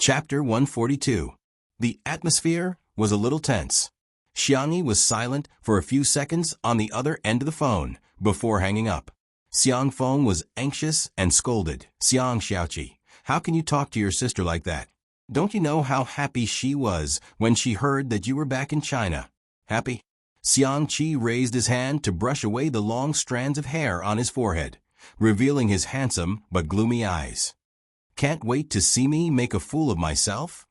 Chapter 142. The atmosphere was a little tense. Xiangyi was silent for a few seconds on the other end of the phone before hanging up. Xiang Feng was anxious and scolded. "Xiang Xiaoqi, how can you talk to your sister like that? Don't you know how happy she was when she heard that you were back in China?" "Happy?" Xiang Qi raised his hand to brush away the long strands of hair on his forehead, revealing his handsome but gloomy eyes. "Can't wait to see me make a fool of myself?"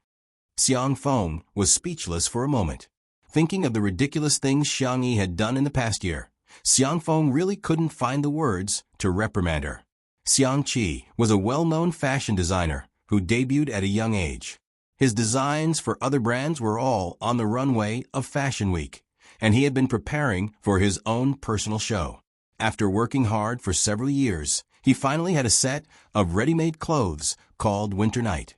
Xiang Feng was speechless for a moment. Thinking of the ridiculous things Xiangyi had done in the past year, Xiang Feng really couldn't find the words to reprimand her. Xiang Qi was a well-known fashion designer who debuted at a young age. His designs for other brands were all on the runway of Fashion Week, and he had been preparing for his own personal show. After working hard for several years, he finally had a set of ready-made clothes called Winter Night.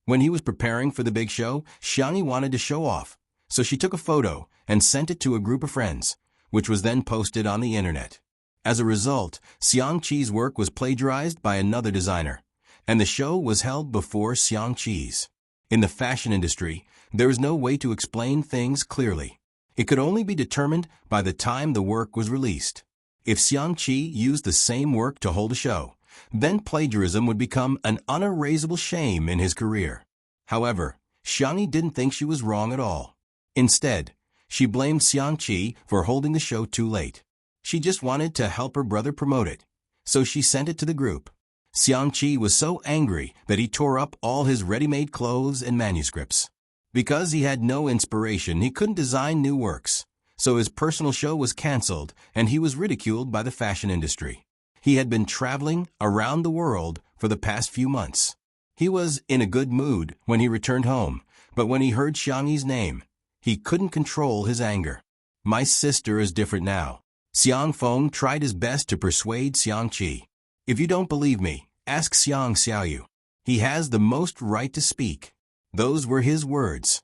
When he was preparing for the big show, Xiangyi wanted to show off, so she took a photo and sent it to a group of friends, which was then posted on the internet. As a result, Xiang Qi's work was plagiarized by another designer, and the show was held before Xiang Qi's. In the fashion industry, there is no way to explain things clearly. It could only be determined by the time the work was released. If Xiang Qi used the same work to hold a show, then plagiarism would become an unerasable shame in his career. However, Xiangyi didn't think she was wrong at all. Instead, she blamed Xiang Qi for holding the show too late. She just wanted to help her brother promote it, so she sent it to the group. Xiang Qi was so angry that he tore up all his ready-made clothes and manuscripts. Because he had no inspiration, he couldn't design new works, so his personal show was cancelled and he was ridiculed by the fashion industry. He had been traveling around the world for the past few months. He was in a good mood when he returned home, but when he heard Xiangyi's name, he couldn't control his anger. "My sister is different now." Xiang Feng tried his best to persuade Xiang Qi. "If you don't believe me, ask Xiang Xiaoyu. He has the most right to speak." Those were his words.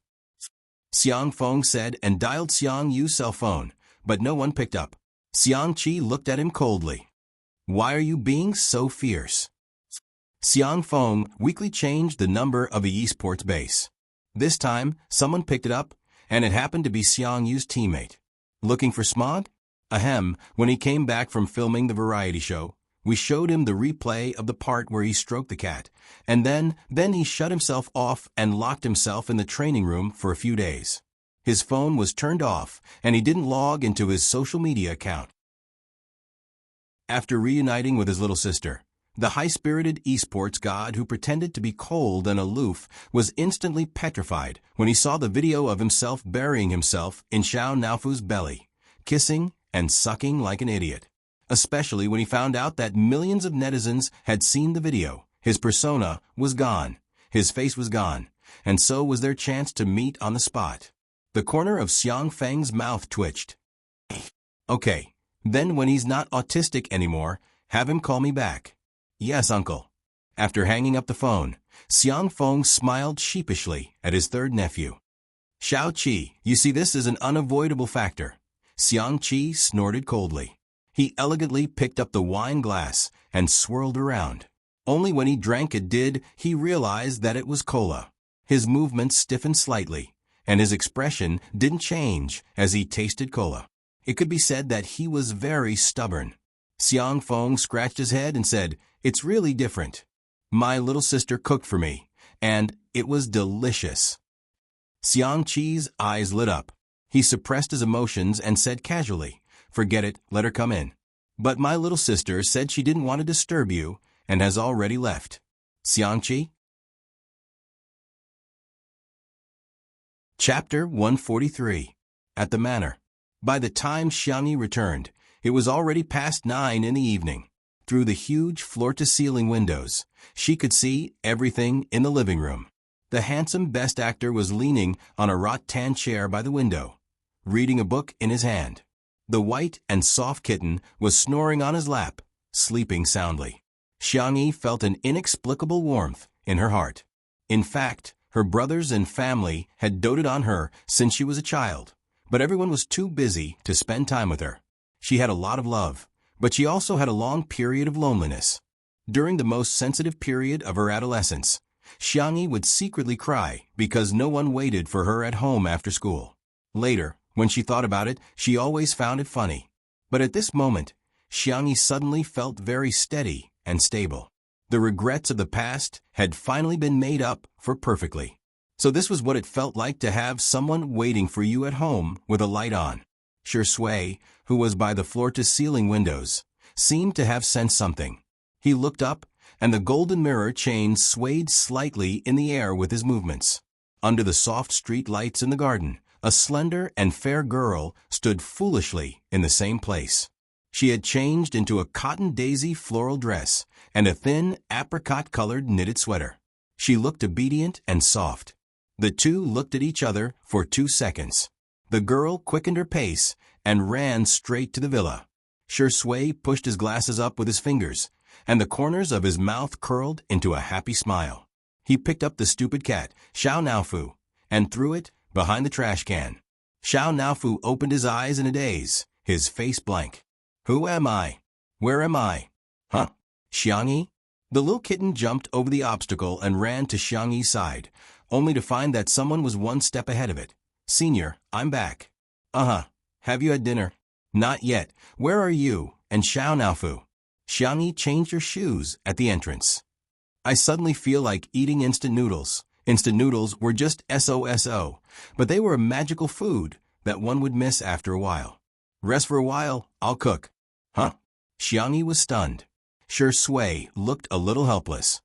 Xiang Feng said and dialed Xiang Yu's cell phone, but no one picked up. Xiang Qi looked at him coldly. "Why are you being so fierce?" Xiang Feng weakly changed the number of the esports base. This time, someone picked it up, and it happened to be Xiang Yu's teammate. "Looking for Smog?" Ahem, when he came back from filming the variety show, we showed him the replay of the part where he stroked the cat, and then he shut himself off and locked himself in the training room for a few days. His phone was turned off, and he didn't log into his social media account. After reuniting with his little sister, the high-spirited esports god who pretended to be cold and aloof was instantly petrified when he saw the video of himself burying himself in Xiao Naofu's belly, kissing and sucking like an idiot. Especially when he found out that millions of netizens had seen the video. His persona was gone, his face was gone, and so was their chance to meet on the spot. The corner of Xiang Feng's mouth twitched. "Okay, then when he's not autistic anymore, have him call me back." "Yes, uncle." After hanging up the phone, Xiang Feng smiled sheepishly at his third nephew. "Xiao Qi, you see this is an unavoidable factor." Xiang Qi snorted coldly. He elegantly picked up the wine glass and swirled around. Only when he drank it did he realize that it was cola. His movements stiffened slightly, and his expression didn't change as he tasted cola. It could be said that he was very stubborn. Xiang Feng scratched his head and said, "It's really different. My little sister cooked for me, and it was delicious." Xiang Qi's eyes lit up. He suppressed his emotions and said casually, "Forget it, let her come in." "But my little sister said she didn't want to disturb you and has already left." "Xiang Qi?" Chapter 143. At the Manor. By the time Xiangyi returned, it was already past 9 in the evening. Through the huge floor-to-ceiling windows, she could see everything in the living room. The handsome best actor was leaning on a rattan chair by the window, reading a book in his hand. The white and soft kitten was snoring on his lap, sleeping soundly. Xiangyi felt an inexplicable warmth in her heart. In fact, her brothers and family had doted on her since she was a child, but everyone was too busy to spend time with her. She had a lot of love, but she also had a long period of loneliness. During the most sensitive period of her adolescence, Xiangyi would secretly cry because no one waited for her at home after school. Later, when she thought about it, she always found it funny. But at this moment, Xiangyi suddenly felt very steady and stable. The regrets of the past had finally been made up for perfectly. So this was what it felt like to have someone waiting for you at home with a light on. Shui, who was by the floor-to-ceiling windows, seemed to have sensed something. He looked up, and the golden mirror chain swayed slightly in the air with his movements. Under the soft street lights in the garden, a slender and fair girl stood foolishly in the same place. She had changed into a cotton daisy floral dress and a thin apricot-colored knitted sweater. She looked obedient and soft. The two looked at each other for 2 seconds. The girl quickened her pace and ran straight to the villa. Shui pushed his glasses up with his fingers, and the corners of his mouth curled into a happy smile. He picked up the stupid cat, Xiao Naofu, and threw it behind the trash can. Xiao Naofu opened his eyes in a daze, his face blank. Who am I? Where am I? Huh? Xiangyi? The little kitten jumped over the obstacle and ran to Xiangyi's side, only to find that someone was 1 step ahead of it. Senior, I'm back. Uh-huh. Have you had dinner? Not yet. Where are you and Xiao Naofu? Xiangyi changed her shoes at the entrance. I suddenly feel like eating instant noodles. Instant noodles were just SOSO, but they were a magical food that one would miss after a while. Rest for a while, I'll cook. Huh? Xiangyi was stunned. Shui looked a little helpless.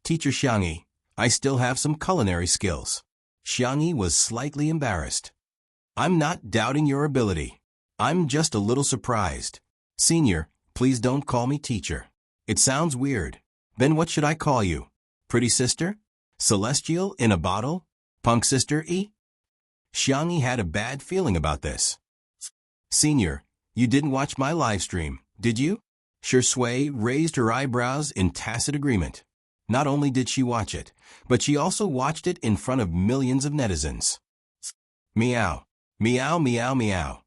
Teacher Xiangyi, I still have some culinary skills. Xiangyi was slightly embarrassed. I'm not doubting your ability. I'm just a little surprised. Senior, please don't call me teacher. It sounds weird. Then what should I call you? Pretty sister? Celestial in a bottle? Punk sister E? Xiangyi had a bad feeling about this. Senior, you didn't watch my live stream, did you? Shui raised her eyebrows in tacit agreement. Not only did she watch it, but she also watched it in front of millions of netizens. Meow. Meow meow meow.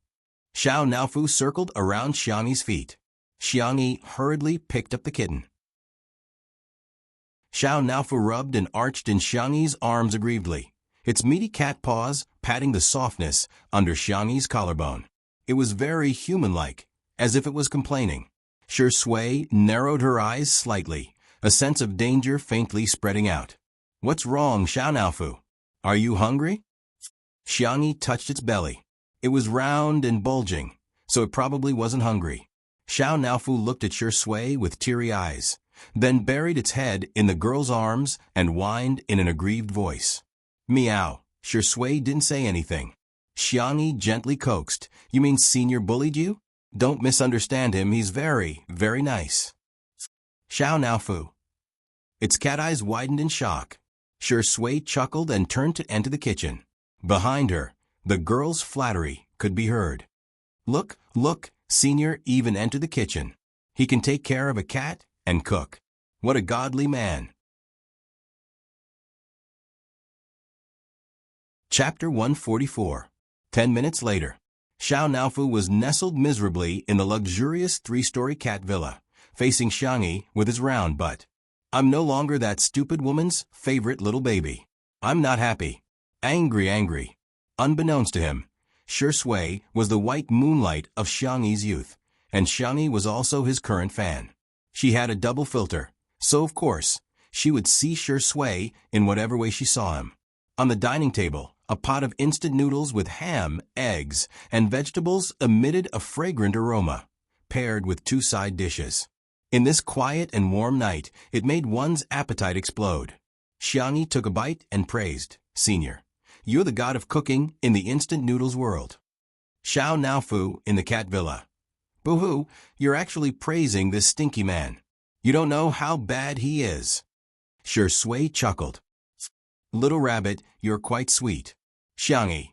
Xiao Naofu circled around Xiangyi's feet. Xiangyi hurriedly picked up the kitten. Xiao Naofu rubbed and arched in Xiangyi's arms aggrievedly, its meaty cat paws patting the softness under Xiangyi's collarbone. It was very human-like, as if it was complaining. Shui narrowed her eyes slightly, a sense of danger faintly spreading out. What's wrong, Xiao Naofu? Are you hungry? Xiangyi touched its belly. It was round and bulging, so it probably wasn't hungry. Xiao Naofu looked at Shui with teary eyes, then buried its head in the girl's arms and whined in an aggrieved voice. Meow. Shui didn't say anything. Xiangyi gently coaxed. You mean Senior bullied you? Don't misunderstand him, he's very, very nice. Xiao Naofu. Its cat eyes widened in shock. Shui chuckled and turned to enter the kitchen. Behind her, the girl's flattery could be heard. Look, look, Senior even entered the kitchen. He can take care of a cat and cook. What a godly man. Chapter 144. 10 minutes later. Xiao Naofu was nestled miserably in the luxurious 3-story cat villa, facing Xiangyi with his round butt. I'm no longer that stupid woman's favorite little baby. I'm not happy. Angry. Unbeknownst to him, Shui was the white moonlight of Xiangyi's youth, and Xiangyi was also his current fan. She had a double filter, so of course, she would see Shui in whatever way she saw him. On the dining table, a pot of instant noodles with ham, eggs, and vegetables emitted a fragrant aroma, paired with 2 side dishes. In this quiet and warm night, it made one's appetite explode. Xiangyi took a bite and praised, Senior, you're the god of cooking in the instant noodles world. Xiao Naofu in the cat villa. Boo-hoo, you're actually praising this stinky man. You don't know how bad he is. Shui chuckled. Little rabbit, you're quite sweet. Xiangyi.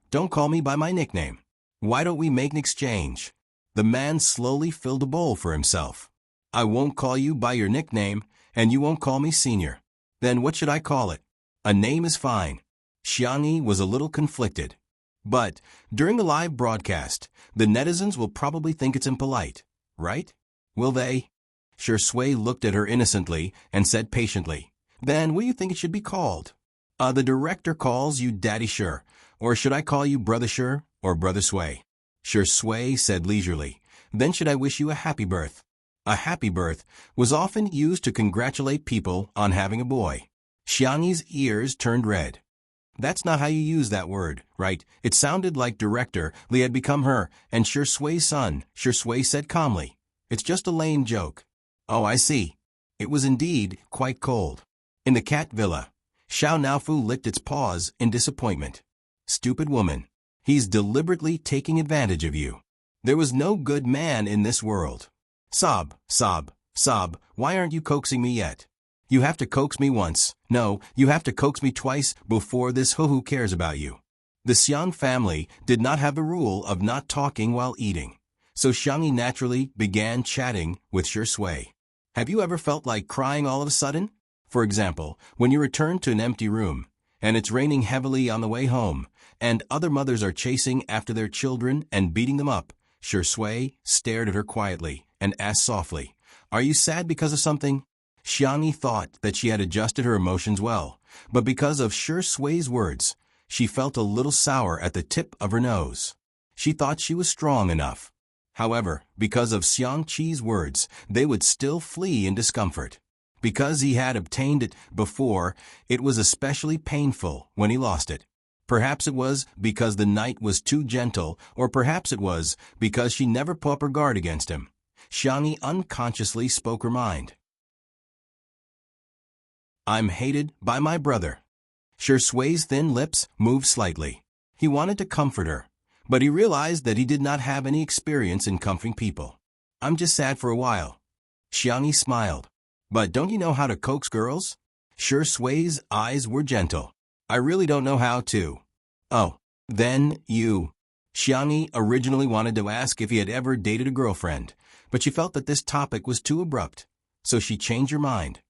Don't call me by my nickname. Why don't we make an exchange? The man slowly filled a bowl for himself. I won't call you by your nickname, and you won't call me Senior. Then what should I call it? A name is fine. Xiangyi was a little conflicted. But, during the live broadcast, the netizens will probably think it's impolite, right? Will they? Shui looked at her innocently and said patiently, Then what do you think it should be called? The director calls you Daddy Sure, or should I call you Brother Sure or Brother Sway? Sure Sway said leisurely. Then should I wish you a happy birth? A happy birth was often used to congratulate people on having a boy. Xiangyi's ears turned red. That's not how you use that word, right? It sounded like director Li had become her and Sure Sway's son. Sure Sway said calmly. It's just a lame joke. Oh, I see. It was indeed quite cold. In the cat villa, Xiao Naofu licked its paws in disappointment. Stupid woman. He's deliberately taking advantage of you. There was no good man in this world. Sob, sob, sob, why aren't you coaxing me yet? You have to coax me once. No, you have to coax me twice before this who cares about you. The Xiang family did not have a rule of not talking while eating, so Xiangyi naturally began chatting with Sure Sway. Have you ever felt like crying all of a sudden? For example, when you return to an empty room, and it's raining heavily on the way home, and other mothers are chasing after their children and beating them up. Sure Sway stared at her quietly and asked softly, Are you sad because of something? Xiangyi thought that she had adjusted her emotions well, but because of Sure Sway's words, she felt a little sour at the tip of her nose. She thought she was strong enough. However, because of Xiangqi's words, they would still flee in discomfort. Because he had obtained it before, it was especially painful when he lost it. Perhaps it was because the night was too gentle, or perhaps it was because she never put up her guard against him. Xiangyi unconsciously spoke her mind. I'm hated by my brother. Sure Sway's thin lips moved slightly. He wanted to comfort her, but he realized that he did not have any experience in comforting people. I'm just sad for a while. Xiangyi smiled. But don't you know how to coax girls? Sure Sway's eyes were gentle. I really don't know how to. Oh, then you. Xiangyi originally wanted to ask if he had ever dated a girlfriend, but she felt that this topic was too abrupt, so she changed her mind.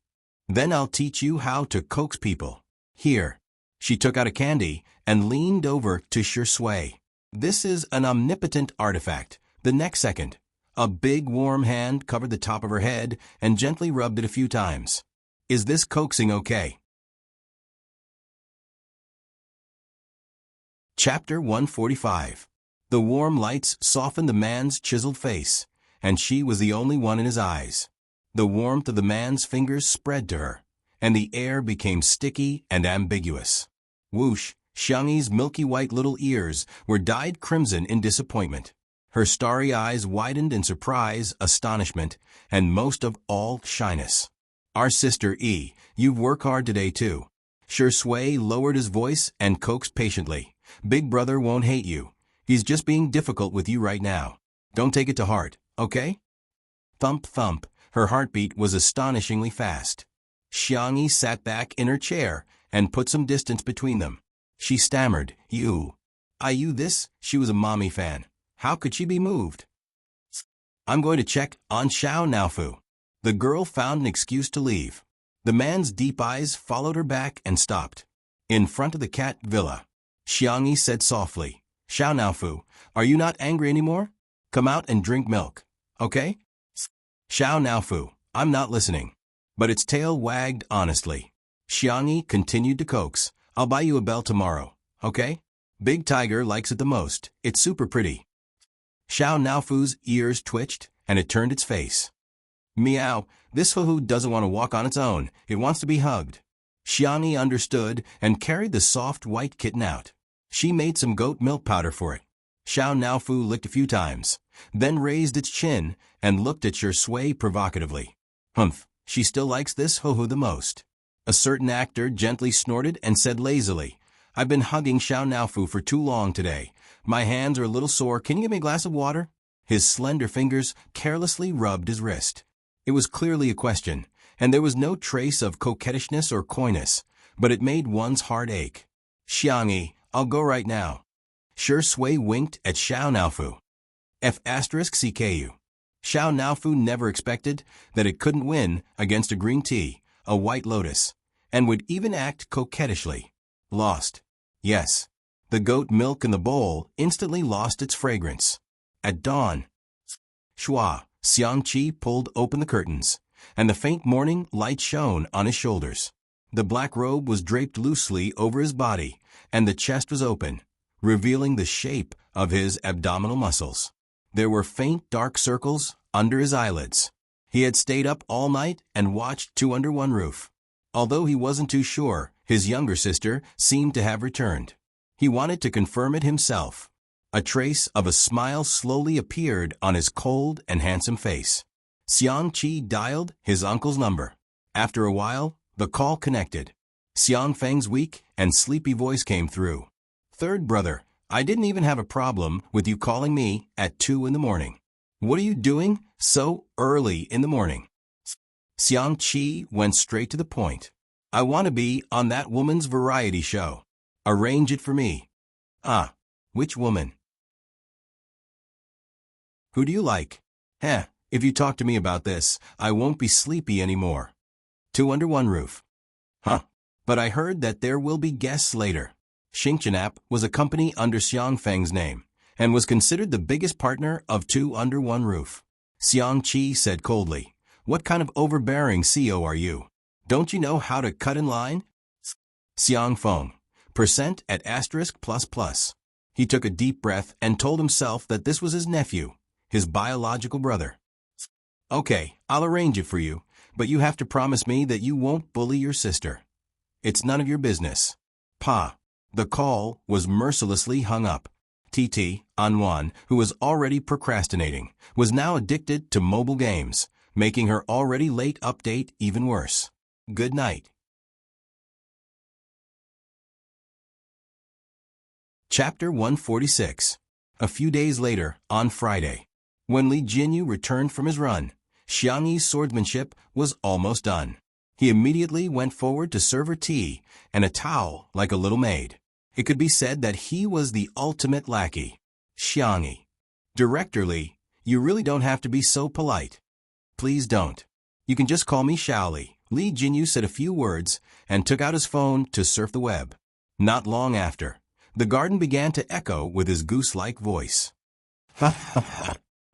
Then I'll teach you how to coax people. Here. She took out a candy and leaned over to Sure Sway. This is an omnipotent artifact. The next second, a big warm hand covered the top of her head and gently rubbed it a few times. Is this coaxing okay? Chapter 145. The warm lights softened the man's chiseled face, and she was the only one in his eyes. The warmth of the man's fingers spread to her, and the air became sticky and ambiguous. Whoosh, Xiangyi's milky white little ears were dyed crimson in disappointment. Her starry eyes widened in surprise, astonishment, and most of all, shyness. Our sister E, you've worked hard today too. Sure Sway lowered his voice and coaxed patiently. Big brother won't hate you. He's just being difficult with you right now. Don't take it to heart, okay? Thump thump, her heartbeat was astonishingly fast. Xiangyi sat back in her chair and put some distance between them. She stammered, you. This? She was a mommy fan. How could she be moved? I'm going to check on Xiao Naofu. The girl found an excuse to leave. The man's deep eyes followed her back and stopped. In front of the cat villa, Xiangyi said softly, Xiao Naofu, are you not angry anymore? Come out and drink milk, okay? Xiao Naofu, I'm not listening. But its tail wagged honestly. Xiangyi continued to coax, I'll buy you a bell tomorrow, okay? Big Tiger likes it the most. It's super pretty. Xiao Naofu's ears twitched, and it turned its face. Meow, this hoo-hoo doesn't want to walk on its own. It wants to be hugged. Xiangyi understood and carried the soft white kitten out. She made some goat milk powder for it. Xiao Naofu licked a few times, then raised its chin and looked at Sure Sway provocatively. Humph, she still likes this hoo-hoo the most. A certain actor gently snorted and said lazily, I've been hugging Xiao Naofu for too long today. My hands are a little sore. Can you give me a glass of water? His slender fingers carelessly rubbed his wrist. It was clearly a question, and there was no trace of coquettishness or coyness, but it made one's heart ache. Xiangyi, I'll go right now. Sure Sway winked at Xiao Naofu. F*CKU. Xiao Naofu never expected that it couldn't win against a green tea, a white lotus, and would even act coquettishly. Lost. Yes. The goat milk in the bowl instantly lost its fragrance. At dawn, Shua, Xiangqi pulled open the curtains, and the faint morning light shone on his shoulders. The black robe was draped loosely over his body, and the chest was open, revealing the shape of his abdominal muscles. There were faint dark circles under his eyelids. He had stayed up all night and watched Two Under One Roof. Although he wasn't too sure, his younger sister seemed to have returned. He wanted to confirm it himself. A trace of a smile slowly appeared on his cold and handsome face. Xiang-Chi dialed his uncle's number. After a while, the call connected. Xiang Feng's weak and sleepy voice came through. "Third brother, I didn't even have a problem with you calling me at 2 in the morning. What are you doing so early in the morning?" Xiang-Chi went straight to the point. "I want to be on that woman's variety show. Arrange it for me." "Ah, which woman? Who do you like?" If you talk to me about this, I won't be sleepy anymore." "Two Under One Roof." "Huh. But I heard that there will be guests later." Xingqianap was a company under Xiang Feng's name, and was considered the biggest partner of Two Under One Roof. Xiang-Chi said coldly, "What kind of overbearing CEO are you? Don't you know how to cut in line?" Xiang Feng, percent at *++. He took a deep breath and told himself that this was his nephew, his biological brother. "Okay, I'll arrange it for you, but you have to promise me that you won't bully your sister." "It's none of your business." Pa. The call was mercilessly hung up. TT, Anwan, who was already procrastinating, was now addicted to mobile games, making her already late update even worse. Good night. Chapter 146. A few days later, on Friday. When Li Jinyu returned from his run, Xiangyi's swordsmanship was almost done. He immediately went forward to serve her tea and a towel like a little maid. It could be said that he was the ultimate lackey. "Xiangyi. Director Li, you really don't have to be so polite." "Please don't. You can just call me Shaoli." Li Jinyu said a few words and took out his phone to surf the web. Not long after, the garden began to echo with his goose-like voice.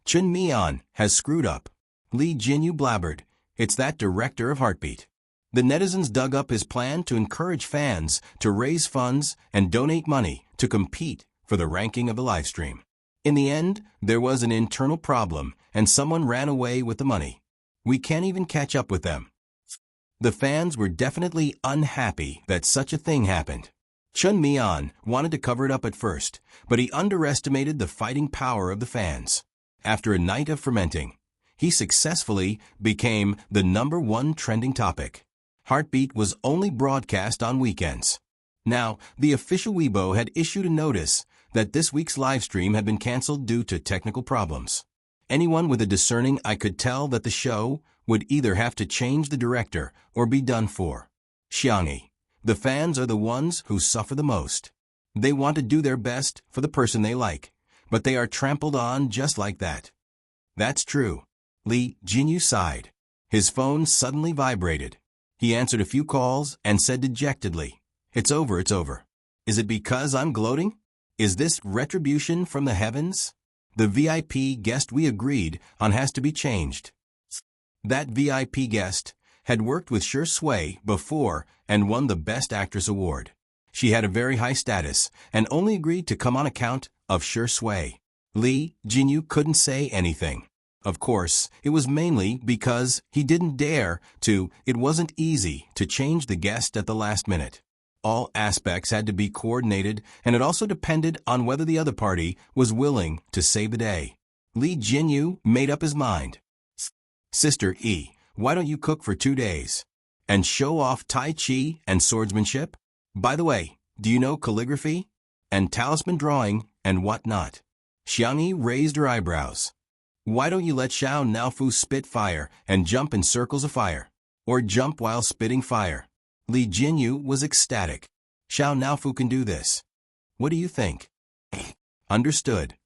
"Chun Mian has screwed up." Li Jinyu blabbered, "It's that director of Heartbeat." The netizens dug up his plan to encourage fans to raise funds and donate money to compete for the ranking of the livestream. In the end, there was an internal problem and someone ran away with the money. "We can't even catch up with them." The fans were definitely unhappy that such a thing happened. Chun Mian wanted to cover it up at first, but he underestimated the fighting power of the fans. After a night of fermenting, he successfully became the #1 trending topic. Heartbeat was only broadcast on weekends. Now, the official Weibo had issued a notice that this week's livestream had been canceled due to technical problems. Anyone with a discerning eye could tell that the show would either have to change the director or be done for. Xiangyi. The fans are the ones who suffer the most. They want to do their best for the person they like, but they are trampled on just like that. That's true. Li Jinyu sighed. His phone suddenly vibrated. He answered a few calls and said dejectedly, "It's over, it's over." "Is it because I'm gloating? Is this retribution from the heavens? The VIP guest we agreed on has to be changed." That VIP guest had worked with Shi Sui before and won the Best Actress award. She had a very high status and only agreed to come on account of Shi Sui. Li Jinyu couldn't say anything. Of course, it was mainly because he didn't dare to. It wasn't easy to change the guest at the last minute. All aspects had to be coordinated, and it also depended on whether the other party was willing to save the day. Li Jinyu made up his mind. "Sister E, why don't you cook for 2 days? And show off Tai Chi and swordsmanship? By the way, do you know calligraphy? And talisman drawing and whatnot?" Xiangyi raised her eyebrows. "Why don't you let Xiao Naofu spit fire and jump in circles of fire? Or jump while spitting fire?" Li Jinyu was ecstatic. "Xiao Naofu can do this. What do you think?" Understood.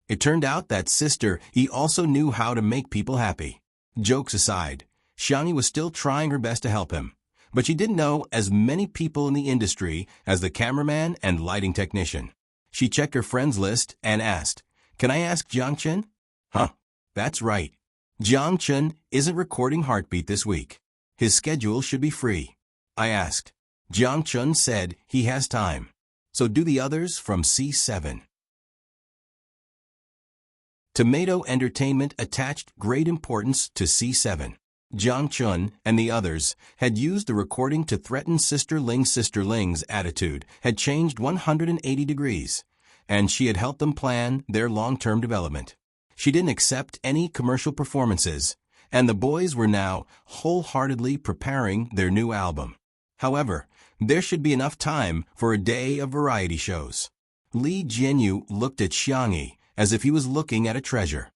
It turned out that Sister E also knew how to make people happy. Jokes aside, Xiangyi was still trying her best to help him, but she didn't know as many people in the industry as the cameraman and lighting technician. She checked her friends list and asked, "Can I ask Jiang Chen?" "Huh. That's right. Jiang Chen isn't recording Heartbeat this week. His schedule should be free." I asked. Jiang Chun said he has time. So do the others from C7. Tomato Entertainment attached great importance to C7. Jiang Chun and the others had used the recording to threaten Sister Ling's attitude had changed 180 degrees, and she had helped them plan their long-term development. She didn't accept any commercial performances, and the boys were now wholeheartedly preparing their new album. However, there should be enough time for a day of variety shows. Li Jianyu looked at Xiangyi as if he was looking at a treasure.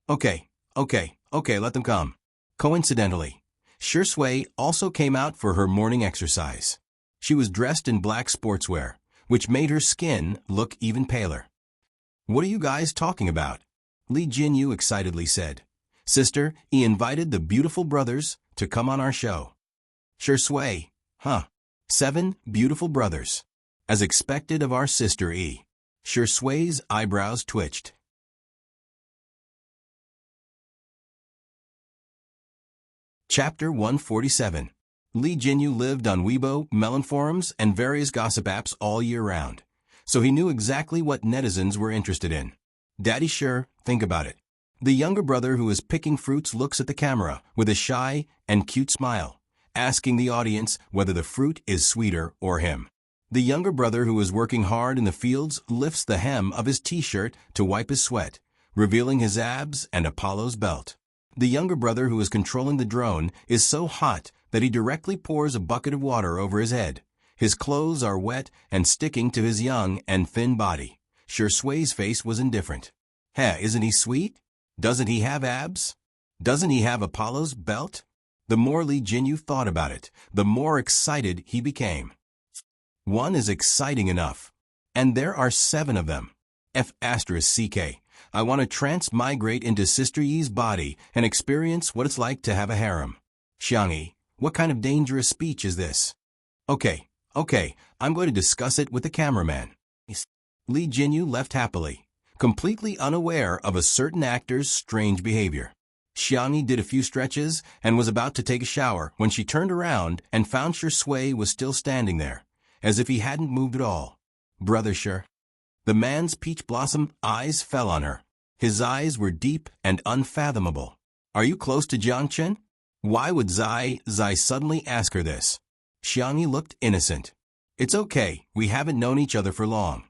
Okay, let them come. Coincidentally, Shui also came out for her morning exercise. She was dressed in black sportswear, which made her skin look even paler. What are you guys talking about? Li Jinyu excitedly said. Sister, he invited the beautiful brothers to come on our show. Shui, huh? 7 beautiful brothers. As expected of our sister E. Shui's eyebrows twitched. Chapter 147. Li Jinyu lived on Weibo, Melon forums, and various gossip apps all year round, so he knew exactly what netizens were interested in. Daddy sure, think about it. The younger brother who is picking fruits looks at the camera with a shy and cute smile, asking the audience whether the fruit is sweeter or him. The younger brother who is working hard in the fields lifts the hem of his t-shirt to wipe his sweat, revealing his abs and Apollo's belt. The younger brother who is controlling the drone is so hot that he directly pours a bucket of water over his head. His clothes are wet and sticking to his young and thin body. Shui's face was indifferent. Isn't he sweet? Doesn't he have abs? Doesn't he have Apollo's belt? The more Li Jinyu thought about it, the more excited he became. One is exciting enough. And there are 7 of them. F***CK. I want to transmigrate into Sister Yi's body and experience what it's like to have a harem. Xiangyi, what kind of dangerous speech is this? Okay, I'm going to discuss it with the cameraman. Li Jinyu left happily, completely unaware of a certain actor's strange behavior. Xiangyi did a few stretches and was about to take a shower when she turned around and found Shui was still standing there, as if he hadn't moved at all. Brother Shu. The man's peach blossom eyes fell on her. His eyes were deep and unfathomable. Are you close to Jiang Chen? Why would Zai suddenly ask her this? Xiangyi looked innocent. It's okay, we haven't known each other for long.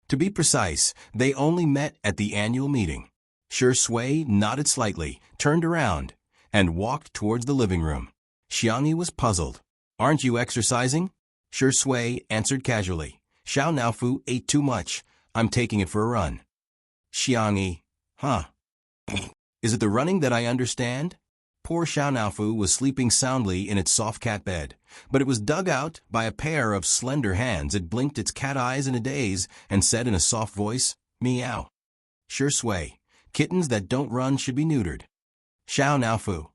To be precise, they only met at the annual meeting. Shui nodded slightly, turned around, and walked towards the living room. Xiangyi was puzzled. Aren't you exercising? Shui answered casually. Xiao Naofu ate too much. I'm taking it for a run. Xiangyi, huh? Is it the running that I understand? Poor Xiao Naofu was sleeping soundly in its soft cat bed, but it was dug out by a pair of slender hands. It blinked its cat eyes in a daze and said in a soft voice, meow. Shui, kittens that don't run should be neutered. Xiao Naofu.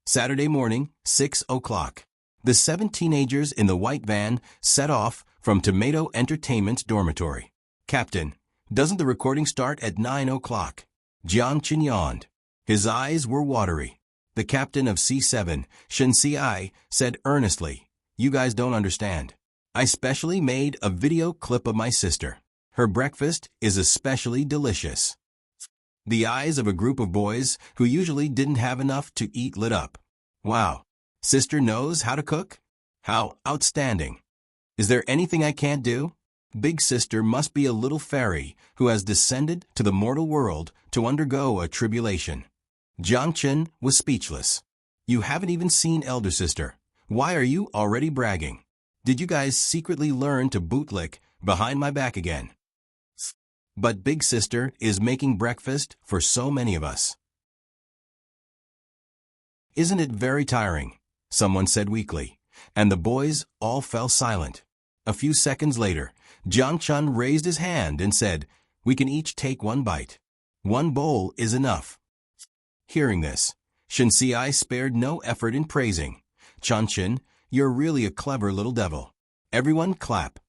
Saturday morning, 6 o'clock. The 7 teenagers in the white van set off from Tomato Entertainment's dormitory. Captain, doesn't the recording start at 9 o'clock? Jiang Chen yawned. His eyes were watery. The captain of C7, Shen Ci, said earnestly, you guys don't understand. I specially made a video clip of my sister. Her breakfast is especially delicious. The eyes of a group of boys who usually didn't have enough to eat lit up. Wow. Sister knows how to cook? How outstanding. Is there anything I can't do? Big sister must be a little fairy who has descended to the mortal world to undergo a tribulation. Jiang Chen was speechless. You haven't even seen elder sister. Why are you already bragging? Did you guys secretly learn to bootlick behind my back again? But big sister is making breakfast for so many of us. Isn't it very tiring? Someone said weakly, and the boys all fell silent. A few seconds later, Jiang Chen raised his hand and said, we can each take 1 bite. 1 bowl is enough. Hearing this, Shen Ci spared no effort in praising. Chen, you're really a clever little devil. Everyone clap.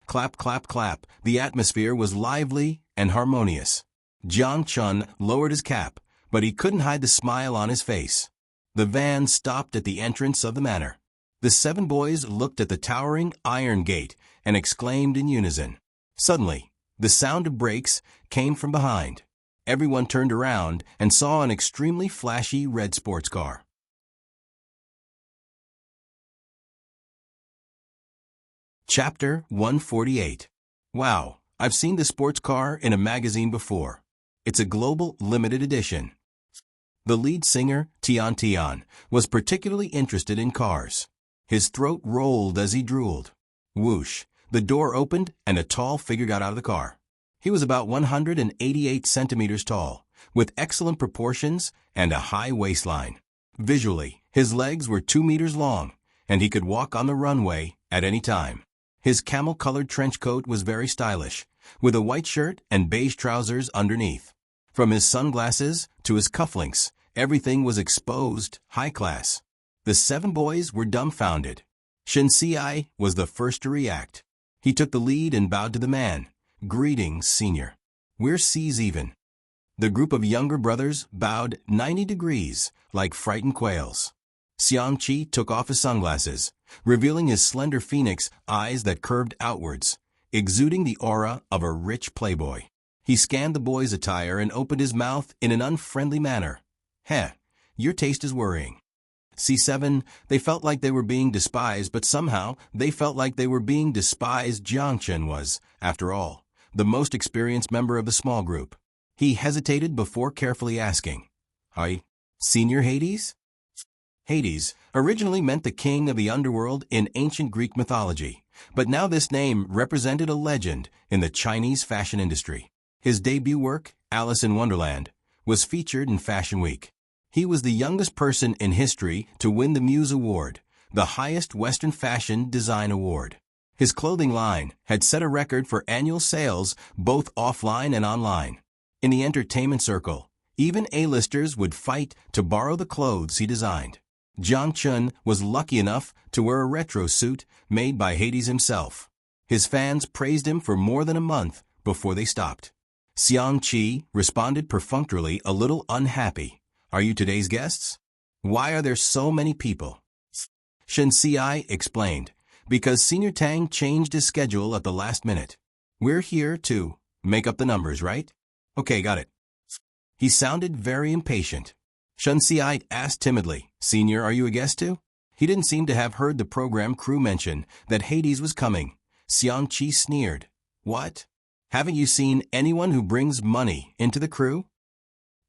Clap, clap, clap. The atmosphere was lively and harmonious. Jiang Chen lowered his cap, but he couldn't hide the smile on his face. The van stopped at the entrance of the manor. The 7 boys looked at the towering iron gate and exclaimed in unison. Suddenly, the sound of brakes came from behind. Everyone turned around and saw an extremely flashy red sports car. Chapter 148. Wow, I've seen this sports car in a magazine before. It's a global limited edition. The lead singer, Tian Tian, was particularly interested in cars. His throat rolled as he drooled. Whoosh, the door opened and a tall figure got out of the car. He was about 188 centimeters tall, with excellent proportions and a high waistline. Visually, his legs were 2 meters long, and he could walk on the runway at any time. His camel-colored trench coat was very stylish, with a white shirt and beige trousers underneath. From his sunglasses to his cufflinks, everything was exposed, high class. The 7 boys were dumbfounded. Shen Xiai was the first to react. He took the lead and bowed to the man. Greetings, senior. We're C's even. The group of younger brothers bowed 90 degrees, like frightened quails. Xiang Qi took off his sunglasses, revealing his slender phoenix eyes that curved outwards, exuding the aura of a rich playboy. He scanned the boy's attire and opened his mouth in an unfriendly manner. Heh, your taste is worrying. C7, they felt like they were being despised, but somehow they felt like they were being despised. Jiang Chen was, after all, the most experienced member of the small group. He hesitated before carefully asking, "Hi, Senior Hades?" Hades originally meant the king of the underworld in ancient Greek mythology, but now this name represented a legend in the Chinese fashion industry. His debut work, Alice in Wonderland, was featured in Fashion Week. He was the youngest person in history to win the Muse Award, the highest Western fashion design award. His clothing line had set a record for annual sales both offline and online. In the entertainment circle, even A-listers would fight to borrow the clothes he designed. Jiang Chun was lucky enough to wear a retro suit made by Hades himself. His fans praised him for more than a month before they stopped. Xiang Qi responded perfunctorily, a little unhappy. Are you today's guests? Why are there so many people? Shen Xiai explained, because Senior Tang changed his schedule at the last minute. We're here to make up the numbers, right? Okay, got it. He sounded very impatient. Shen Xiai asked timidly, Senior, are you a guest too? He didn't seem to have heard the program crew mention that Hades was coming. Xiang Qi sneered. What? Haven't you seen anyone who brings money into the crew?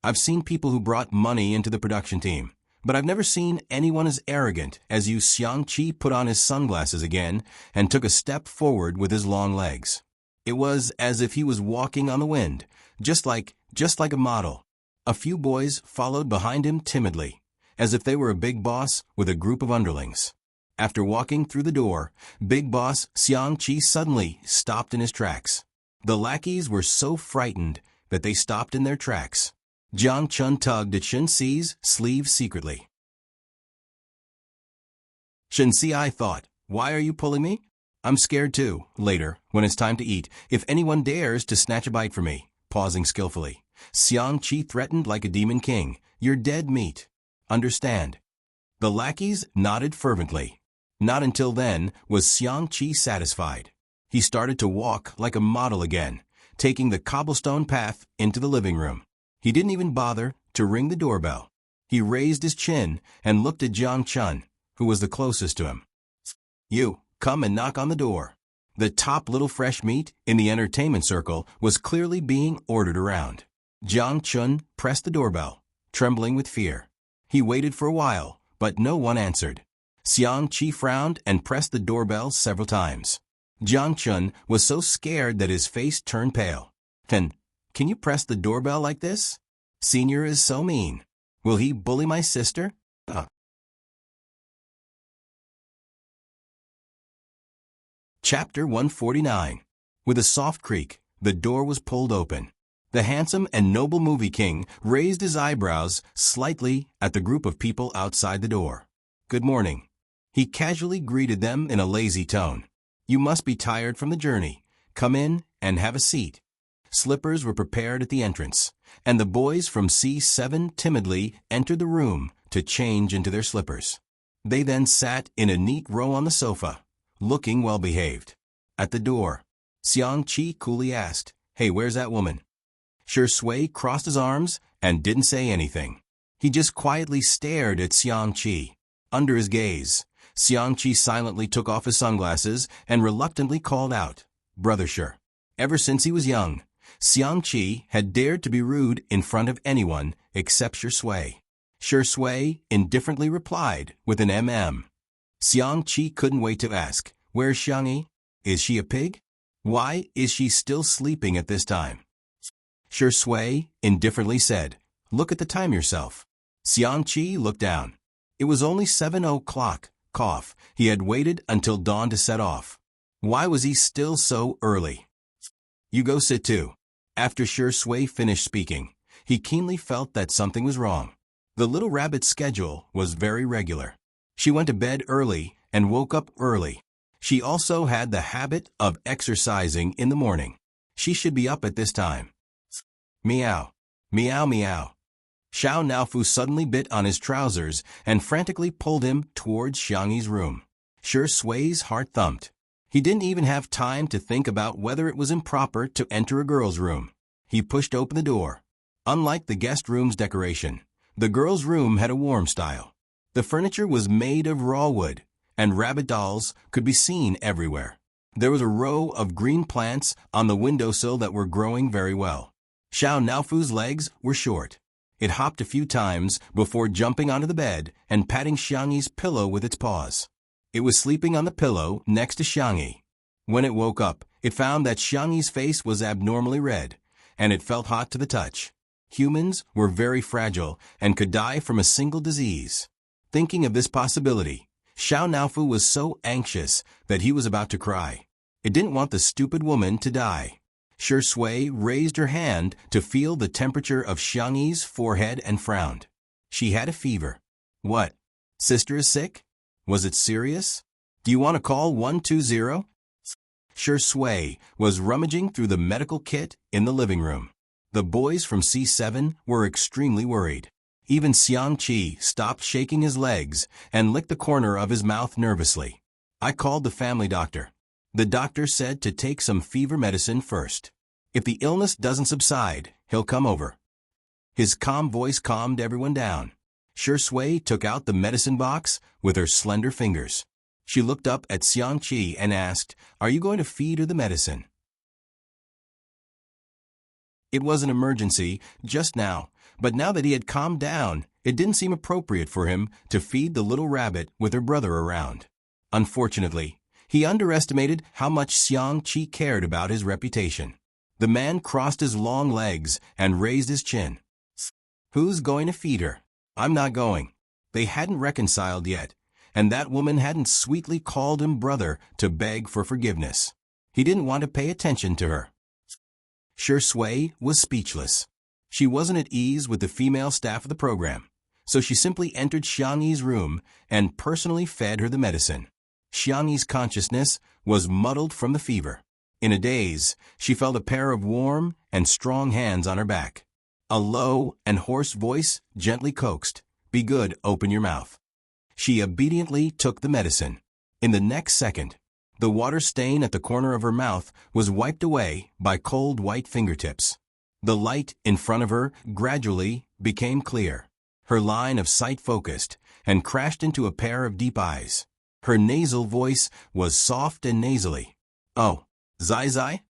I've seen people who brought money into the production team, but I've never seen anyone as arrogant as you. Xiang Qi put on his sunglasses again and took a step forward with his long legs. It was as if he was walking on the wind, just like a model. A few boys followed behind him timidly, as if they were a big boss with a group of underlings. After walking through the door, Big Boss Xiang Qi suddenly stopped in his tracks. The lackeys were so frightened that they stopped in their tracks. Jiang Chun tugged at Shen Xi's sleeve secretly. Shen Xiai thought, why are you pulling me? I'm scared too, later, when it's time to eat, if anyone dares to snatch a bite from me. Pausing skillfully, Xiang Qi threatened like a demon king, you're dead meat. Understand? The lackeys nodded fervently. Not until then was Xiang Qi satisfied. He started to walk like a model again, taking the cobblestone path into the living room. He didn't even bother to ring the doorbell. He raised his chin and looked at Jiang Chun, who was the closest to him. You, come and knock on the door. The top little fresh meat in the entertainment circle was clearly being ordered around. Jiang Chun pressed the doorbell, trembling with fear. He waited for a while, but no one answered. Xiang Qi frowned and pressed the doorbell several times. Jiang Chun was so scared that his face turned pale. Can you press the doorbell like this? Senior is so mean. Will he bully my sister? Chapter 149. With a soft creak, the door was pulled open. The handsome and noble movie king raised his eyebrows slightly at the group of people outside the door. Good morning. He casually greeted them in a lazy tone. You must be tired from the journey. Come in and have a seat. Slippers were prepared at the entrance, and the boys from C7 timidly entered the room to change into their slippers. They then sat in a neat row on the sofa, looking well-behaved. At the door, Xiang-Chi coolly asked, "Hey, where's that woman?" Shui crossed his arms and didn't say anything. He just quietly stared at Xiang-Chi. Under his gaze, Xiang-Chi silently took off his sunglasses and reluctantly called out, "Brother Shui." Ever since he was young, Xiang-Chi had dared to be rude in front of anyone except Shui. Shui indifferently replied with an mm. Xiang-Chi couldn't wait to ask, "Where's Xiangyi? Is she a pig? Why is she still sleeping at this time?" Shui indifferently said, "Look at the time yourself." Xiang-Chi looked down. It was only 7 o'clock. Cough. He had waited until dawn to set off. Why was he still so early? "You go sit too." After Shui finished speaking, he keenly felt that something was wrong. The little rabbit's schedule was very regular. She went to bed early and woke up early. She also had the habit of exercising in the morning. She should be up at this time. Meow. Meow meow. Xiao Naofu suddenly bit on his trousers and frantically pulled him towards Xiangyi's room. Shui's heart thumped. He didn't even have time to think about whether it was improper to enter a girl's room. He pushed open the door. Unlike the guest room's decoration, the girl's room had a warm style. The furniture was made of raw wood, and rabbit dolls could be seen everywhere. There was a row of green plants on the windowsill that were growing very well. Xiao Naofu's legs were short. It hopped a few times before jumping onto the bed and patting Xiangyi's pillow with its paws. It was sleeping on the pillow next to Xiangyi. When it woke up, it found that Xiangyi's face was abnormally red, and it felt hot to the touch. Humans were very fragile and could die from a single disease. Thinking of this possibility, Xiao Naofu was so anxious that he was about to cry. It didn't want the stupid woman to die. Shui raised her hand to feel the temperature of Xiangyi's forehead and frowned. She had a fever. "What? Sister is sick? Was it serious? Do you want to call 120? Shui was rummaging through the medical kit in the living room. The boys from C7 were extremely worried. Even Xiang-Chi stopped shaking his legs and licked the corner of his mouth nervously. "I called the family doctor. The doctor said to take some fever medicine first. If the illness doesn't subside, he'll come over." His calm voice calmed everyone down. Shui took out the medicine box with her slender fingers. She looked up at Xiang-Chi and asked, "Are you going to feed her the medicine?" It was an emergency just now, but now that he had calmed down, it didn't seem appropriate for him to feed the little rabbit with her brother around. Unfortunately, he underestimated how much Xiang-Chi cared about his reputation. The man crossed his long legs and raised his chin. "Who's going to feed her? I'm not going." They hadn't reconciled yet, and that woman hadn't sweetly called him brother to beg for forgiveness. He didn't want to pay attention to her. Shui was speechless. She wasn't at ease with the female staff of the program, so she simply entered Xiangyi's room and personally fed her the medicine. Xiangyi's consciousness was muddled from the fever. In a daze, she felt a pair of warm and strong hands on her back. A low and hoarse voice gently coaxed, "Be good, open your mouth." She obediently took the medicine. In the next second, the water stain at the corner of her mouth was wiped away by cold white fingertips. The light in front of her gradually became clear. Her line of sight focused and crashed into a pair of deep eyes. Her nasal voice was soft and nasally. "Oh, Zai Zai?"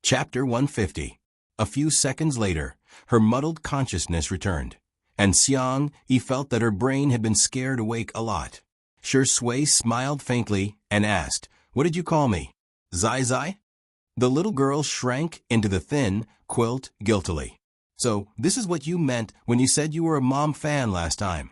Chapter 150. A few seconds later, her muddled consciousness returned, and Xiang-Yi felt that her brain had been scared awake a lot. Shui smiled faintly and asked, "What did you call me? Zai Zai?" The little girl shrank into the thin quilt guiltily. "So, this is what you meant when you said you were a mom fan last time.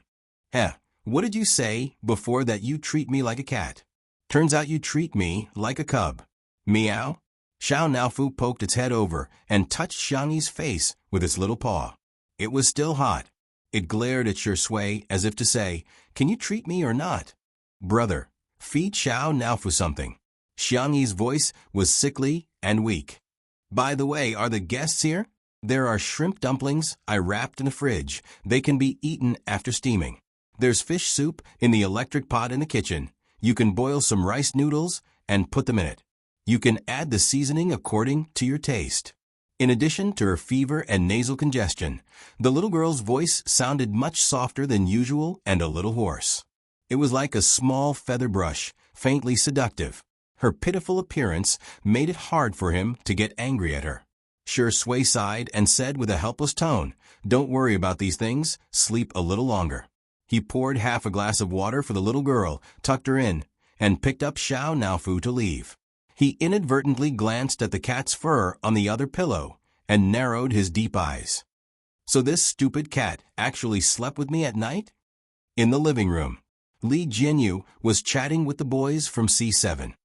What did you say before that you treat me like a cat? Turns out you treat me like a cub. Meow?" Xiao Naofu poked its head over and touched Xiangyi's face with its little paw. It was still hot. It glared at Shui as if to say, "Can you treat me or not?" "Brother, feed Xiao Naofu something." Xiangyi's voice was sickly and weak. "By the way, are the guests here?" There are shrimp dumplings I wrapped in the fridge. They can be eaten after steaming. There's fish soup in the electric pot in the kitchen. You can boil some rice noodles and put them in it. You can add the seasoning according to your taste. In addition to her fever and nasal congestion, the little girl's voice sounded much softer than usual and a little hoarse. It was like a small feather brush, faintly seductive. Her pitiful appearance made it hard for him to get angry at her. Shui sighed and said with a helpless tone, "Don't worry about these things, sleep a little longer." He poured half a glass of water for the little girl, tucked her in, and picked up Xiao Naofu to leave. He inadvertently glanced at the cat's fur on the other pillow and narrowed his deep eyes. So this stupid cat actually slept with me at night? In the living room, Li Jianyu was chatting with the boys from C7.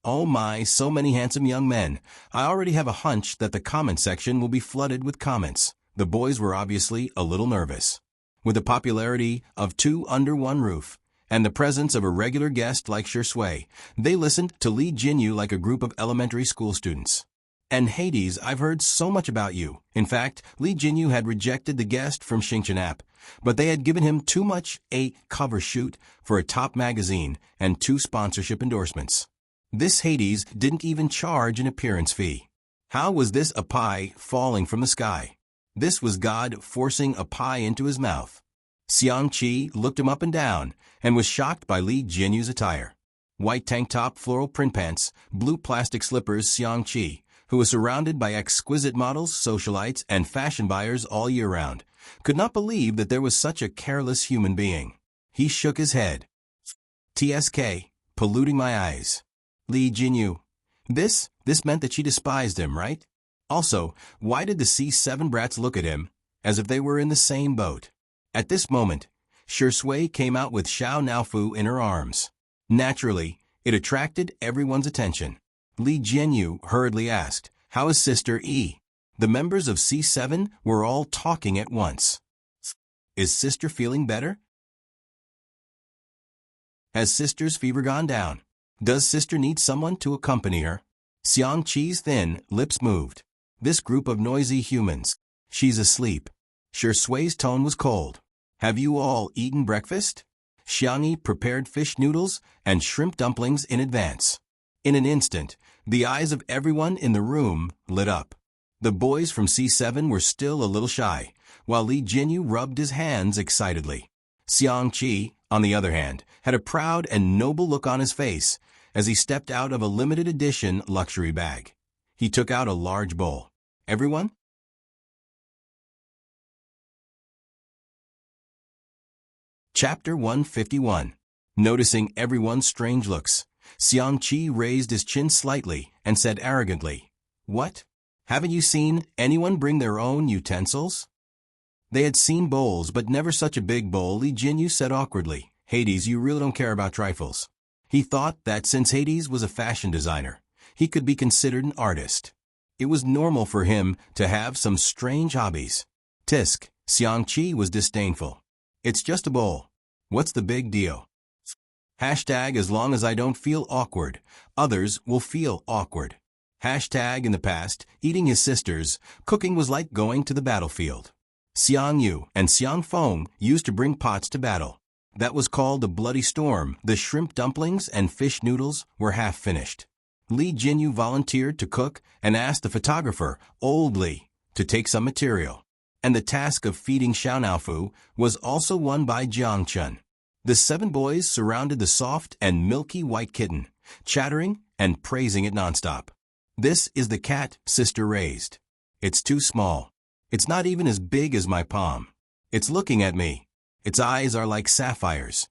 "Oh my, so many handsome young men. I already have a hunch that the comment section will be flooded with comments." The boys were obviously a little nervous. With the popularity of two under one roof, and the presence of a regular guest like Shui, they listened to Li Jianyu like a group of elementary school students. "And Hades, I've heard so much about you." In fact, Li Jianyu had rejected the guest from Xingqian, but they had given him too much a cover shoot for a top magazine and 2 sponsorship endorsements. This Hades didn't even charge an appearance fee. How was this a pie falling from the sky? This was God forcing a pie into his mouth. Xiang Qi looked him up and down and was shocked by Li Jianyu's attire. White tank top, floral print pants, blue plastic slippers. Xiang Qi, who was surrounded by exquisite models, socialites, and fashion buyers all year round, could not believe that there was such a careless human being. He shook his head. "TSK, polluting my eyes." Li Jianyu. This meant that she despised him, right? Also, why did the C7 brats look at him as if they were in the same boat? At this moment, Shui came out with Xiao Naofu in her arms. Naturally, it attracted everyone's attention. Li Jianyu hurriedly asked, "How is Sister E?" The members of C7 were all talking at once. "Is Sister feeling better? Has Sister's fever gone down? Does Sister need someone to accompany her?" Xiang Qi's thin lips moved. "This group of noisy humans. She's asleep." Shui's tone was cold. "Have you all eaten breakfast?" Xiangyi prepared fish noodles and shrimp dumplings in advance. In an instant, the eyes of everyone in the room lit up. The boys from C7 were still a little shy, while Li Jianyu rubbed his hands excitedly. Xiang Qi, on the other hand, had a proud and noble look on his face as he stepped out of a limited edition luxury bag. He took out a large bowl. "Everyone?" Chapter 151. Noticing everyone's strange looks, Xiang Qi raised his chin slightly and said arrogantly, "What? Haven't you seen anyone bring their own utensils?" They had seen bowls, but never such a big bowl. Li Jianyu said awkwardly, "Hades, you really don't care about trifles." He thought that since Hades was a fashion designer, he could be considered an artist. It was normal for him to have some strange hobbies. "Tisk," Xiang Qi was disdainful. "It's just a bowl. What's the big deal?" Hashtag as long as I don't feel awkward, others will feel awkward. Hashtag in the past, eating his sisters, cooking was like going to the battlefield. Xiang Yu and Xiang Feng used to bring pots to battle. That was called a bloody storm. The shrimp dumplings and fish noodles were half finished. Li Jianyu volunteered to cook and asked the photographer, Old Li, to take some material. And the task of feeding Xiao Naofu was also won by Jiang Chun. The 7 boys surrounded the soft and milky white kitten, chattering and praising it nonstop. "This is the cat Sister raised. It's too small. It's not even as big as my palm. It's looking at me. Its eyes are like sapphires."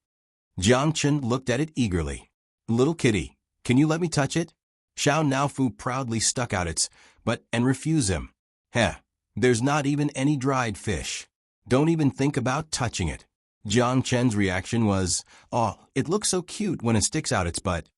Jiang Chun looked at it eagerly. "Little kitty, can you let me touch it?" Xiao Naofu proudly stuck out its butt and refused him. "Heh, there's not even any dried fish. Don't even think about touching it." Jiang Chen's reaction was, "Oh, it looks so cute when it sticks out its butt."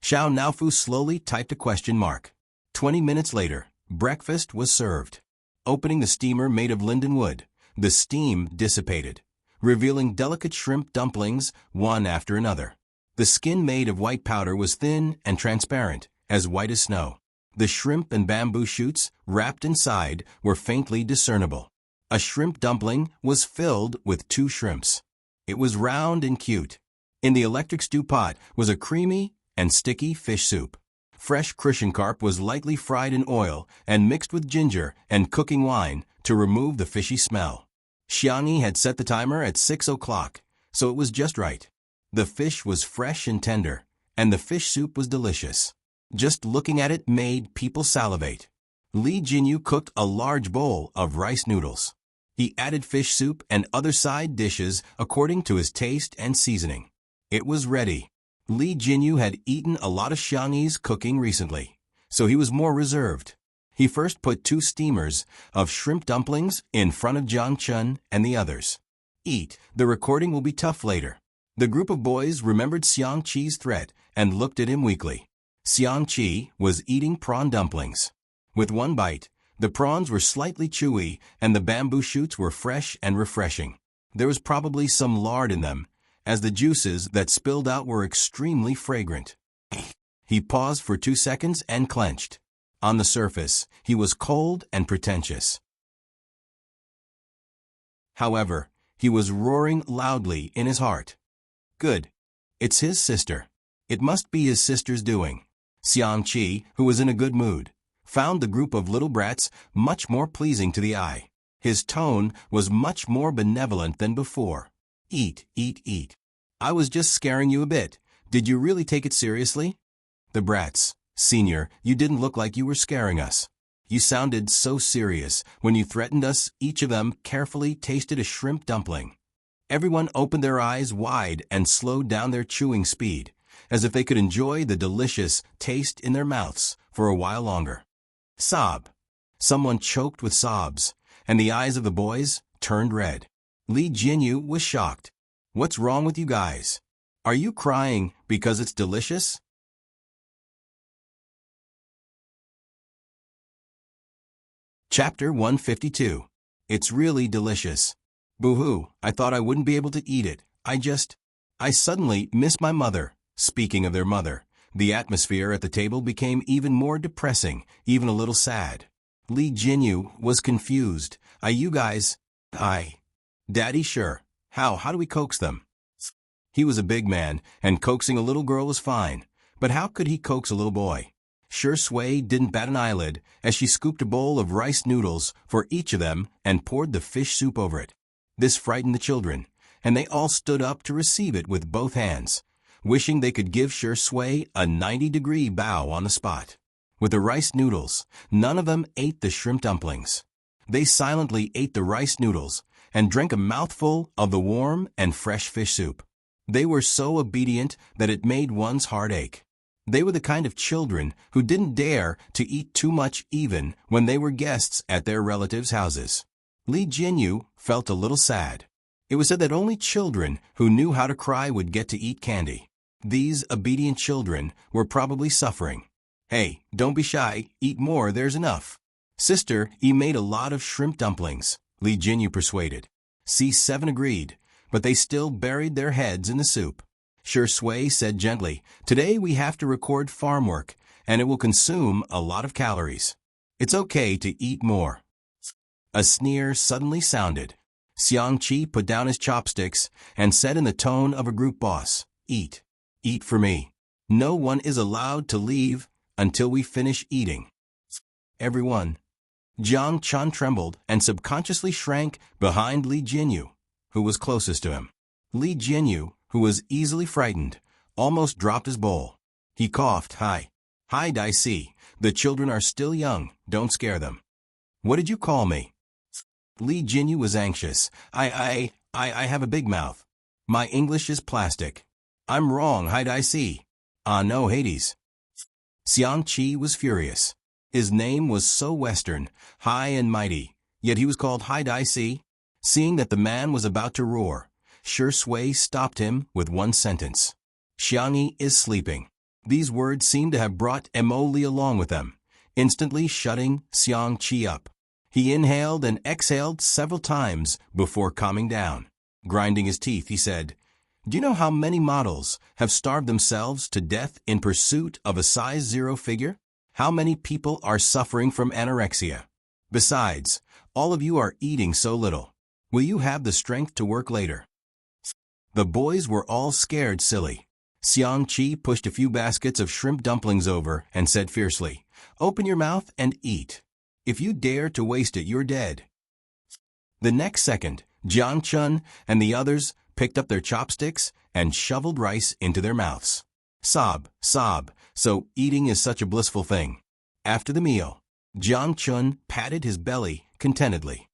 Xiao Naofu slowly typed a question mark. 20 minutes later, breakfast was served. Opening the steamer made of linden wood, the steam dissipated, revealing delicate shrimp dumplings one after another. The skin made of white powder was thin and transparent, as white as snow. The shrimp and bamboo shoots, wrapped inside, were faintly discernible. A shrimp dumpling was filled with 2 shrimps. It was round and cute. In the electric stew pot was a creamy and sticky fish soup. Fresh crucian carp was lightly fried in oil and mixed with ginger and cooking wine to remove the fishy smell. Xiangyi had set the timer at 6 o'clock, so it was just right. The fish was fresh and tender, and the fish soup was delicious. Just looking at it made people salivate. Li Jinyu cooked a large bowl of rice noodles. He added fish soup and other side dishes according to his taste and seasoning. It was ready. Li Jinyu had eaten a lot of Xiangyi's cooking recently, so he was more reserved. He first put 2 steamers of shrimp dumplings in front of Jiang Chun and the others. Eat, the recording will be tough later. The group of boys remembered Xiang Qi's threat and looked at him weakly. Xiang Qi was eating prawn dumplings. With one bite, the prawns were slightly chewy and the bamboo shoots were fresh and refreshing. There was probably some lard in them, as the juices that spilled out were extremely fragrant. He paused for 2 seconds and clenched. On the surface, he was cold and pretentious. However, he was roaring loudly in his heart. Good. It's his sister. It must be his sister's doing. Xiang Qi, who was in a good mood, found the group of little brats much more pleasing to the eye. His tone was much more benevolent than before. Eat, eat, eat. I was just scaring you a bit. Did you really take it seriously? The brats, Senior, you didn't look like you were scaring us. You sounded so serious when you threatened us. Each of them carefully tasted a shrimp dumpling. Everyone opened their eyes wide and slowed down their chewing speed, as if they could enjoy the delicious taste in their mouths for a while longer. Sob. Someone choked with sobs, and the eyes of the boys turned red. Li Jinyu was shocked. What's wrong with you guys? Are you crying because it's delicious? Chapter 152. It's really delicious. Boo-hoo, I thought I wouldn't be able to eat it. I suddenly miss my mother. Speaking of their mother, the atmosphere at the table became even more depressing, even a little sad. Li Jinyu was confused. You guys? Daddy, sure. How do we coax them? He was a big man, and coaxing a little girl was fine. But how could he coax a little boy? Sure Sui didn't bat an eyelid as she scooped a bowl of rice noodles for each of them and poured the fish soup over it. This frightened the children, and they all stood up to receive it with both hands, wishing they could give Sure Sui a 90-degree bow on the spot. With the rice noodles, none of them ate the shrimp dumplings. They silently ate the rice noodles and drank a mouthful of the warm and fresh fish soup. They were so obedient that it made one's heart ache. They were the kind of children who didn't dare to eat too much even when they were guests at their relatives' houses. Li Jinyu felt a little sad. It was said that only children who knew how to cry would get to eat candy. These obedient children were probably suffering. Hey, don't be shy, eat more, there's enough. Sister, he made a lot of shrimp dumplings, Li Jinyu persuaded. C7 agreed, but they still buried their heads in the soup. Sure Sui said gently, today we have to record farm work, and it will consume a lot of calories. It's okay to eat more. A sneer suddenly sounded. Xiang Qi put down his chopsticks and said in the tone of a group boss, eat. Eat for me. No one is allowed to leave until we finish eating. Everyone. Jiang Chun trembled and subconsciously shrank behind Li Jinyu, who was closest to him. Li Jinyu, who was easily frightened, almost dropped his bowl. He coughed, Hi, Daisy. The children are still young, don't scare them. What did you call me? Li Jinyu was anxious. I have a big mouth. My English is plastic. I'm wrong, Daisy. No, Hades. Xiang Qi was furious. His name was so Western, high and mighty, yet he was called Daisy. Seeing that the man was about to roar, Sure Sui stopped him with one sentence. Xiangyi is sleeping. These words seemed to have brought Emoli along with them, instantly shutting Xiang Qi up. He inhaled and exhaled several times before calming down. Grinding his teeth, he said, Do you know how many models have starved themselves to death in pursuit of a size 0 figure? How many people are suffering from anorexia? Besides, all of you are eating so little. Will you have the strength to work later? The boys were all scared silly. Xiang-Chi pushed a few baskets of shrimp dumplings over and said fiercely, "Open your mouth and eat. If you dare to waste it, you're dead." The next second, Jiang Chun and the others picked up their chopsticks and shoveled rice into their mouths. Sob, sob, so eating is such a blissful thing. After the meal, Jiang Chun patted his belly contentedly.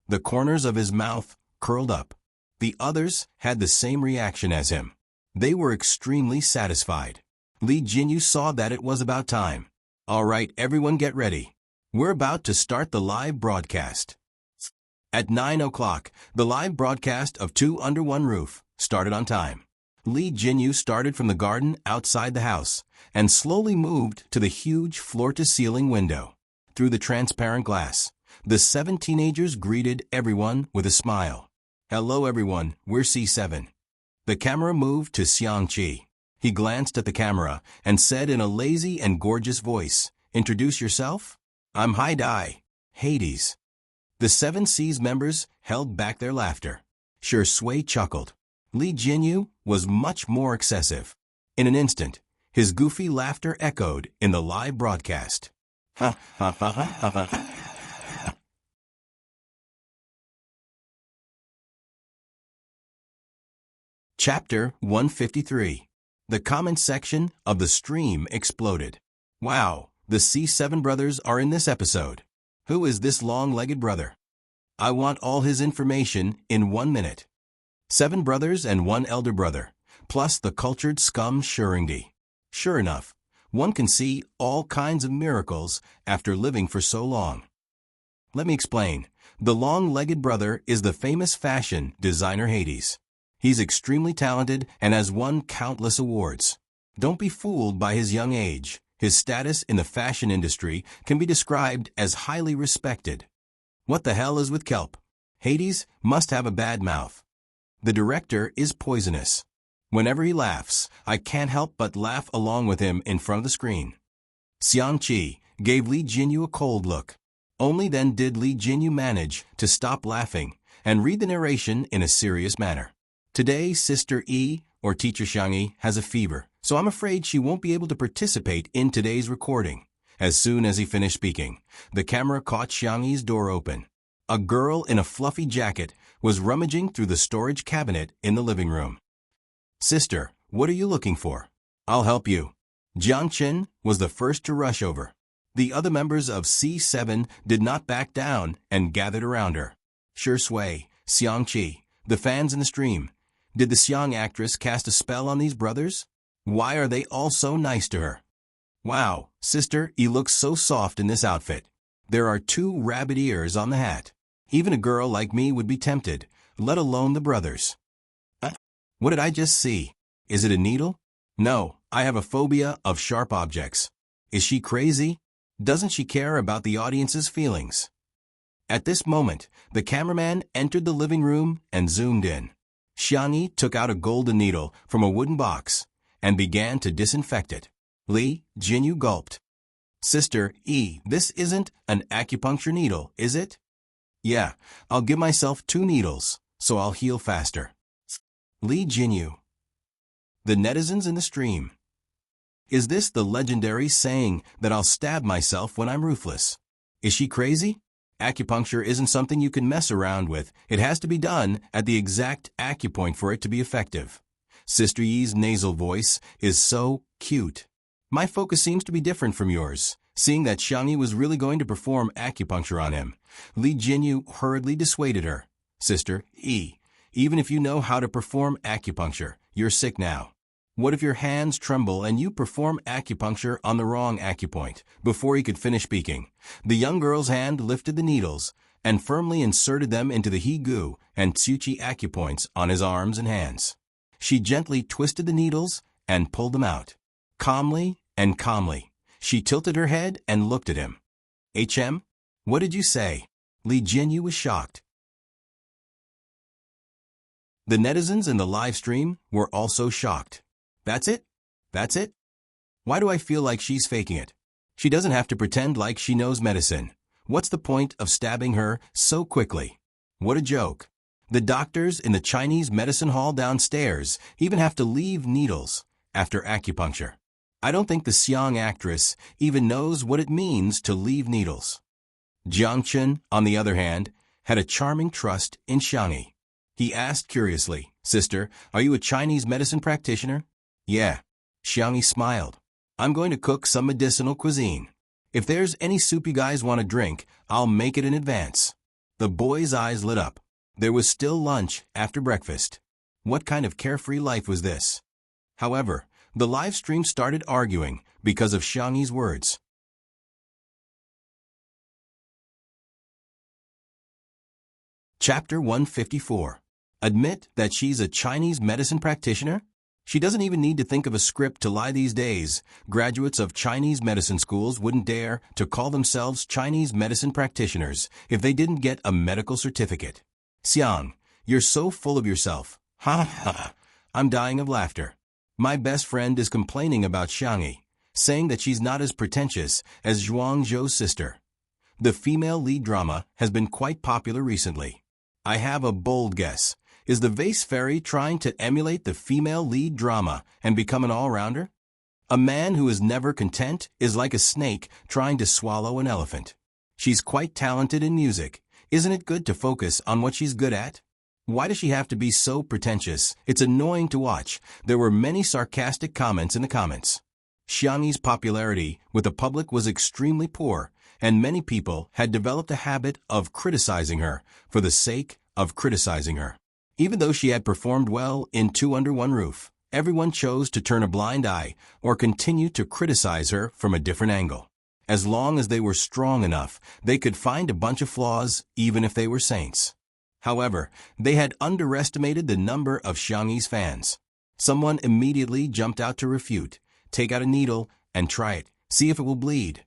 The corners of his mouth curled up. The others had the same reaction as him. They were extremely satisfied. Li Jinyu saw that it was about time. "All right, everyone get ready. We're about to start the live broadcast." At 9 o'clock, the live broadcast of Two Under One Roof started on time. Li Jinyu started from the garden outside the house and slowly moved to the huge floor-to-ceiling window. Through the transparent glass, the 7 teenagers greeted everyone with a smile. "Hello everyone, we're C7. The camera moved to Xiang-Chi. He glanced at the camera and said in a lazy and gorgeous voice, "Introduce yourself?" "I'm Haidai, Hades." The 7C's members held back their laughter. Sure Sui chuckled. Li Jinyu was much more excessive. In an instant, his goofy laughter echoed in the live broadcast. Ha ha ha ha ha ha. Chapter 153. The comment section of the stream exploded. "Wow, the C7 brothers are in this episode. Who is this long-legged brother? I want all his information in 1 minute. 7 brothers and 1 elder brother, plus the cultured scum Shuringdi." Sure enough, one can see all kinds of miracles after living for so long. Let me explain. The long-legged brother is the famous fashion designer Hades. He's extremely talented and has won countless awards. Don't be fooled by his young age. His status in the fashion industry can be described as highly respected. What the hell is with kelp? Hades must have a bad mouth. The director is poisonous. Whenever he laughs, I can't help but laugh along with him in front of the screen. Xiang-Chi gave Li Jinyu a cold look. Only then did Li Jinyu manage to stop laughing and read the narration in a serious manner. Today, Sister E, or Teacher Xiangyi, has a fever, so I'm afraid she won't be able to participate in today's recording. As soon as he finished speaking, the camera caught Xiangyi's door open. A girl in a fluffy jacket was rummaging through the storage cabinet in the living room. "Sister, what are you looking for?" "I'll help you." Jiang Chen was the first to rush over. The other members of C7 did not back down and gathered around her. Sure Sui, Xiang-Chi, the fans in the stream. Did the Xiang actress cast a spell on these brothers? Why are they all so nice to her? "Wow, sister, you look so soft in this outfit. There are 2 rabbit ears on the hat. Even a girl like me would be tempted, let alone the brothers." What did I just see? Is it a needle? No, I have a phobia of sharp objects. Is she crazy? Doesn't she care about the audience's feelings? At this moment, the cameraman entered the living room and zoomed in. Xiangyi took out a golden needle from a wooden box and began to disinfect it. Li Jinyu gulped. "Sister E, this isn't an acupuncture needle, is it?" "Yeah, I'll give myself 2 needles, so I'll heal faster." Li Jinyu. The netizens in the stream. Is this the legendary saying that I'll stab myself when I'm ruthless? Is she crazy? Acupuncture isn't something you can mess around with. It has to be done at the exact acupoint for it to be effective. Sister Yi's nasal voice is so cute. My focus seems to be different from yours. Seeing that Xiangyi was really going to perform acupuncture on him, Li Jinyu hurriedly dissuaded her. "Sister E, even if you know how to perform acupuncture, you're sick now. What if your hands tremble and you perform acupuncture on the wrong acupoint?" Before he could finish speaking, the young girl's hand lifted the needles and firmly inserted them into the Higu and Tsuchi acupoints on his arms and hands. She gently twisted the needles and pulled them out. Calmly and calmly, she tilted her head and looked at him. "HM? What did you say?" Li Jinyu was shocked. The netizens in the live stream were also shocked. "That's it? That's it? Why do I feel like she's faking it? She doesn't have to pretend like she knows medicine. What's the point of stabbing her so quickly? What a joke. The doctors in the Chinese medicine hall downstairs even have to leave needles after acupuncture. I don't think the Xiang actress even knows what it means to leave needles. Jiangchen, on the other hand, had a charming trust in Xiangyi. He asked curiously, "Sister, are you a Chinese medicine practitioner?" "Yeah." Xiangyi smiled. "I'm going to cook some medicinal cuisine. If there's any soup you guys want to drink, I'll make it in advance." The boy's eyes lit up. There was still lunch after breakfast. What kind of carefree life was this? However, the live stream started arguing because of Xiangyi's words. Chapter 154. Admit that she's a Chinese medicine practitioner? She doesn't even need to think of a script to lie these days. Graduates of Chinese medicine schools wouldn't dare to call themselves Chinese medicine practitioners if they didn't get a medical certificate. Xiang, you're so full of yourself. Ha ha. I'm dying of laughter. My best friend is complaining about Xiangyi, saying that she's not as pretentious as Zhuang Zhou's sister. The female lead drama has been quite popular recently. I have a bold guess. Is the Vase Fairy trying to emulate the female lead drama and become an all-rounder? A man who is never content is like a snake trying to swallow an elephant. She's quite talented in music. Isn't it good to focus on what she's good at? Why does she have to be so pretentious? It's annoying to watch. There were many sarcastic comments in the comments. Xiangyi's popularity with the public was extremely poor, and many people had developed a habit of criticizing her for the sake of criticizing her. Even though she had performed well in Two Under One Roof, everyone chose to turn a blind eye or continue to criticize her from a different angle. As long as they were strong enough, they could find a bunch of flaws even if they were saints. However, they had underestimated the number of Xiangyi's fans. Someone immediately jumped out to refute. Take out a needle and try it. See if it will bleed.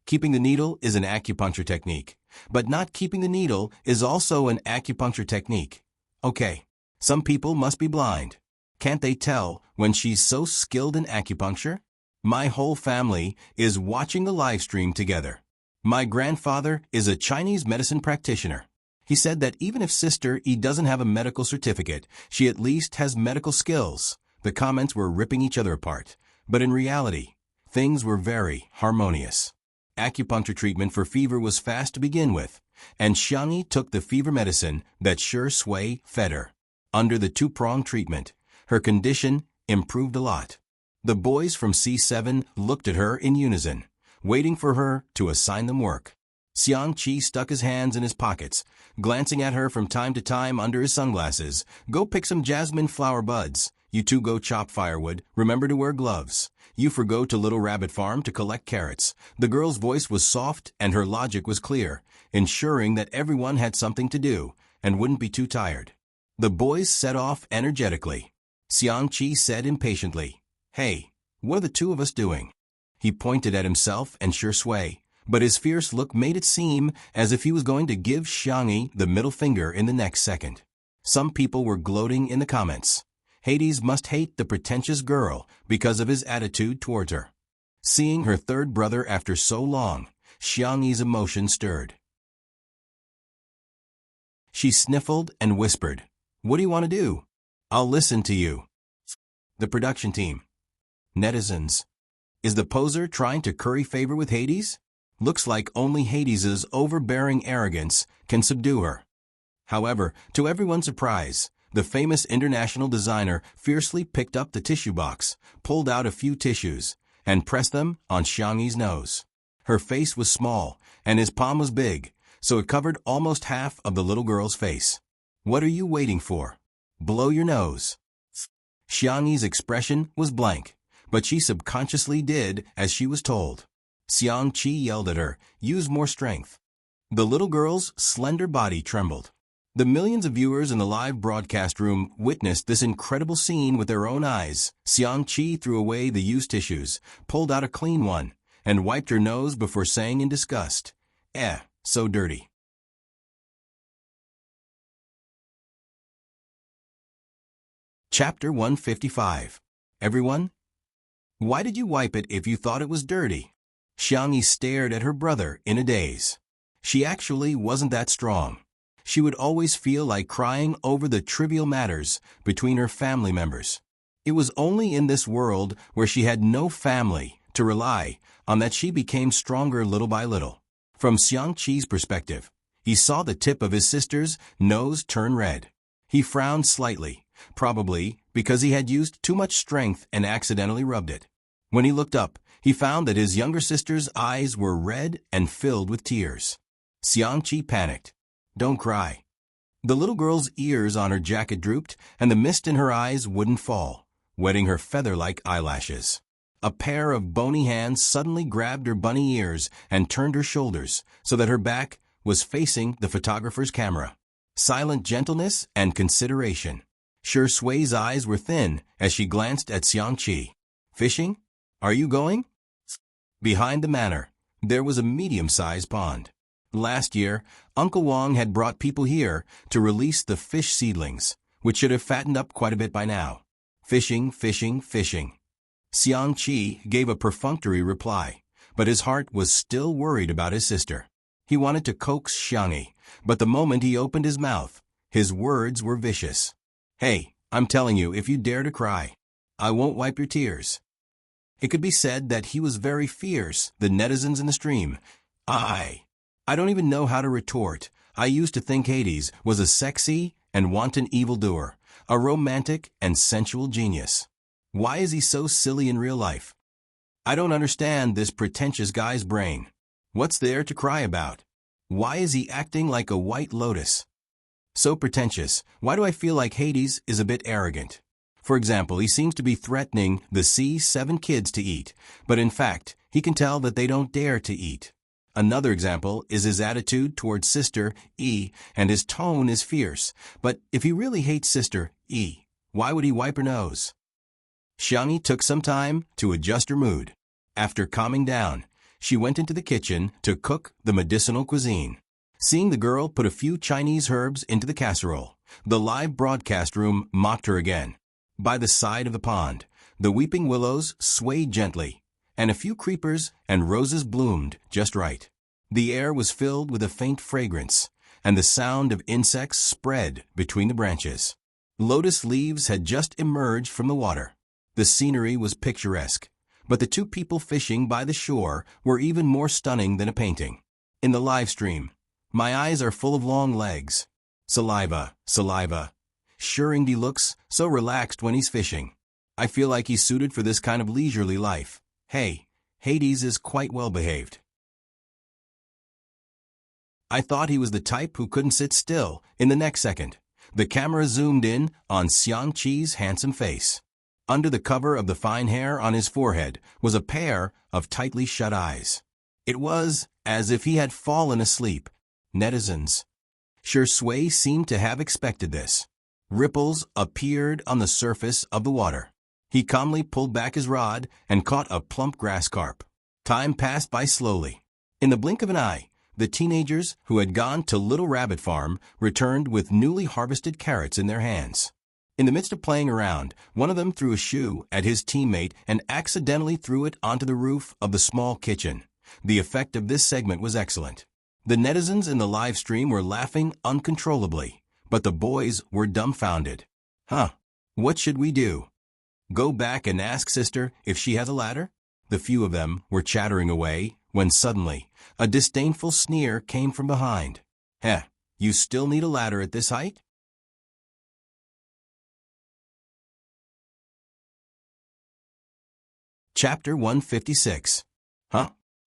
Keeping the needle is an acupuncture technique, but not keeping the needle is also an acupuncture technique. Okay, some people must be blind. Can't they tell when she's so skilled in acupuncture? My whole family is watching the live stream together. My grandfather is a Chinese medicine practitioner. He said that even if Sister E doesn't have a medical certificate, she at least has medical skills. The comments were ripping each other apart, but in reality, things were very harmonious. Acupuncture treatment for fever was fast to begin with, and Xiangyi took the fever medicine that sure sway fed her. Under the two-pronged treatment, her condition improved a lot. The boys from C7 looked at her in unison, waiting for her to assign them work. Xiang Qi stuck his hands in his pockets, glancing at her from time to time under his sunglasses. Go pick some jasmine flower buds. You two go chop firewood. Remember to wear gloves. You forgo to Little Rabbit Farm to collect carrots. The girl's voice was soft and her logic was clear, ensuring that everyone had something to do and wouldn't be too tired. The boys set off energetically. Xiang Qi said impatiently, "Hey, what are the two of us doing?" He pointed at himself and Sure Sui, but his fierce look made it seem as if he was going to give Xiangyi the middle finger in the next second. Some people were gloating in the comments. Hades must hate the pretentious girl because of his attitude towards her. Seeing her third brother after so long, Xiangyi's emotion stirred. She sniffled and whispered, "What do you want to do?" "I'll listen to you." The production team. Netizens. Is the poser trying to curry favor with Hades? Looks like only Hades's overbearing arrogance can subdue her. However, to everyone's surprise, the famous international designer fiercely picked up the tissue box, pulled out a few tissues, and pressed them on Xiangyi's nose. Her face was small, and his palm was big, so it covered almost half of the little girl's face. "What are you waiting for? Blow your nose." Xiangyi's expression was blank, but she subconsciously did as she was told. Xiang Qi yelled at her, "Use more strength." The little girl's slender body trembled. The millions of viewers in the live broadcast room witnessed this incredible scene with their own eyes. Xiang Qi threw away the used tissues, pulled out a clean one, and wiped her nose before saying in disgust, so dirty." Chapter 155. Everyone? Why did you wipe it if you thought it was dirty? Xiangyi stared at her brother in a daze. She actually wasn't that strong. She would always feel like crying over the trivial matters between her family members. It was only in this world where she had no family to rely on that she became stronger little by little. From Xiangqi's perspective, he saw the tip of his sister's nose turn red. He frowned slightly, probably because he had used too much strength and accidentally rubbed it. When he looked up, he found that his younger sister's eyes were red and filled with tears. Xiangqi panicked. "Don't cry." The little girl's ears on her jacket drooped, and the mist in her eyes wouldn't fall, wetting her feather-like eyelashes. A pair of bony hands suddenly grabbed her bunny ears and turned her shoulders so that her back was facing the photographer's camera. Silent gentleness and consideration. Shi Sui's eyes were thin as she glanced at Xiangqi. "Fishing? Are you going?" Behind the manor, there was a medium-sized pond. Last year, Uncle Wang had brought people here to release the fish seedlings, which should have fattened up quite a bit by now. Fishing, fishing, fishing. Xiangqi gave a perfunctory reply, but his heart was still worried about his sister. He wanted to coax Xiangyi, but the moment he opened his mouth, his words were vicious. "Hey, I'm telling you, if you dare to cry, I won't wipe your tears." It could be said that he was very fierce, the netizens in the stream. I don't even know how to retort. I used to think Hades was a sexy and wanton evildoer, a romantic and sensual genius. Why is he so silly in real life? I don't understand this pretentious guy's brain. What's there to cry about? Why is he acting like a white lotus? So pretentious, why do I feel like Hades is a bit arrogant? For example, he seems to be threatening the C7 kids to eat, but in fact, he can tell that they don't dare to eat. Another example is his attitude towards Sister E, and his tone is fierce. But if he really hates Sister E, why would he wipe her nose? Xiangyi took some time to adjust her mood. After calming down, she went into the kitchen to cook the medicinal cuisine. Seeing the girl put a few Chinese herbs into the casserole, the live broadcast room mocked her again. By the side of the pond, the weeping willows swayed gently, and a few creepers and roses bloomed just right. The air was filled with a faint fragrance, and the sound of insects spread between the branches. Lotus leaves had just emerged from the water. The scenery was picturesque, but the two people fishing by the shore were even more stunning than a painting. In the live stream, my eyes are full of long legs. Saliva, saliva. Shurindi looks so relaxed when he's fishing. I feel like he's suited for this kind of leisurely life. Hey, Hades is quite well behaved. I thought he was the type who couldn't sit still. In the next second, the camera zoomed in on Xiangqi's handsome face. Under the cover of the fine hair on his forehead was a pair of tightly shut eyes. It was as if he had fallen asleep. Netizens. Shi Sui seemed to have expected this. Ripples appeared on the surface of the water. He calmly pulled back his rod and caught a plump grass carp. Time passed by slowly. In the blink of an eye, the teenagers who had gone to Little Rabbit Farm returned with newly harvested carrots in their hands. In the midst of playing around, one of them threw a shoe at his teammate and accidentally threw it onto the roof of the small kitchen. The effect of this segment was excellent. The netizens in the live stream were laughing uncontrollably, but the boys were dumbfounded. What should we do? Go back and ask Sister if she has a ladder? The few of them were chattering away when suddenly a disdainful sneer came from behind. You still need a ladder at this height? Chapter 156.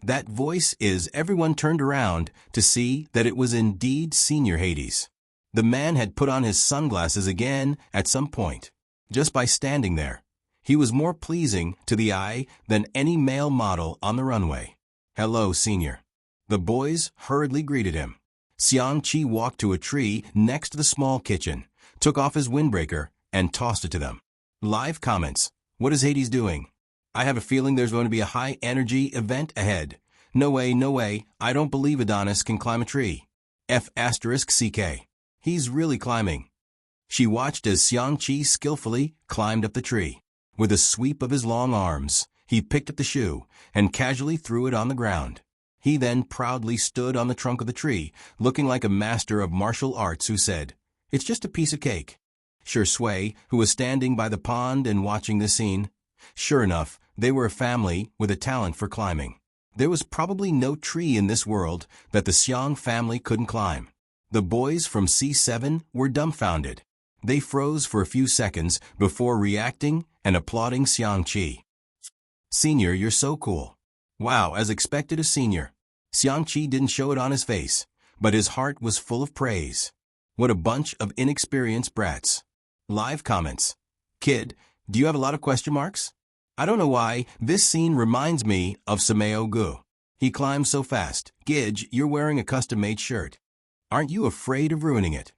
That voice is everyone turned around to see that it was indeed Senior Hades. The man had put on his sunglasses again at some point. Just by standing there, he was more pleasing to the eye than any male model on the runway. "Hello, Senior." The boys hurriedly greeted him. Xiangqi walked to a tree next to the small kitchen, took off his windbreaker, and tossed it to them. Live comments. What is Hades doing? I have a feeling there's going to be a high-energy event ahead. No way, I don't believe Adonis can climb a tree. F***CK. He's really climbing. She watched as Xiangqi skillfully climbed up the tree. With a sweep of his long arms, He picked up the shoe and casually threw it on the ground. He then proudly stood on the trunk of the tree, looking like a master of martial arts who said, "It's just a piece of cake." Shui, who was standing by the pond and watching this scene, sure enough, they were a family with a talent for climbing. There was probably no tree in this world that the Xiang family couldn't climb. The boys from C7 were dumbfounded. They froze for a few seconds before reacting and applauding Xiang Qi. "Senior, you're so cool." "Wow, as expected a senior." Xiang Qi didn't show it on his face, but his heart was full of praise. What a bunch of inexperienced brats. Live comments. "Kid, do you have a lot of question marks?" I don't know why, this scene reminds me of Sameo Gu. He climbs so fast. "Gidge, you're wearing a custom-made shirt. Aren't you afraid of ruining it?"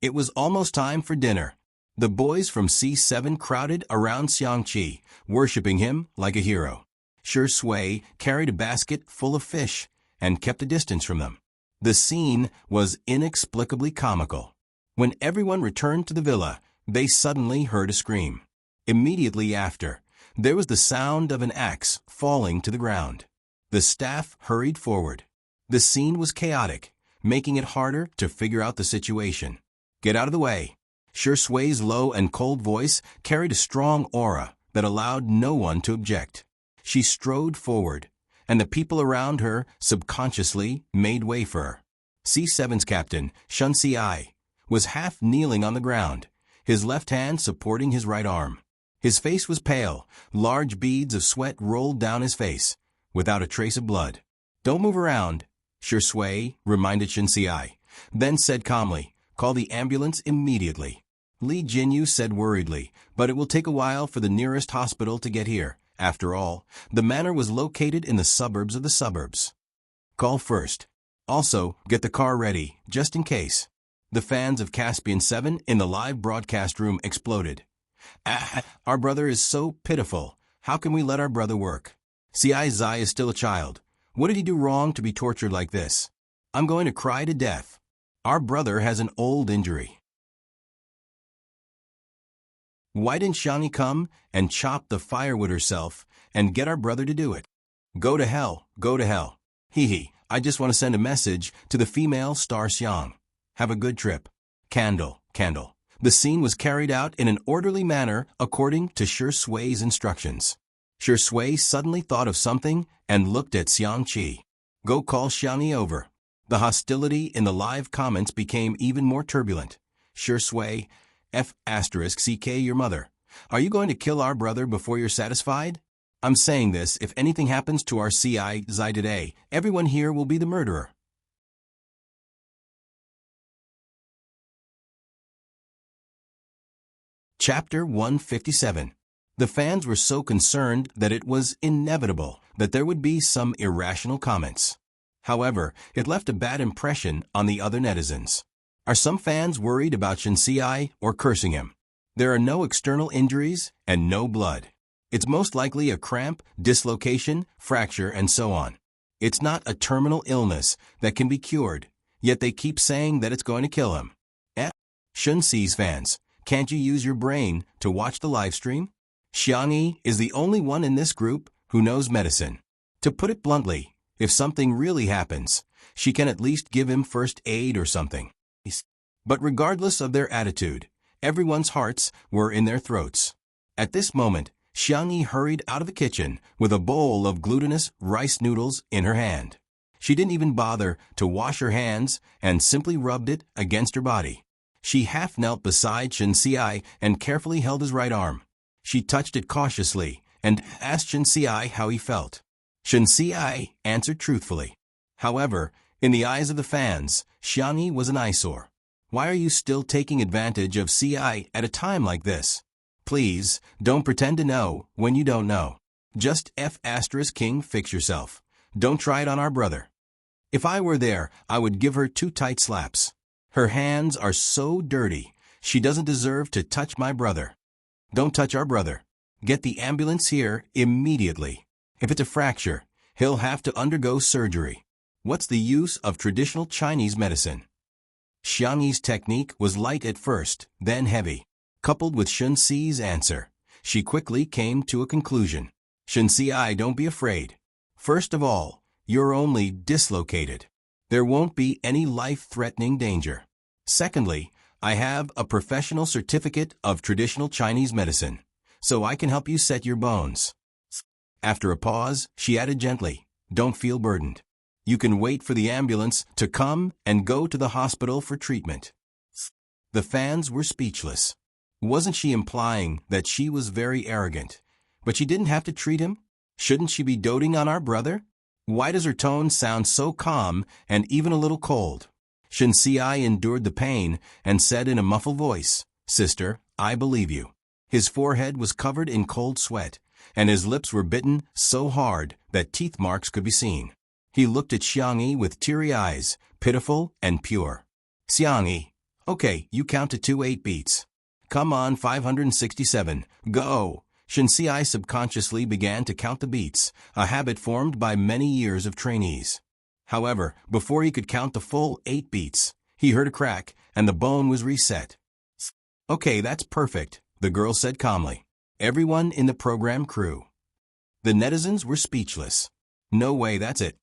It was almost time for dinner. The boys from C7 crowded around Xiang Qi, worshipping him like a hero. Shui carried a basket full of fish and kept a distance from them. The scene was inexplicably comical. When everyone returned to the villa, they suddenly heard a scream. Immediately after, there was the sound of an axe falling to the ground. The staff hurried forward. The scene was chaotic, making it harder to figure out the situation. "Get out of the way." Shui's low and cold voice carried a strong aura that allowed no one to object. She strode forward, and the people around her subconsciously made way for her. C7's captain, Shun Ci, was half kneeling on the ground, his left hand supporting his right arm. His face was pale, large beads of sweat rolled down his face, without a trace of blood. "Don't move around," Shui reminded Shun Ci, then said calmly, "Call the ambulance immediately." Li Jinyu said worriedly, "But it will take a while for the nearest hospital to get here. After all, the manor was located in the suburbs of the suburbs." "Call first. Also, get the car ready, just in case." The fans of Caspian 7 in the live broadcast room exploded. Our brother is so pitiful. How can we let our brother work? Ci Zai is still a child. What did he do wrong to be tortured like this? I'm going to cry to death. Our brother has an old injury. Why didn't Shani come and chop the firewood herself and get our brother to do it? Go to hell, go to hell. Hee, I just want to send a message to the female star Xiang. Have a good trip. Candle. The scene was carried out in an orderly manner according to Shui's instructions. Shui suddenly thought of something and looked at Xiang Qi. "Go call Xiangni over." The hostility in the live comments became even more turbulent. Shui, F***CK your mother. Are you going to kill our brother before you're satisfied? I'm saying this, if anything happens to our Ci Zai today, everyone here will be the murderer. Chapter 157. The fans were so concerned that it was inevitable that there would be some irrational comments. However, it left a bad impression on the other netizens. Are some fans worried about Shinsei or cursing him? There are no external injuries and no blood. It's most likely a cramp, dislocation, fracture, and so on. It's not a terminal illness that can be cured, yet they keep saying that it's going to kill him. Shunsei's fans, can't you use your brain to watch the live stream? Xiangyi is the only one in this group who knows medicine. To put it bluntly, if something really happens, she can at least give him first aid or something. But regardless of their attitude, everyone's hearts were in their throats. At this moment, Xiangyi hurried out of the kitchen with a bowl of glutinous rice noodles in her hand. She didn't even bother to wash her hands and simply rubbed it against her body. She half knelt beside Shinsei and carefully held his right arm. She touched it cautiously and asked Shinsei how he felt. Shinsei answered truthfully. However, in the eyes of the fans, Xiangyi was an eyesore. Why are you still taking advantage of Ci at a time like this? Please, don't pretend to know when you don't know. Just F***king fix yourself. Don't try it on our brother. If I were there, I would give her 2 tight slaps. Her hands are so dirty, she doesn't deserve to touch my brother. Don't touch our brother. Get the ambulance here immediately. If it's a fracture, he'll have to undergo surgery. What's the use of traditional Chinese medicine? Xiangyi's technique was light at first, then heavy. Coupled with Shunsei's answer, she quickly came to a conclusion. Shensiai, don't be afraid. First of all, you're only dislocated. There won't be any life-threatening danger. Secondly, I have a professional certificate of traditional Chinese medicine, so I can help you set your bones. After a pause, she added gently, don't feel burdened. You can wait for the ambulance to come and go to the hospital for treatment. The fans were speechless. Wasn't she implying that she was very arrogant? But she didn't have to treat him? Shouldn't she be doting on our brother? Why does her tone sound so calm and even a little cold? Shensiai endured the pain and said in a muffled voice, Sister, I believe you. His forehead was covered in cold sweat, and his lips were bitten so hard that teeth marks could be seen. He looked at Xiangyi with teary eyes, pitiful and pure. Xiangyi, okay, you count to 28 beats. Come on, 567, go! Shensiai subconsciously began to count the beats, a habit formed by many years of trainees. However, before he could count the full 8 beats, he heard a crack, and the bone was reset. Okay, that's perfect, the girl said calmly. Everyone in the program crew. The netizens were speechless. No way, that's it.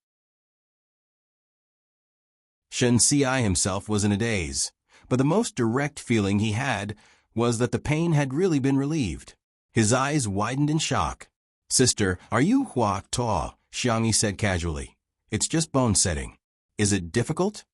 Shensiai himself was in a daze, but the most direct feeling he had was that the pain had really been relieved. His eyes widened in shock. Sister, are you Hua Ta? Xiangyi said casually. It's just bone setting. Is it difficult?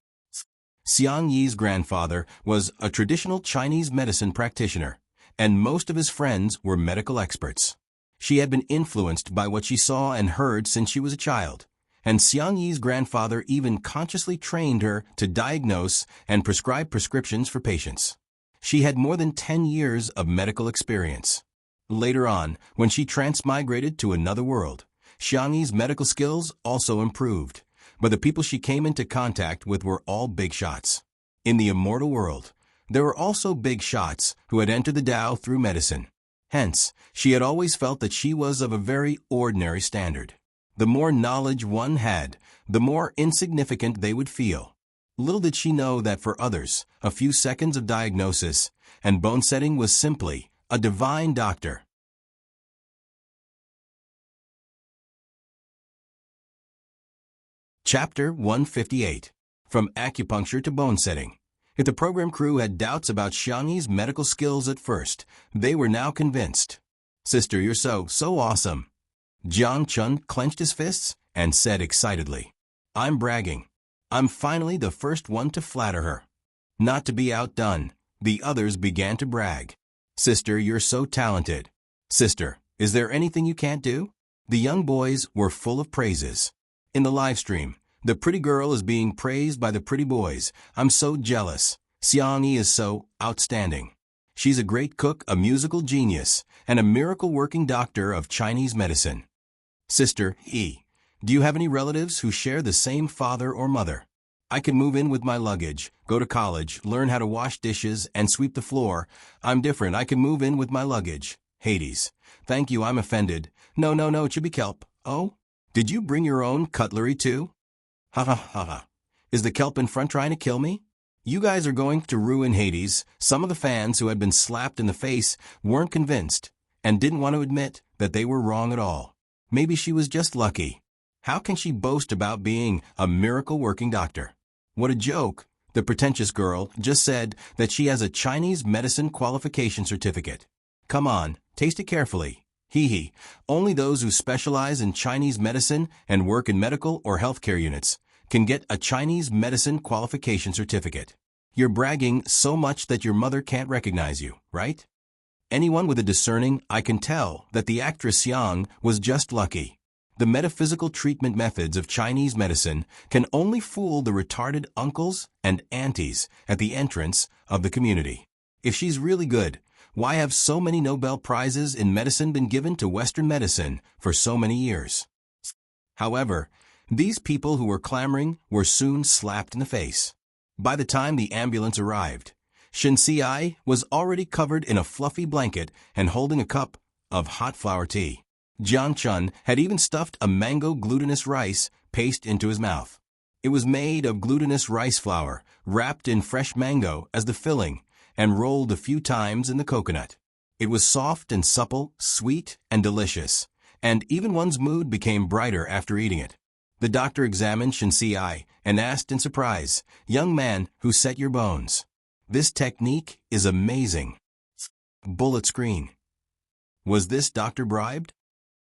Xiang Yi's grandfather was a traditional Chinese medicine practitioner, and most of his friends were medical experts. She had been influenced by what she saw and heard since she was a child, and Xiang Yi's grandfather even consciously trained her to diagnose and prescribe prescriptions for patients. She had more than 10 years of medical experience. Later on, when she transmigrated to another world, Xiang Yi's medical skills also improved, but the people she came into contact with were all big shots. In the immortal world, there were also big shots who had entered the Tao through medicine. Hence, she had always felt that she was of a very ordinary standard. The more knowledge one had, the more insignificant they would feel. Little did she know that for others, a few seconds of diagnosis and bone setting was simply a divine doctor. Chapter 158. From Acupuncture to Bone Setting. If the program crew had doubts about Xiangyi's medical skills at first, they were now convinced. Sister, you're so awesome. Jiang Chun clenched his fists and said excitedly, I'm bragging. I'm finally the first one to flatter her. Not to be outdone, the others began to brag. Sister, you're so talented. Sister, is there anything you can't do? The young boys were full of praises. In the live stream, the pretty girl is being praised by the pretty boys. I'm so jealous. Xiangyi is so outstanding. She's a great cook, a musical genius, and a miracle-working doctor of Chinese medicine. Sister, do you have any relatives who share the same father or mother? I can move in with my luggage, go to college, learn how to wash dishes, and sweep the floor. I'm different. I can move in with my luggage. Hades. Thank you, I'm offended. No, it should be kelp. Oh? Did you bring your own cutlery too? Ha ha ha ha. Is the kelp in front trying to kill me? You guys are going to ruin Hades. Some of the fans who had been slapped in the face weren't convinced and didn't want to admit that they were wrong at all. Maybe she was just lucky. How can she boast about being a miracle-working doctor? What a joke. The pretentious girl just said that she has a Chinese medicine qualification certificate. Come on, taste it carefully. Hee. Only those who specialize in Chinese medicine and work in medical or healthcare units can get a Chinese medicine qualification certificate. You're bragging so much that your mother can't recognize you, right? Anyone with a discerning eye can tell that the actress Yang was just lucky. The metaphysical treatment methods of Chinese medicine can only fool the retarded uncles and aunties at the entrance of the community. If she's really good, why have so many Nobel Prizes in medicine been given to Western medicine for so many years? However, these people who were clamoring were soon slapped in the face. By the time the ambulance arrived, Shensiai was already covered in a fluffy blanket and holding a cup of hot flower tea. Jiang Chun had even stuffed a mango glutinous rice paste into his mouth. It was made of glutinous rice flour, wrapped in fresh mango as the filling, and rolled a few times in the coconut. It was soft and supple, sweet and delicious, and even one's mood became brighter after eating it. The doctor examined Shinsi and asked in surprise, "Young man, who set your bones? This technique is amazing." Bullet screen. Was this doctor bribed?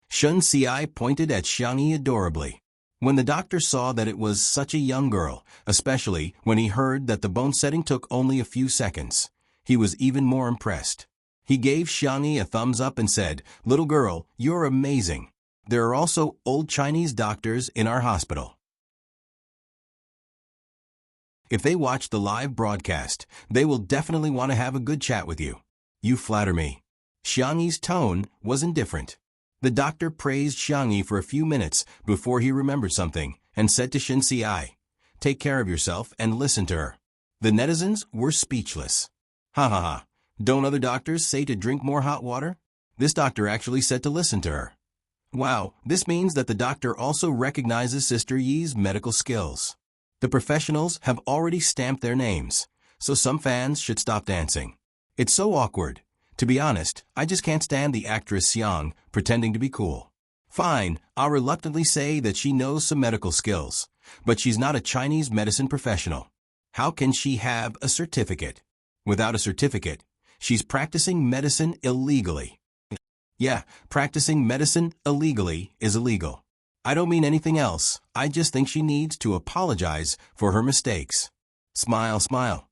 Shinsi pointed at Xiangyi adorably. When the doctor saw that it was such a young girl, especially when he heard that the bone setting took only a few seconds, he was even more impressed. He gave Xiangyi a thumbs up and said, "Little girl, you're amazing. There are also old Chinese doctors in our hospital. If they watch the live broadcast, they will definitely want to have a good chat with you. You flatter me." Xiangyi's tone was indifferent. The doctor praised Xiangyi for a few minutes before he remembered something and said to Shinsi, "Take care of yourself and listen to her." The netizens were speechless. Ha ha ha. Don't other doctors say to drink more hot water? This doctor actually said to listen to her. Wow, this means that the doctor also recognizes Sister Yi's medical skills. The professionals have already stamped their names, so some fans should stop dancing. It's so awkward. To be honest, I just can't stand the actress Xiang pretending to be cool. Fine, I'll reluctantly say that she knows some medical skills, but she's not a Chinese medicine professional. How can she have a certificate? Without a certificate, she's practicing medicine illegally. Yeah, practicing medicine illegally is illegal. I don't mean anything else. I just think she needs to apologize for her mistakes. Smile, smile.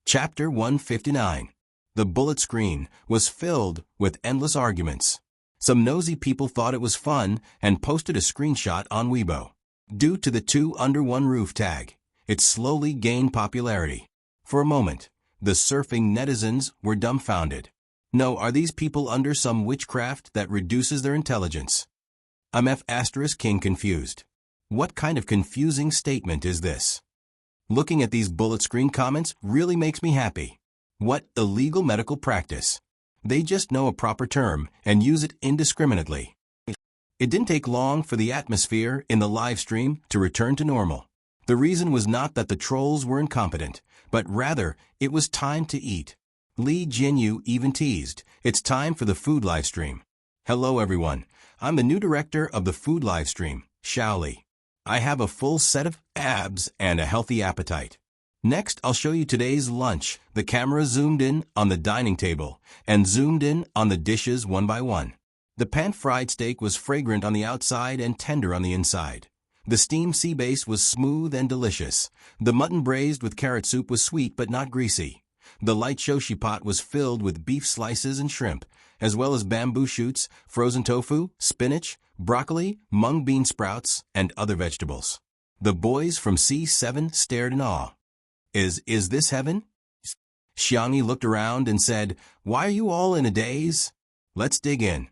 Chapter 159. The bullet screen was filled with endless arguments. Some nosy people thought it was fun and posted a screenshot on Weibo. Due to the two under one roof tag, it slowly gained popularity. For a moment, the surfing netizens were dumbfounded. No, are these people under some witchcraft that reduces their intelligence? I'm F*King confused. What kind of confusing statement is this? Looking at these bullet screen comments really makes me happy. What illegal medical practice? They just know a proper term and use it indiscriminately. It didn't take long for the atmosphere in the live stream to return to normal. The reason was not that the trolls were incompetent, but rather it was time to eat. Li Jinyu even teased, "It's time for the food live stream." Hello everyone, I'm the new director of the food live stream, Shaoli. I have a full set of abs and a healthy appetite. Next, I'll show you today's lunch. The camera zoomed in on the dining table and zoomed in on the dishes one by one. The pan-fried steak was fragrant on the outside and tender on the inside. The steamed sea bass was smooth and delicious. The mutton braised with carrot soup was sweet but not greasy. The light shoshi pot was filled with beef slices and shrimp, as well as bamboo shoots, frozen tofu, spinach, broccoli, mung bean sprouts, and other vegetables. The boys from C7 stared in awe. Is this heaven? Xiangyi looked around and said, "Why are you all in a daze? Let's dig in."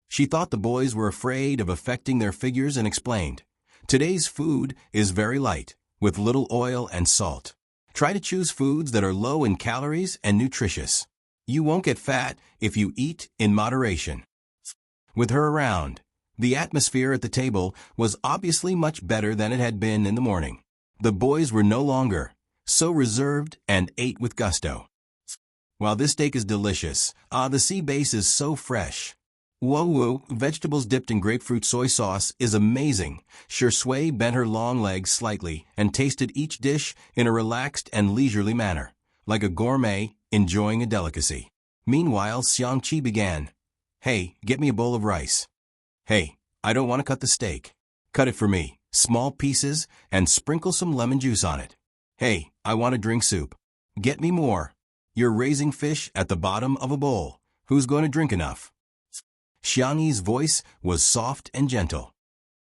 She thought the boys were afraid of affecting their figures and explained, "Today's food is very light, with little oil and salt. Try to choose foods that are low in calories and nutritious. You won't get fat if you eat in moderation." With her around, the atmosphere at the table was obviously much better than it had been in the morning. The boys were no longer so reserved and ate with gusto. "While this steak is delicious, the sea bass is so fresh. Whoa, vegetables dipped in grapefruit soy sauce is amazing." Shui bent her long legs slightly and tasted each dish in a relaxed and leisurely manner, like a gourmet enjoying a delicacy. Meanwhile, Xiangqi began, "Hey, get me a bowl of rice." "Hey, I don't want to cut the steak. Cut it for me, small pieces, and sprinkle some lemon juice on it." "Hey, I want to drink soup. Get me more. You're raising fish at the bottom of a bowl. Who's going to drink enough?" Xiangyi's voice was soft and gentle.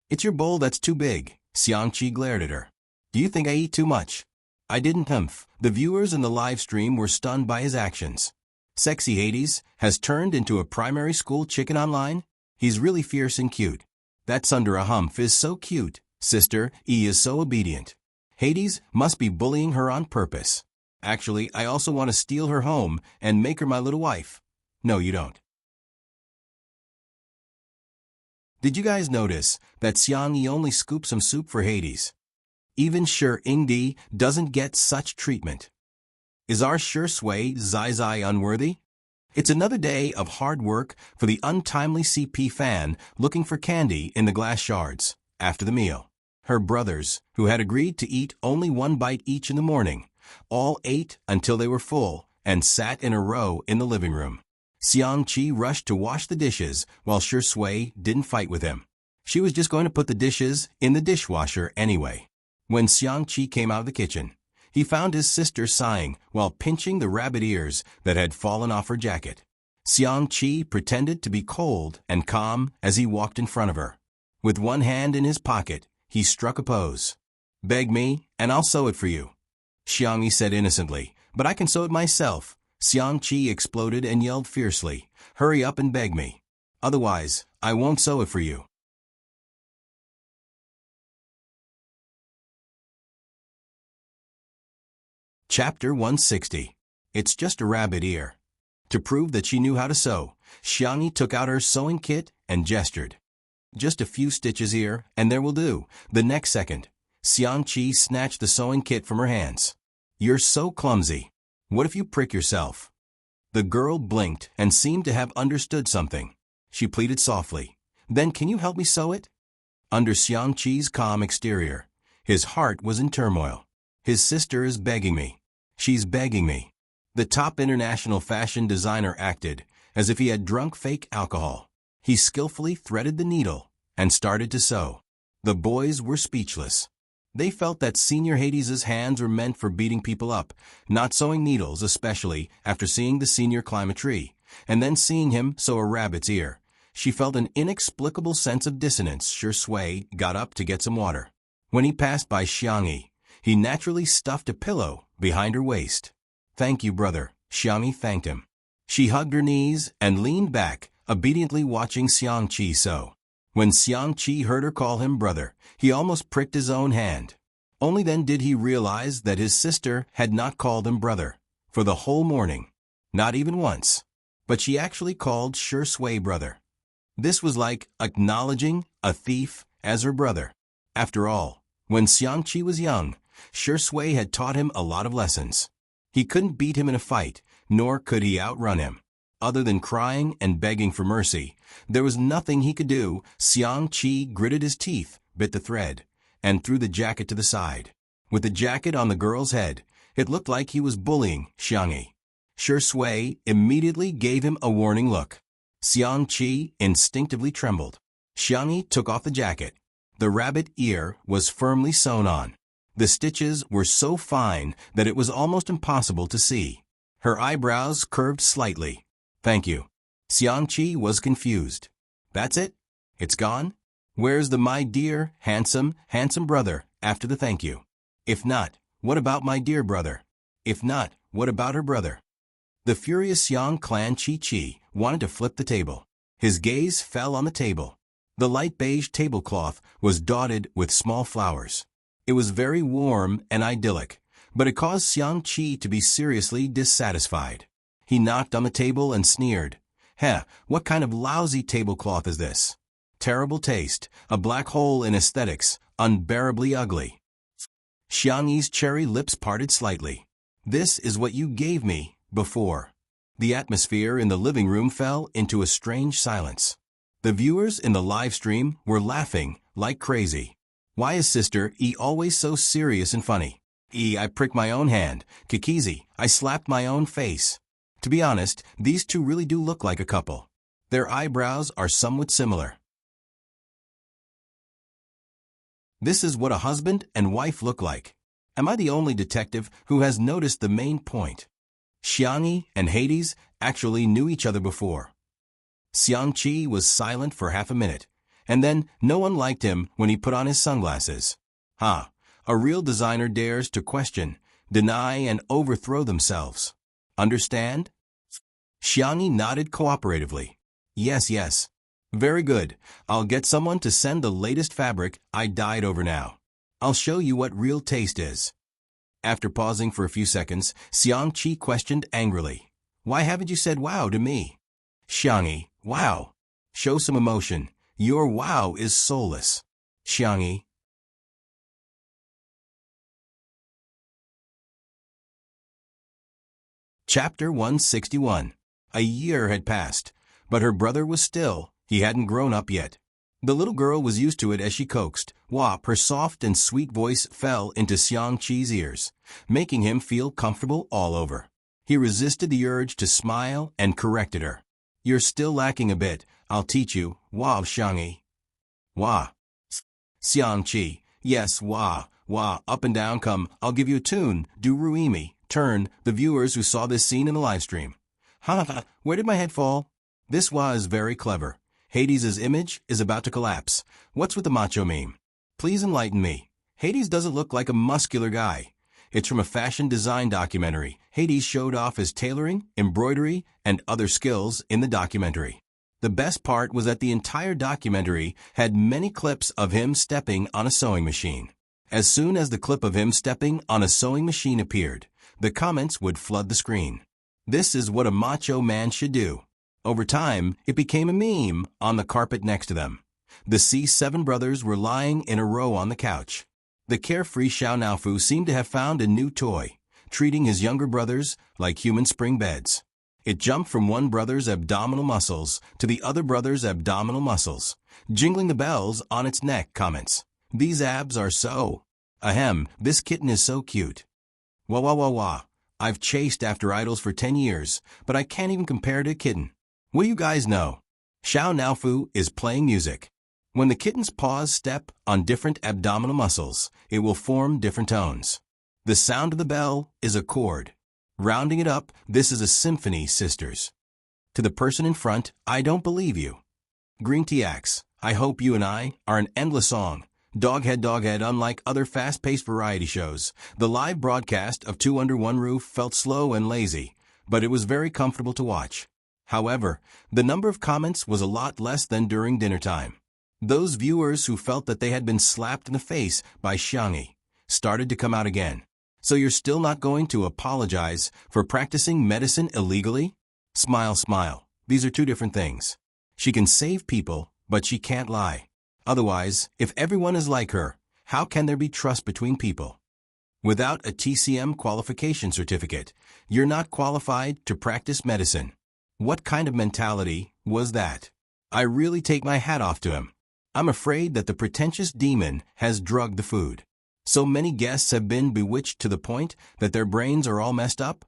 "It's your bowl that's too big." Xiangqi glared at her. "Do you think I eat too much?" I didn't humph. The viewers in the live stream were stunned by his actions. Sexy Hades has turned into a primary school chicken online? He's really fierce and cute. That Sunder Humph is so cute. Sister E is so obedient. Hades must be bullying her on purpose. Actually, I also want to steal her home and make her my little wife. No, you don't. Did you guys notice that Xiangyi only scooped some soup for Hades? Even Shi Ingdi doesn't get such treatment. Is our sure sway Zai Zai unworthy? It's another day of hard work for the untimely CP fan looking for candy in the glass shards after the meal. Her brothers, who had agreed to eat only one bite each in the morning, all ate until they were full and sat in a row in the living room. Xiangqi rushed to wash the dishes while Sure Sui didn't fight with him. She was just going to put the dishes in the dishwasher anyway. When Xiangqi came out of the kitchen, he found his sister sighing while pinching the rabbit ears that had fallen off her jacket. Xiangqi pretended to be cold and calm as he walked in front of her. With one hand in his pocket, he struck a pose. "Beg me, and I'll sew it for you," Xiangyi said innocently. "But I can sew it myself." Xiangqi exploded and yelled fiercely, "Hurry up and beg me. Otherwise, I won't sew it for you." Chapter 160. It's just a rabbit ear. To prove that she knew how to sew, Xiangyi took out her sewing kit and gestured. "Just a few stitches here, and there will do." The next second, Xiangqi snatched the sewing kit from her hands. "You're so clumsy. What if you prick yourself?" The girl blinked and seemed to have understood something. She pleaded softly, "Then can you help me sew it?" Under Xiangqi's calm exterior, his heart was in turmoil. His sister is begging me. She's begging me. The top international fashion designer acted as if he had drunk fake alcohol. He skillfully threaded the needle and started to sew. The boys were speechless. They felt that Senior Hades's hands were meant for beating people up, not sewing needles, especially after seeing the senior climb a tree, and then seeing him sew a rabbit's ear. She felt an inexplicable sense of dissonance. Sure Sui got up to get some water. When he passed by Xiangyi, he naturally stuffed a pillow behind her waist. "Thank you, brother," Xiangyi thanked him. She hugged her knees and leaned back, obediently watching Xiangqi sew. When Xiangqi heard her call him brother, he almost pricked his own hand. Only then did he realize that his sister had not called him brother for the whole morning, not even once. But she actually called Sure Sui brother. This was like acknowledging a thief as her brother. After all, when Xiangqi was young, Sure Sui had taught him a lot of lessons. He couldn't beat him in a fight, nor could he outrun him. Other than crying and begging for mercy, there was nothing he could do. Xiangqi gritted his teeth, bit the thread, and threw the jacket to the side. With the jacket on the girl's head, it looked like he was bullying Xiangyi. Sure Sui immediately gave him a warning look. Xiangqi instinctively trembled. Xiangyi took off the jacket. The rabbit ear was firmly sewn on. The stitches were so fine that it was almost impossible to see. Her eyebrows curved slightly. "Thank you." Xiangqi was confused. "That's it? It's gone? Where's the 'my dear, handsome brother' after the thank you? If not, what about my dear brother? If not, what about her brother?" The furious Xiang clan Chi wanted to flip the table. His gaze fell on the table. The light beige tablecloth was dotted with small flowers. It was very warm and idyllic, but it caused Xiangqi to be seriously dissatisfied. He knocked on the table and sneered. "Heh, what kind of lousy tablecloth is this? Terrible taste, a black hole in aesthetics, unbearably ugly." Xiangyi's cherry lips parted slightly. "This is what you gave me before." The atmosphere in the living room fell into a strange silence. The viewers in the live stream were laughing like crazy. Why is Sister E always so serious and funny? I pricked my own hand. Kikizi, I slapped my own face. To be honest, these two really do look like a couple. Their eyebrows are somewhat similar. This is what a husband and wife look like. Am I the only detective who has noticed the main point? Xiangyi and Hades actually knew each other before. Xiangqi was silent for half a minute, and then no one liked him when he put on his sunglasses. A real designer dares to question, deny, and overthrow themselves. Understand? Xiangyi nodded cooperatively. Yes. Very good. I'll get someone to send the latest fabric I dyed over now. I'll show you what real taste is. After pausing for a few seconds, Xiangqi questioned angrily. Why haven't you said wow to me? Xiangyi, wow. Show some emotion. Your wow is soulless. Xiangyi, Chapter 161. A year had passed, but her brother was still, he hadn't grown up yet. The little girl was used to it as she coaxed. Wop, her soft and sweet voice fell into Xiangqi's ears, making him feel comfortable all over. He resisted the urge to smile and corrected her. You're still lacking a bit. I'll teach you. Wah, Xiangqi. Wah. Xiangqi. Yes, wah, wah, up and down come. I'll give you a tune. Do Ruimi. Turn, the viewers who saw this scene in the live stream. Ha ha, where did my head fall? This wah is very clever. Hades' image is about to collapse. What's with the macho meme? Please enlighten me. Hades doesn't look like a muscular guy. It's from a fashion design documentary. Hades showed off his tailoring, embroidery, and other skills in the documentary. The best part was that the entire documentary had many clips of him stepping on a sewing machine. As soon as the clip of him stepping on a sewing machine appeared, the comments would flood the screen. This is what a macho man should do. Over time, it became a meme on the carpet next to them. The C7 brothers were lying in a row on the couch. The carefree Xiao Naofu seemed to have found a new toy, treating his younger brothers like human spring beds. It jumped from one brother's abdominal muscles to the other brother's abdominal muscles, jingling the bells on its neck. Comments. These abs are so... Ahem, this kitten is so cute. Wah wah wah wah. I've chased after idols for 10 years, but I can't even compare to a kitten. What do you guys know? Xiao Naofu is playing music. When the kitten's paws step on different abdominal muscles, it will form different tones. The sound of the bell is a chord. Rounding it up, this is a symphony, sisters. To the person in front, I don't believe you. Green Tea Axe, I hope you and I are an endless song. Doghead, unlike other fast-paced variety shows, the live broadcast of Two Under One Roof felt slow and lazy, but it was very comfortable to watch. However, the number of comments was a lot less than during dinner time. Those viewers who felt that they had been slapped in the face by Xiangqi started to come out again. So you're still not going to apologize for practicing medicine illegally? Smile, smile. These are two different things. She can save people, but she can't lie. Otherwise, if everyone is like her, how can there be trust between people? Without a TCM qualification certificate, you're not qualified to practice medicine. What kind of mentality was that? I really take my hat off to him. I'm afraid that the pretentious demon has drugged the food. So many guests have been bewitched to the point that their brains are all messed up.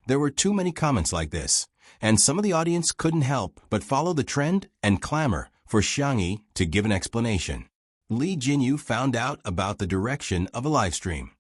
There were too many comments like this, and some of the audience couldn't help but follow the trend and clamor for Xiangqi to give an explanation. Li Jinyu found out about the direction of a live stream.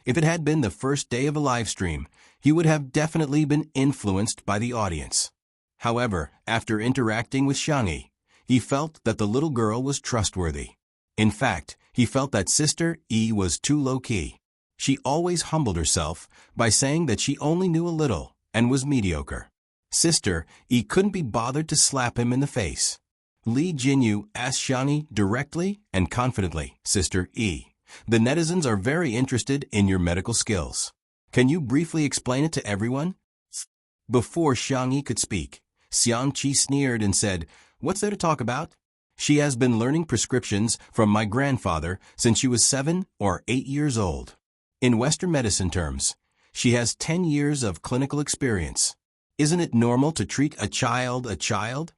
If it had been the first day of a live stream, he would have definitely been influenced by the audience. However, after interacting with Xiangqi, he felt that the little girl was trustworthy. In fact, he felt that Sister E was too low-key. She always humbled herself by saying that she only knew a little and was mediocre. Sister E couldn't be bothered to slap him in the face. Li Jinyu asked Xiangqi directly and confidently, Sister E, the netizens are very interested in your medical skills. Can you briefly explain it to everyone? Before Xiangqi could speak, Xiangqi sneered and said, What's there to talk about? She has been learning prescriptions from my grandfather since she was 7 or 8 years old. In Western medicine terms, she has 10 years of clinical experience. Isn't it normal to treat a child a child?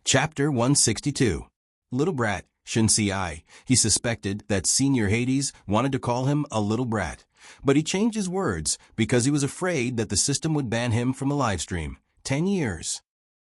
Chapter 162. Little Brat, Shinci. He suspected that Senior Hades wanted to call him a little brat, but he changed his words because he was afraid that the system would ban him from a livestream. 10 years.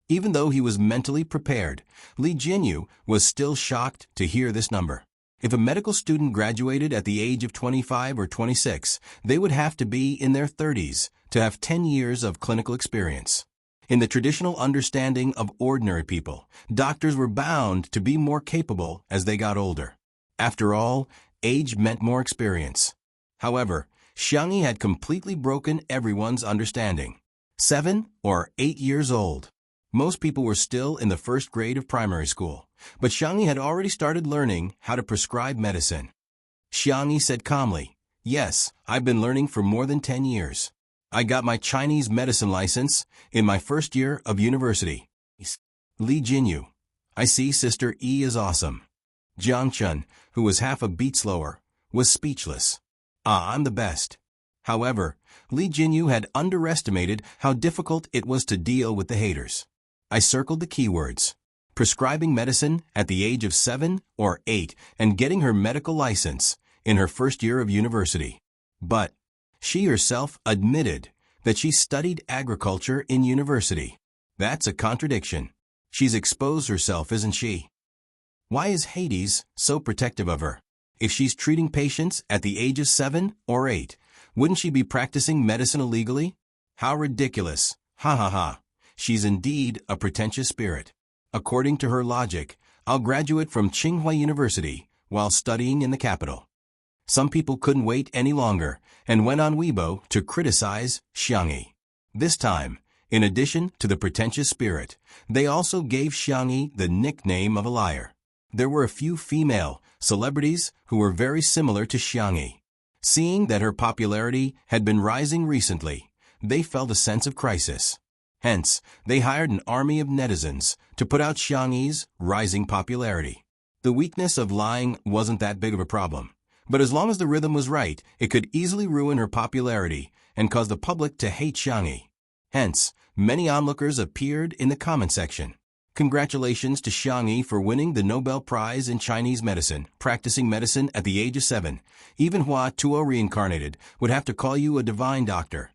Even though he was mentally prepared, Li Jinyu was still shocked to hear this number. If a medical student graduated at the age of 25 or 26, they would have to be in their 30s to have 10 years of clinical experience. In the traditional understanding of ordinary people, doctors were bound to be more capable as they got older. After all, age meant more experience. However, Xiangqi had completely broken everyone's understanding. 7 or 8 years old. Most people were still in the first grade of primary school, but Xiangqi had already started learning how to prescribe medicine. Xiangqi said calmly, Yes, I've been learning for more than 10 years. I got my Chinese medicine license in my first year of university. Li Jinyu. I see Sister E is awesome. Jiang Chun, who was half a beat slower, was speechless. I'm the best. However, Li Jinyu had underestimated how difficult it was to deal with the haters. I circled the keywords. Prescribing medicine at the age of 7 or 8 and getting her medical license in her first year of university. But she herself admitted that she studied agriculture in university. That's a contradiction. She's exposed herself, isn't she? Why is Hades so protective of her? If she's treating patients at the age of 7 or 8, wouldn't she be practicing medicine illegally? How ridiculous. Ha ha ha. She's indeed a pretentious spirit. According to her logic, I'll graduate from Tsinghua University while studying in the capital. Some people couldn't wait any longer and went on Weibo to criticize Xiangyi. This time, in addition to the pretentious spirit, they also gave Xiangyi the nickname of a liar. There were a few female celebrities who were very similar to Xiangyi. Seeing that her popularity had been rising recently, they felt a sense of crisis. Hence, they hired an army of netizens to put out Xiangyi's rising popularity. The weakness of lying wasn't that big of a problem, but as long as the rhythm was right, it could easily ruin her popularity and cause the public to hate Xiangyi. Hence, many onlookers appeared in the comment section. Congratulations to Xiangyi for winning the Nobel Prize in Chinese medicine, practicing medicine at the age of 7. Even Hua Tuo reincarnated would have to call you a divine doctor.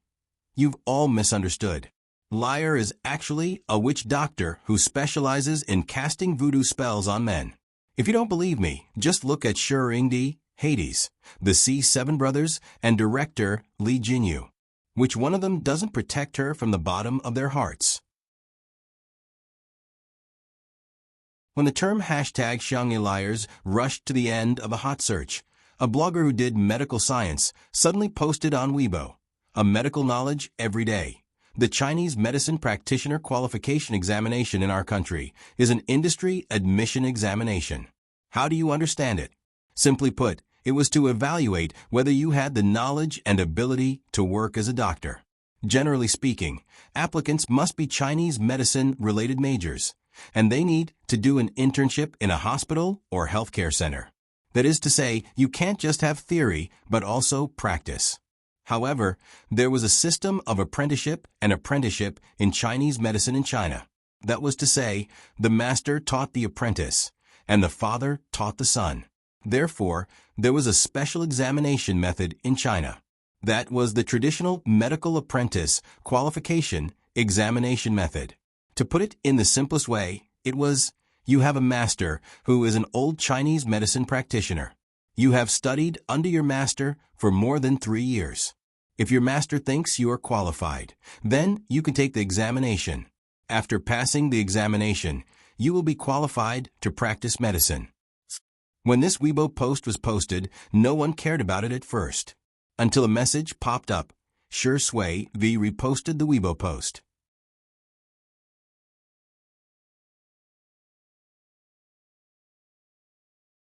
You've all misunderstood. Liar is actually a witch doctor who specializes in casting voodoo spells on men. If you don't believe me, just look at Shi Yingdi, Hades, the C7 brothers, and director Li Jinyu. Which one of them doesn't protect her from the bottom of their hearts? When the term #Xiangyi liars rushed to the end of a hot search, a blogger who did medical science suddenly posted on Weibo, a medical knowledge every day. The Chinese Medicine Practitioner Qualification Examination in our country is an industry admission examination. How do you understand it? Simply put, it was to evaluate whether you had the knowledge and ability to work as a doctor. Generally speaking, applicants must be Chinese medicine-related majors, and they need to do an internship in a hospital or healthcare center. That is to say, you can't just have theory, but also practice. However, there was a system of apprenticeship and apprenticeship in Chinese medicine in China. That was to say, the master taught the apprentice, and the father taught the son. Therefore, there was a special examination method in China. That was the traditional medical apprentice qualification examination method. To put it in the simplest way, it was, you have a master who is an old Chinese medicine practitioner. You have studied under your master for more than 3 years. If your master thinks you are qualified, then you can take the examination. After passing the examination, you will be qualified to practice medicine. When this Weibo post was posted, no one cared about it at first. Until a message popped up. Shi Sui V reposted the Weibo post.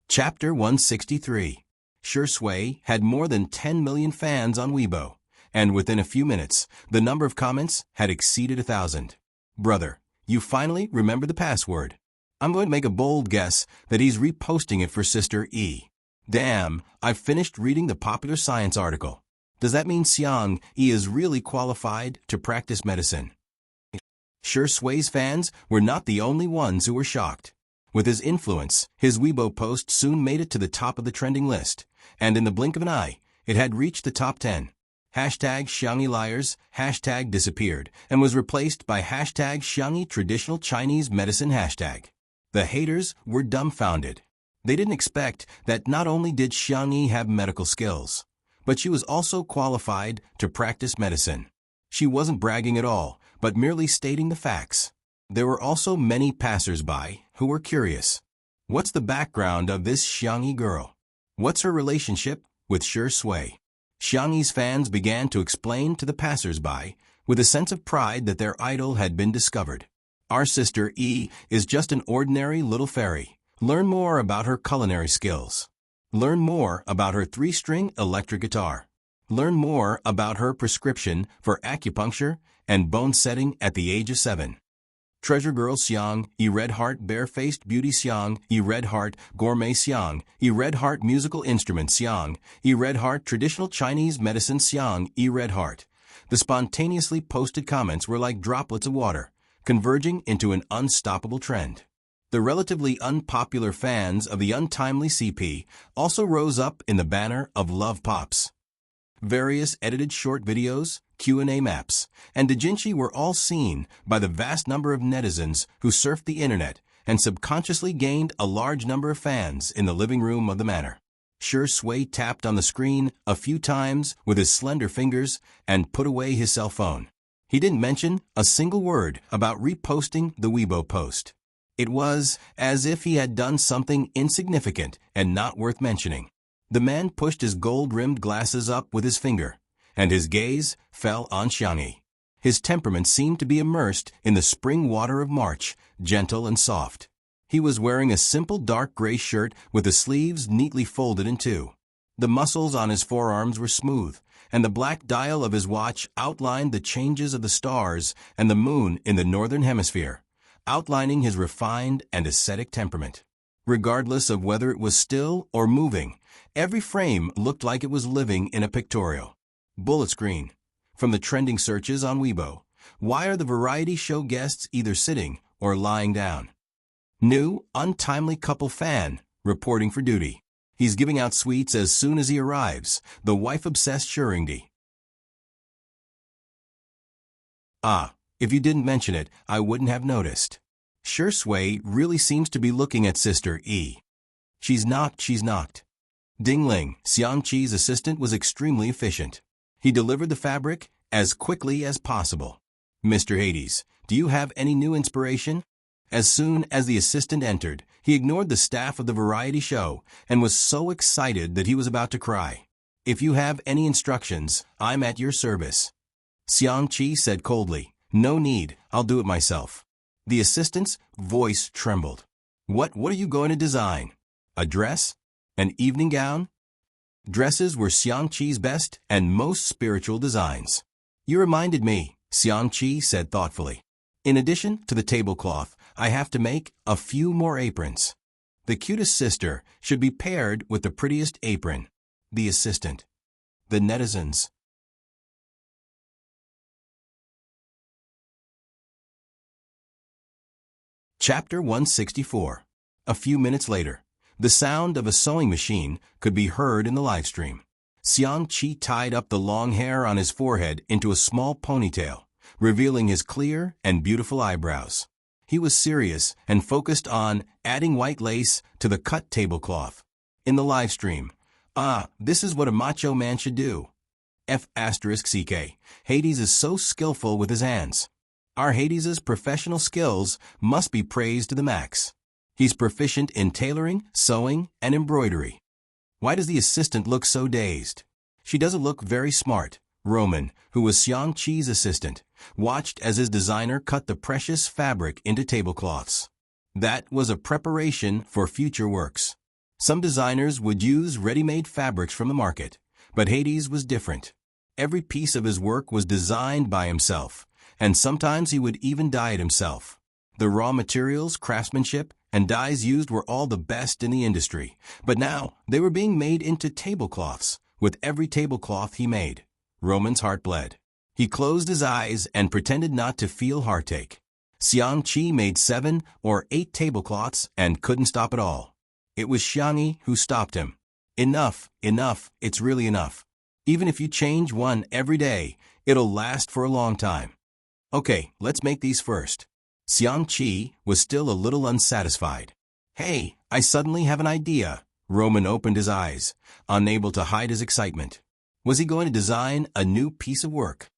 Chapter 163. Shi Sui had more than 10 million fans on Weibo, and within a few minutes, the number of comments had exceeded 1,000. Brother, you finally remember the password. I'm going to make a bold guess that he's reposting it for Sister E. Damn, I've finished reading the popular science article. Does that mean Xiang Yi is really qualified to practice medicine? Shi Sui's fans were not the only ones who were shocked. With his influence, his Weibo post soon made it to the top of the trending list, and in the blink of an eye, it had reached the top 10. #Xiangyi liars, hashtag disappeared, and was replaced by #Xiangyi traditional Chinese medicine hashtag. The haters were dumbfounded. They didn't expect that not only did Xiangyi have medical skills, but she was also qualified to practice medicine. She wasn't bragging at all, but merely stating the facts. There were also many passers-by who were curious. What's the background of this Xiangyi girl? What's her relationship with Shi Sui? Xiangyi's fans began to explain to the passers-by with a sense of pride that their idol had been discovered. Our sister E is just an ordinary little fairy. Learn more about her culinary skills. Learn more about her 3-string electric guitar. Learn more about her prescription for acupuncture and bone setting at the age of 7. Treasure Girl Xiang, E Red Heart Barefaced Beauty Xiang, E Red Heart Gourmet Xiang, E Red Heart Musical Instrument Xiang, E Red Heart Traditional Chinese Medicine Xiang, E Red Heart. The spontaneously posted comments were like droplets of water, converging into an unstoppable trend. The relatively unpopular fans of the untimely CP also rose up in the banner of Love Pops. Various edited short videos, Q&A maps, and doujinshi were all seen by the vast number of netizens who surfed the internet and subconsciously gained a large number of fans in the living room of the manor. Sure Sui tapped on the screen a few times with his slender fingers and put away his cell phone. He didn't mention a single word about reposting the Weibo post. It was as if he had done something insignificant and not worth mentioning. The man pushed his gold-rimmed glasses up with his finger, and his gaze fell on Xiangyi. His temperament seemed to be immersed in the spring water of March, gentle and soft. He was wearing a simple dark gray shirt with the sleeves neatly folded in two. The muscles on his forearms were smooth, and the black dial of his watch outlined the changes of the stars and the moon in the northern hemisphere, outlining his refined and ascetic temperament. Regardless of whether it was still or moving, every frame looked like it was living in a pictorial. Bullet screen. From the trending searches on Weibo, why are the variety show guests either sitting or lying down? New, untimely couple fan, reporting for duty. He's giving out sweets as soon as he arrives, the wife-obsessed Shuringdi. Ah, if you didn't mention it, I wouldn't have noticed. Sure Sui really seems to be looking at Sister E. She's knocked. Ding Ling, Xiangqi's assistant, was extremely efficient. He delivered the fabric as quickly as possible. Mr. Hades, do you have any new inspiration? As soon as the assistant entered, he ignored the staff of the variety show and was so excited that he was about to cry. If you have any instructions, I'm at your service. Xiangqi said coldly, no need, I'll do it myself. The assistant's voice trembled. What are you going to design? A dress? An evening gown? Dresses were Xiangqi's best and most spiritual designs. You reminded me, Xiangqi said thoughtfully. In addition to the tablecloth, I have to make a few more aprons. The cutest sister should be paired with the prettiest apron. The assistant. The netizens. Chapter 164. A few minutes later, the sound of a sewing machine could be heard in the livestream. Xiangqi tied up the long hair on his forehead into a small ponytail, revealing his clear and beautiful eyebrows. He was serious and focused on adding white lace to the cut tablecloth. In the livestream, this is what a macho man should do. F***CK. Hades is so skillful with his hands. Our Hades's professional skills must be praised to the max. He's proficient in tailoring, sewing, and embroidery. Why does the assistant look so dazed? She doesn't look very smart. Roman, who was Xiangqi's assistant, watched as his designer cut the precious fabric into tablecloths. That was a preparation for future works. Some designers would use ready-made fabrics from the market, but Hades was different. Every piece of his work was designed by himself, and sometimes he would even dye it himself. The raw materials, craftsmanship, and dyes used were all the best in the industry, but now they were being made into tablecloths. With every tablecloth he made, Roman's heart bled. He closed his eyes and pretended not to feel heartache. Xiangqi made 7 or 8 tablecloths and couldn't stop at all. It was Xiangyi who stopped him. Enough, it's really enough. Even if you change one every day, it'll last for a long time. Okay, let's make these first. Xiangqi was still a little unsatisfied. Hey, I suddenly have an idea. Roman opened his eyes, unable to hide his excitement. Was he going to design a new piece of work?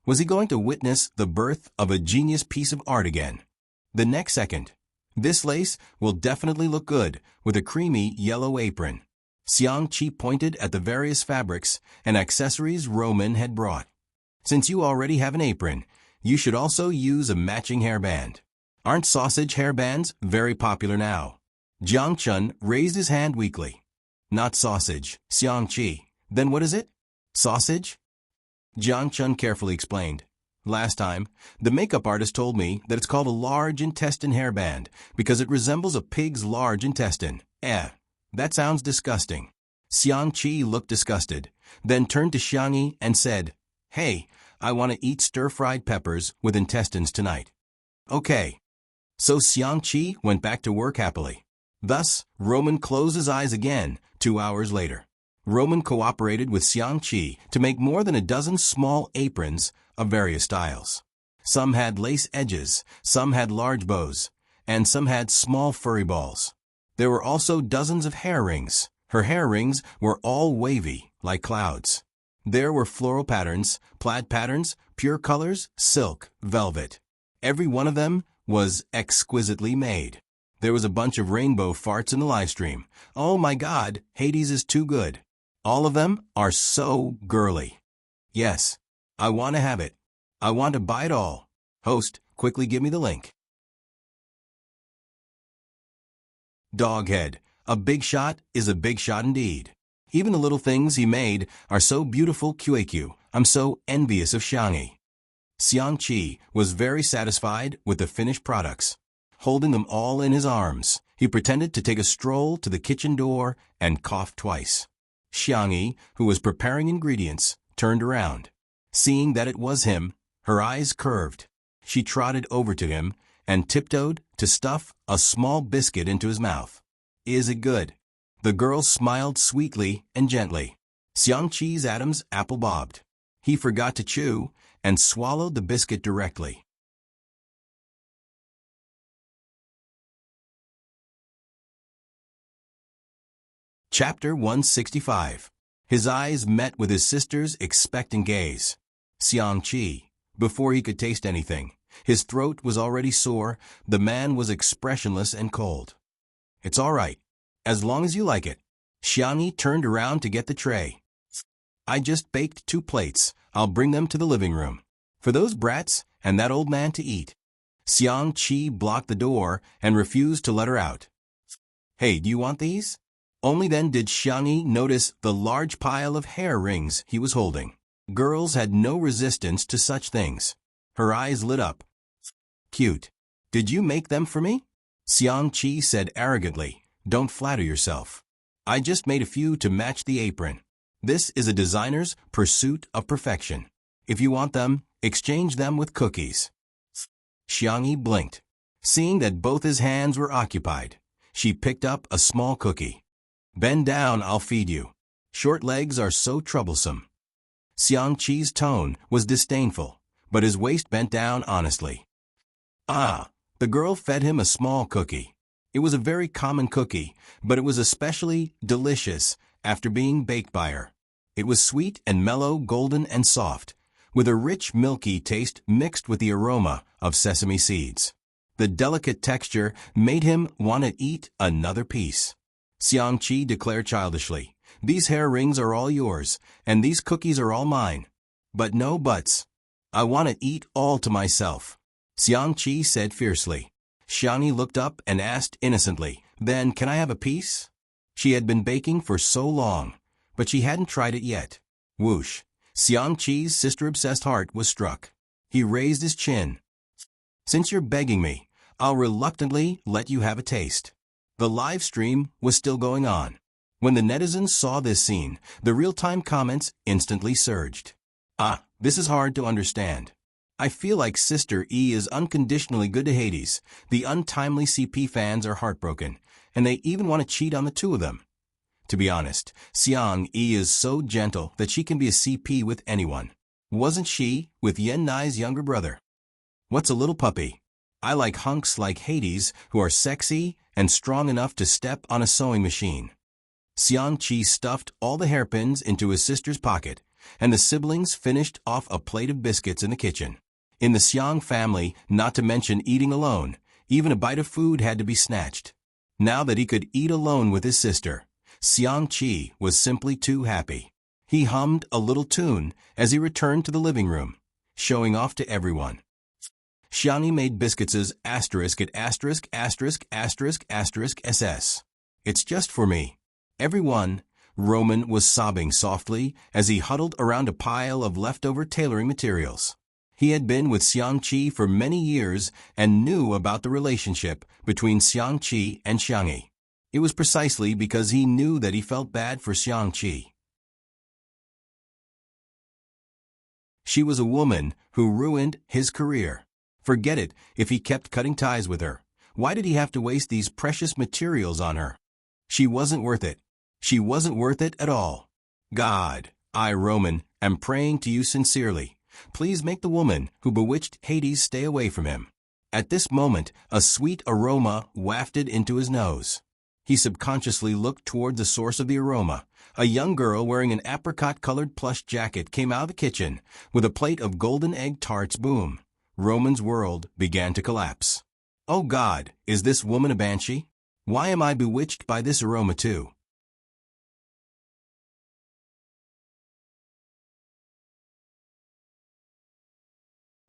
Was he going to witness the birth of a genius piece of art again? The next second, this lace will definitely look good with a creamy yellow apron. Xiangqi pointed at the various fabrics and accessories Roman had brought. Since you already have an apron, you should also use a matching hairband. Aren't sausage hairbands very popular now? Jiang Chun raised his hand weakly. Not sausage, Xiangqi. Then what is it? Sausage? Jiang Chun carefully explained. Last time, the makeup artist told me that it's called a large intestine hairband because it resembles a pig's large intestine. That sounds disgusting. Xiangqi looked disgusted, then turned to Xiangyi and said, "Hey, I want to eat stir-fried peppers with intestines tonight." Okay. So Xiangqi went back to work happily. Thus, Roman closed his eyes again 2 hours later. Roman cooperated with Xiangqi to make more than a dozen small aprons of various styles. Some had lace edges, some had large bows, and some had small furry balls. There were also dozens of hair rings. Her hair rings were all wavy, like clouds. There were floral patterns, plaid patterns, pure colors, silk, velvet. Every one of them was exquisitely made. There was a bunch of rainbow farts in the live stream. Oh my God, Hades is too good. All of them are so girly. Yes, I want to have it. I want to buy it all. Host, quickly give me the link. Doghead. A big shot is a big shot indeed. Even the little things he made are so beautiful. QAQ. I'm so envious of Xiangyi. Xiangqi was very satisfied with the finished products. Holding them all in his arms, he pretended to take a stroll to the kitchen door and coughed twice. Xiangyi, who was preparing ingredients, turned around. Seeing that it was him, her eyes curved. She trotted over to him and tiptoed to stuff a small biscuit into his mouth. Is it good? The girl smiled sweetly and gently. Xiangqi's Adam's apple bobbed. He forgot to chew and swallowed the biscuit directly. Chapter 165. His eyes met with his sister's expectant gaze. Xiangqi, before he could taste anything, his throat was already sore, the man was expressionless and cold. It's all right, as long as you like it. Xiangyi turned around to get the tray. I just baked 2 plates. I'll bring them to the living room. For those brats and that old man to eat. Xiangqi blocked the door and refused to let her out. Hey, do you want these? Only then did Xiangyi notice the large pile of hair rings he was holding. Girls had no resistance to such things. Her eyes lit up. Cute. Did you make them for me? Xiangqi said arrogantly, don't flatter yourself. I just made a few to match the apron. This is a designer's pursuit of perfection. If you want them, exchange them with cookies. Xiangyi blinked. Seeing that both his hands were occupied, she picked up a small cookie. Bend down, I'll feed you. Short legs are so troublesome. Xiangqi's tone was disdainful, but his waist bent down honestly. The girl fed him a small cookie. It was a very common cookie, but it was especially delicious after being baked by her. It was sweet and mellow, golden and soft, with a rich milky taste mixed with the aroma of sesame seeds. The delicate texture made him want to eat another piece. Xiangqi declared childishly, these hair rings are all yours, and these cookies are all mine. But no buts. I want to eat all to myself. Xiangqi said fiercely. Xiangyi looked up and asked innocently, then can I have a piece? She had been baking for so long, but she hadn't tried it yet. Whoosh. Xiangqi's sister-obsessed heart was struck. He raised his chin. Since you're begging me, I'll reluctantly let you have a taste. The live stream was still going on. When the netizens saw this scene, the real-time comments instantly surged. This is hard to understand. I feel like Sister E is unconditionally good to Hades. The untimely CP fans are heartbroken, and they even want to cheat on the two of them. To be honest, Xiang E is so gentle that she can be a CP with anyone. Wasn't she with Yen Nai's younger brother? What's a little puppy? I like hunks like Hades who are sexy and strong enough to step on a sewing machine. Xiangqi stuffed all the hairpins into his sister's pocket, and the siblings finished off a plate of biscuits in the kitchen. In the Xiang family, not to mention eating alone, even a bite of food had to be snatched. Now that he could eat alone with his sister, Xiangqi was simply too happy. He hummed a little tune as he returned to the living room, showing off to everyone. Xiangyi made biscuits as *************************************************************************************************************************************************************************************************************************************************************************************************� as he huddled around a pile of leftover tailoring materials. He had been with Xiangqi for many years and knew about the relationship between Xiangqi and Xiangyi. It was precisely because he knew that he felt bad for Xiangqi. She was a woman who ruined his career. Forget it if he kept cutting ties with her. Why did he have to waste these precious materials on her? She wasn't worth it. She wasn't worth it at all. God, I, Roman, am praying to you sincerely. Please make the woman who bewitched Hades stay away from him. At this moment, a sweet aroma wafted into his nose. He subconsciously looked toward the source of the aroma. A young girl wearing an apricot-colored plush jacket came out of the kitchen with a plate of golden egg tarts. Boom. Roman's world began to collapse. Oh God, is this woman a banshee? Why am I bewitched by this aroma too?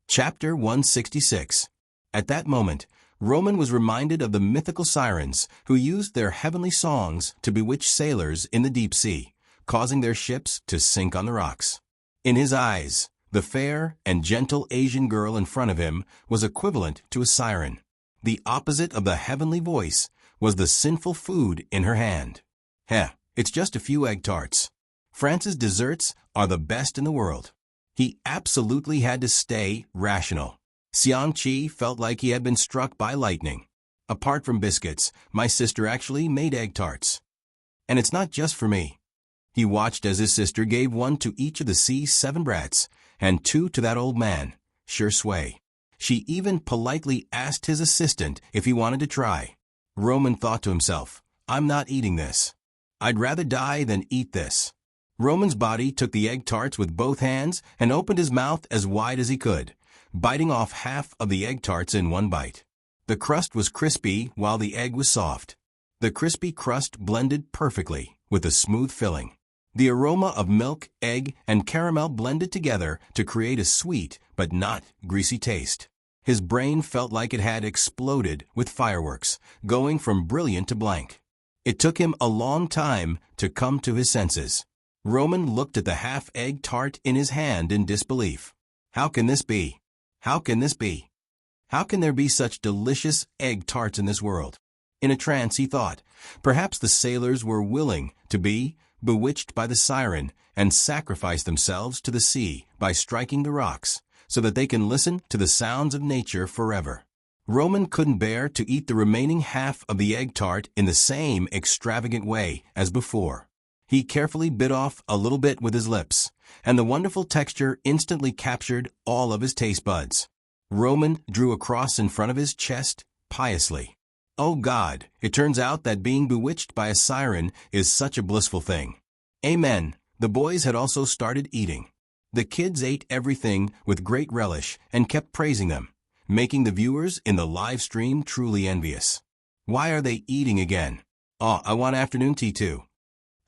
Chapter 166. At that moment, Roman was reminded of the mythical sirens who used their heavenly songs to bewitch sailors in the deep sea, causing their ships to sink on the rocks. In his eyes, the fair and gentle Asian girl in front of him was equivalent to a siren. The opposite of the heavenly voice was the sinful food in her hand. Heh, it's just a few egg tarts. France's desserts are the best in the world. He absolutely had to stay rational. Xiangqi felt like he had been struck by lightning. Apart from biscuits, my sister actually made egg tarts. And it's not just for me. He watched as his sister gave one to each of the C7 brats, and 2 to that old man, Sure Sway. She even politely asked his assistant if he wanted to try. Roman thought to himself, I'm not eating this. I'd rather die than eat this. Roman's body took the egg tarts with both hands and opened his mouth as wide as he could, biting off half of the egg tarts in one bite. The crust was crispy while the egg was soft. The crispy crust blended perfectly with a smooth filling. The aroma of milk, egg, and caramel blended together to create a sweet but not greasy taste. His brain felt like it had exploded with fireworks, going from brilliant to blank. It took him a long time to come to his senses. Roman looked at the half-egg tart in his hand in disbelief. How can this be? How can this be? How can there be such delicious egg tarts in this world? In a trance, he thought, perhaps the sailors were willing to be bewitched by the siren and sacrifice themselves to the sea by striking the rocks, so that they can listen to the sounds of nature forever. Roman couldn't bear to eat the remaining half of the egg tart in the same extravagant way as before. He carefully bit off a little bit with his lips, and the wonderful texture instantly captured all of his taste buds. Roman drew a cross in front of his chest, piously. Oh God, it turns out that being bewitched by a siren is such a blissful thing. Amen. The boys had also started eating. The kids ate everything with great relish and kept praising them, making the viewers in the live stream truly envious. Why are they eating again? Oh, I want afternoon tea too.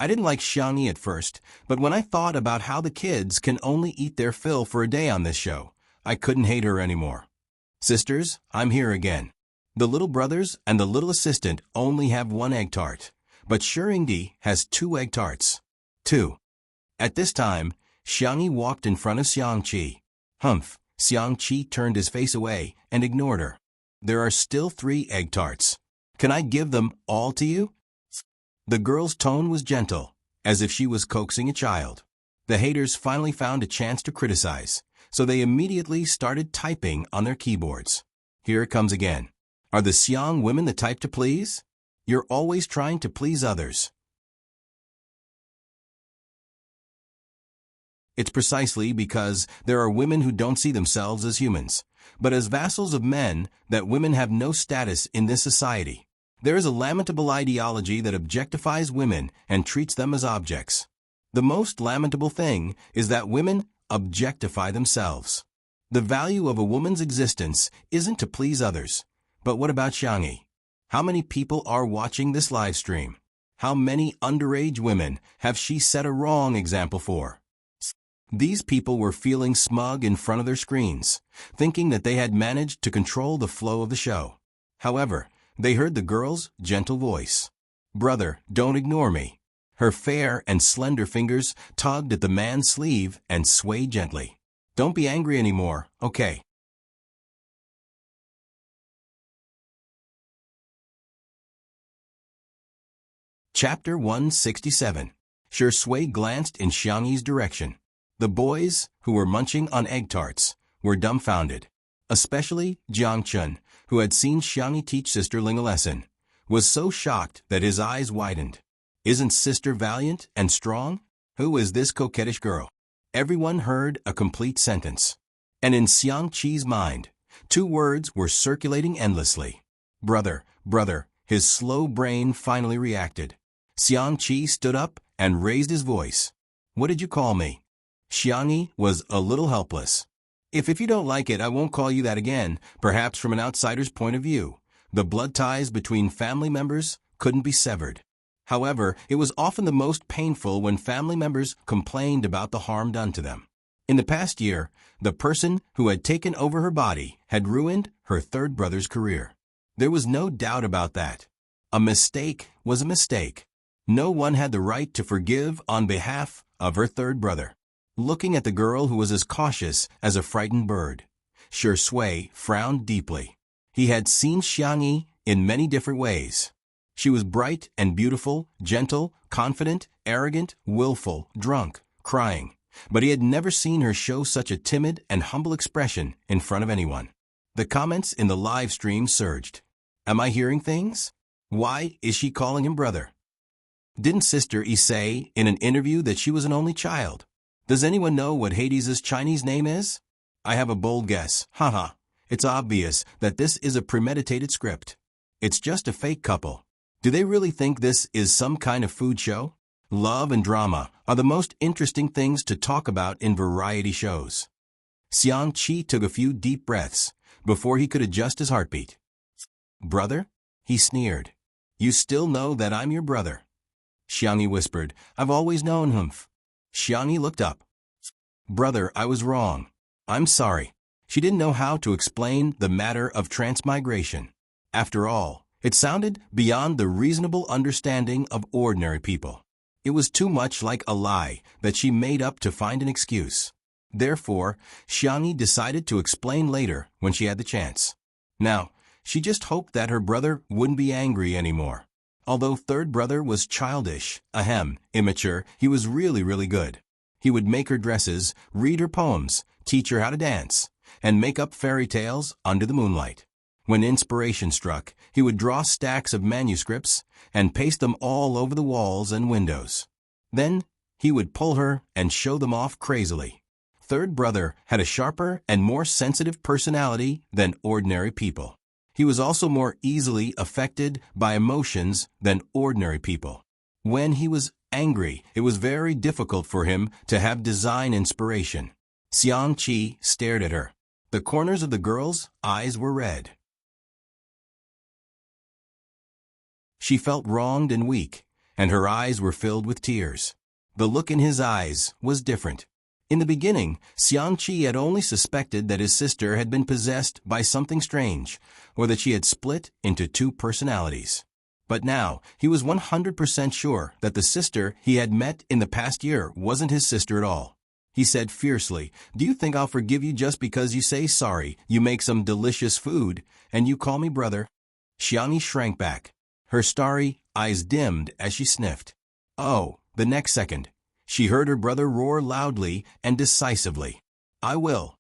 I didn't like Xiangyi at first, but when I thought about how the kids can only eat their fill for a day on this show, I couldn't hate her anymore. Sisters, I'm here again. The little brothers and the little assistant only have 1 egg tart, but Shurindi has 2 egg tarts. 2. At this time, Xiangyi walked in front of Xiangqi. Humph, Xiangqi turned his face away and ignored her. There are still 3 egg tarts. Can I give them all to you? The girl's tone was gentle, as if she was coaxing a child. The haters finally found a chance to criticize, so they immediately started typing on their keyboards. Here it comes again. Are the Xiang women the type to please? You're always trying to please others. It's precisely because there are women who don't see themselves as humans, but as vassals of men, that women have no status in this society. There is a lamentable ideology that objectifies women and treats them as objects. The most lamentable thing is that women objectify themselves. The value of a woman's existence isn't to please others. But what about Xiangyi? How many people are watching this live stream? How many underage women have she set a wrong example for? These people were feeling smug in front of their screens, thinking that they had managed to control the flow of the show. However, they heard the girl's gentle voice. Brother, don't ignore me. Her fair and slender fingers tugged at the man's sleeve and swayed gently. Don't be angry anymore, okay? Chapter 167. Shui glanced in Xiangyi's direction. The boys, who were munching on egg tarts, were dumbfounded. Especially Jiang Chun, who had seen Xiangyi teach Sister Ling a lesson, was so shocked that his eyes widened. Isn't Sister valiant and strong? Who is this coquettish girl? Everyone heard a complete sentence. And in Xiang Qi's mind, 2 words were circulating endlessly. Brother, brother, his slow brain finally reacted. Xiang Qi stood up and raised his voice. What did you call me? Xiangyi was a little helpless. If you don't like it, I won't call you that again. Perhaps from an outsider's point of view, the blood ties between family members couldn't be severed. However, it was often the most painful when family members complained about the harm done to them. In the past year, the person who had taken over her body had ruined her third brother's career. There was no doubt about that. A mistake was a mistake. No one had the right to forgive on behalf of her third brother. Looking at the girl who was as cautious as a frightened bird, Shui frowned deeply. He had seen Xiangyi in many different ways. She was bright and beautiful, gentle, confident, arrogant, willful, drunk, crying. But he had never seen her show such a timid and humble expression in front of anyone. The comments in the live stream surged. Am I hearing things? Why is she calling him brother? Didn't Sister Yi say in an interview that she was an only child? Does anyone know what Hades's Chinese name is? I have a bold guess. Haha. It's obvious that this is a premeditated script. It's just a fake couple. Do they really think this is some kind of food show? Love and drama are the most interesting things to talk about in variety shows. Xiang Qi took a few deep breaths before he could adjust his heartbeat. Brother? He sneered. You still know that I'm your brother. Xiangyi whispered, I've always known him. Xiangyi looked up. Brother, I was wrong. I'm sorry. She didn't know how to explain the matter of transmigration. After all, it sounded beyond the reasonable understanding of ordinary people. It was too much like a lie that she made up to find an excuse. Therefore, Xiangyi decided to explain later when she had the chance. Now, she just hoped that her brother wouldn't be angry anymore. Although third brother was childish, immature, he was really good. He would make her dresses, read her poems, teach her how to dance, and make up fairy tales under the moonlight. When inspiration struck, he would draw stacks of manuscripts and paste them all over the walls and windows. Then, he would pull her and show them off crazily. Third brother had a sharper and more sensitive personality than ordinary people. He was also more easily affected by emotions than ordinary people. When he was angry, it was very difficult for him to have design inspiration. Xiang Qi stared at her. The corners of the girl's eyes were red. She felt wronged and weak, and her eyes were filled with tears. The look in his eyes was different. In the beginning, Xiang Qi had only suspected that his sister had been possessed by something strange, or that she had split into 2 personalities. But now, he was 100% sure that the sister he had met in the past year wasn't his sister at all. He said fiercely, Do you think I'll forgive you just because you say sorry, you make some delicious food, and you call me brother? Xiangyi shrank back. Her starry eyes dimmed as she sniffed. Oh, the next second, she heard her brother roar loudly and decisively. I will.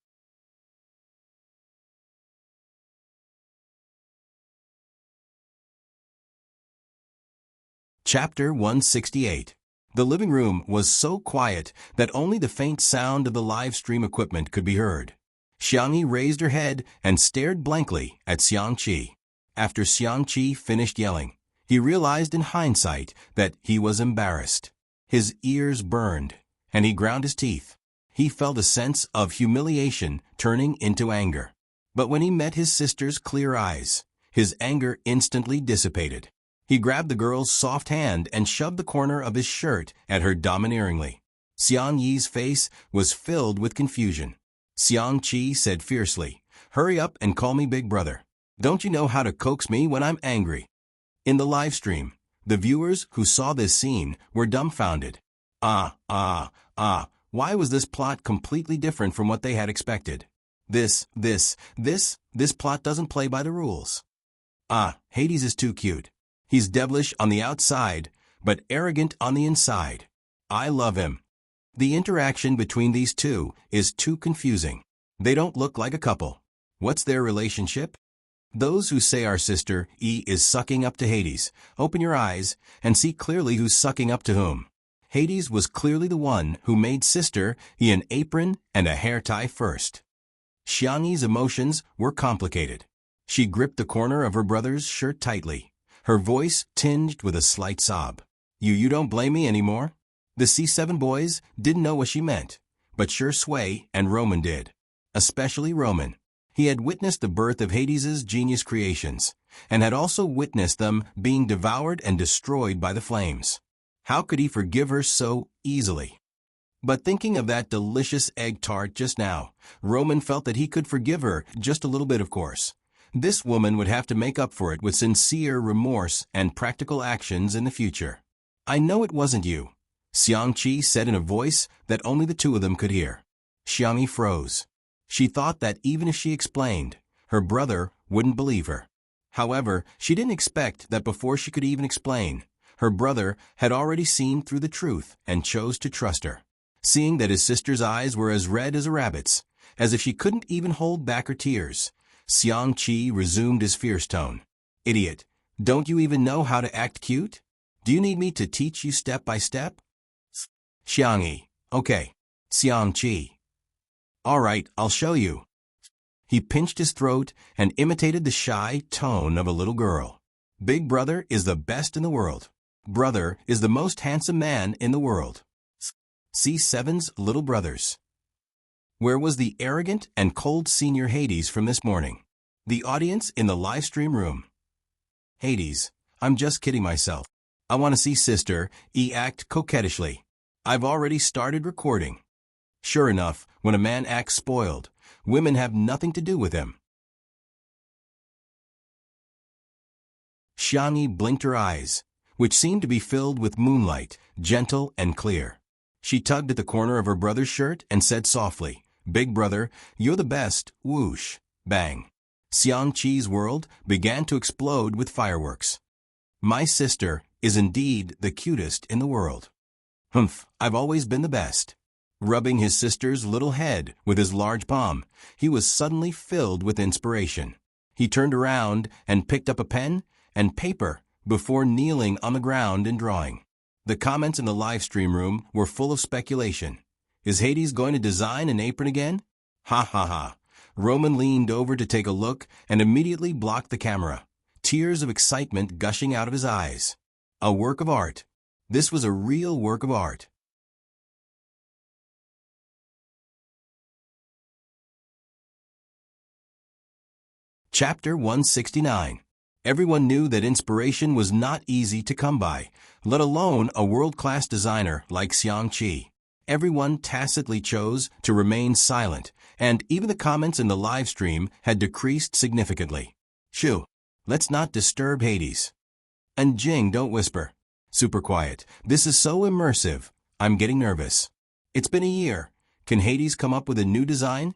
Chapter 168. The living room was so quiet that only the faint sound of the live stream equipment could be heard. Xiangyi raised her head and stared blankly at Xiang Qi. After Xiang Qi finished yelling, he realized in hindsight that he was embarrassed. His ears burned, and he ground his teeth. He felt a sense of humiliation turning into anger. But when he met his sister's clear eyes, his anger instantly dissipated. He grabbed the girl's soft hand and shoved the corner of his shirt at her domineeringly. Xiang Yi's face was filled with confusion. Xiang Qi said fiercely, Hurry up and call me big brother. Don't you know how to coax me when I'm angry? In the live stream, the viewers who saw this scene were dumbfounded. Why was this plot completely different from what they had expected? This plot doesn't play by the rules. Ah, Hades is too cute. He's devilish on the outside, but arrogant on the inside. I love him. The interaction between these two is too confusing. They don't look like a couple. What's their relationship? Those who say our sister E is sucking up to Hades, open your eyes and see clearly who's sucking up to whom. Hades was clearly the one who made sister E an apron and a hair tie first. Xiangyi's emotions were complicated. She gripped the corner of her brother's shirt tightly, her voice tinged with a slight sob. You don't blame me anymore? The C7 boys didn't know what she meant, but sure Sui and Roman did. Especially Roman. He had witnessed the birth of Hades's genius creations, and had also witnessed them being devoured and destroyed by the flames. How could he forgive her so easily? But thinking of that delicious egg tart just now, Roman felt that he could forgive her just a little bit, of course. This woman would have to make up for it with sincere remorse and practical actions in the future. I know it wasn't you, Xiangqi said in a voice that only the two of them could hear. Xiangyi froze. She thought that even if she explained, her brother wouldn't believe her. However, she didn't expect that before she could even explain, her brother had already seen through the truth and chose to trust her. Seeing that his sister's eyes were as red as a rabbit's, as if she couldn't even hold back her tears, Xiangqi resumed his fierce tone. Idiot, don't you even know how to act cute? Do you need me to teach you step by step? Xiangyi, okay. Xiangqi. All right, I'll show you. He pinched his throat and imitated the shy tone of a little girl. Big brother is the best in the world. Brother is the most handsome man in the world. C7's little brothers. Where was the arrogant and cold senior Hades from this morning? The audience in the live stream room. Hades, I'm just kidding myself. I want to see sister E act coquettishly. I've already started recording. Sure enough, when a man acts spoiled, women have nothing to do with him. Xiangyi blinked her eyes, which seemed to be filled with moonlight, gentle and clear. She tugged at the corner of her brother's shirt and said softly, Big brother, you're the best, whoosh, bang. Xiangqi's world began to explode with fireworks. My sister is indeed the cutest in the world. Humph, I've always been the best. Rubbing his sister's little head with his large palm, he was suddenly filled with inspiration. He turned around and picked up a pen and paper before kneeling on the ground and drawing. The comments in the live stream room were full of speculation. Is Hades going to design an apron again? Ha ha ha. Roman leaned over to take a look and immediately blocked the camera, tears of excitement gushing out of his eyes. A work of art. This was a real work of art. Chapter 169. Everyone knew that inspiration was not easy to come by, let alone a world-class designer like Xiangqi. Everyone tacitly chose to remain silent, and even the comments in the live stream had decreased significantly. Shoo, let's not disturb Hades. And Jing, don't whisper. Super quiet. This is so immersive. I'm getting nervous. It's been a year. Can Hades come up with a new design?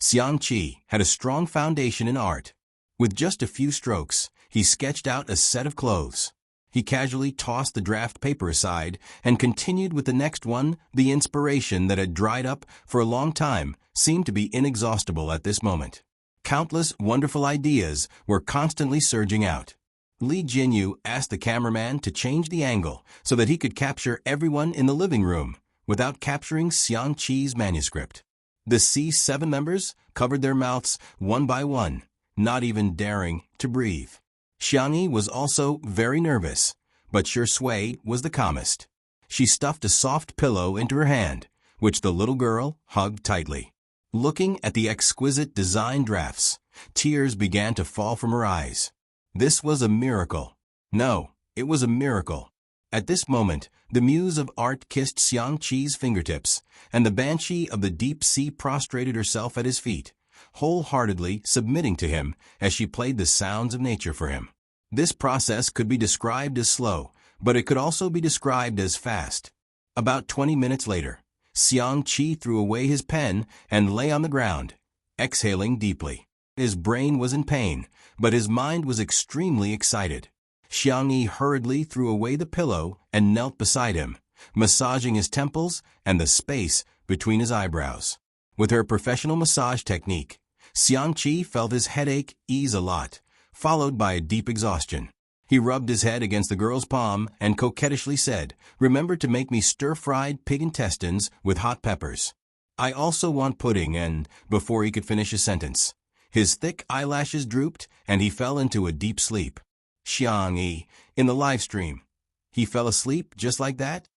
Xiangqi had a strong foundation in art. With just a few strokes, he sketched out a set of clothes. He casually tossed the draft paper aside and continued with the next one. The inspiration that had dried up for a long time seemed to be inexhaustible at this moment. Countless wonderful ideas were constantly surging out. Li Jinyu asked the cameraman to change the angle so that he could capture everyone in the living room without capturing Xiangqi's manuscript. The C7 members covered their mouths one by one, not even daring to breathe. Xiangyi was also very nervous, but Shui was the calmest. She stuffed a soft pillow into her hand, which the little girl hugged tightly. Looking at the exquisite design drafts, tears began to fall from her eyes. This was a miracle. No, it was a miracle. At this moment, the muse of art kissed Xiangqi's fingertips, and the banshee of the deep sea prostrated herself at his feet, wholeheartedly submitting to him as she played the sounds of nature for him. This process could be described as slow, but it could also be described as fast. About 20 minutes later, Xiang Qi threw away his pen and lay on the ground, exhaling deeply. His brain was in pain, but his mind was extremely excited. Xiang Yi hurriedly threw away the pillow and knelt beside him, massaging his temples and the space between his eyebrows. With her professional massage technique, Xiang Qi felt his headache ease a lot, followed by a deep exhaustion. He rubbed his head against the girl's palm and coquettishly said, "Remember to make me stir-fried pig intestines with hot peppers. I also want pudding," and before he could finish his sentence, his thick eyelashes drooped and he fell into a deep sleep. Xiang Yi, in the live stream. He fell asleep just like that?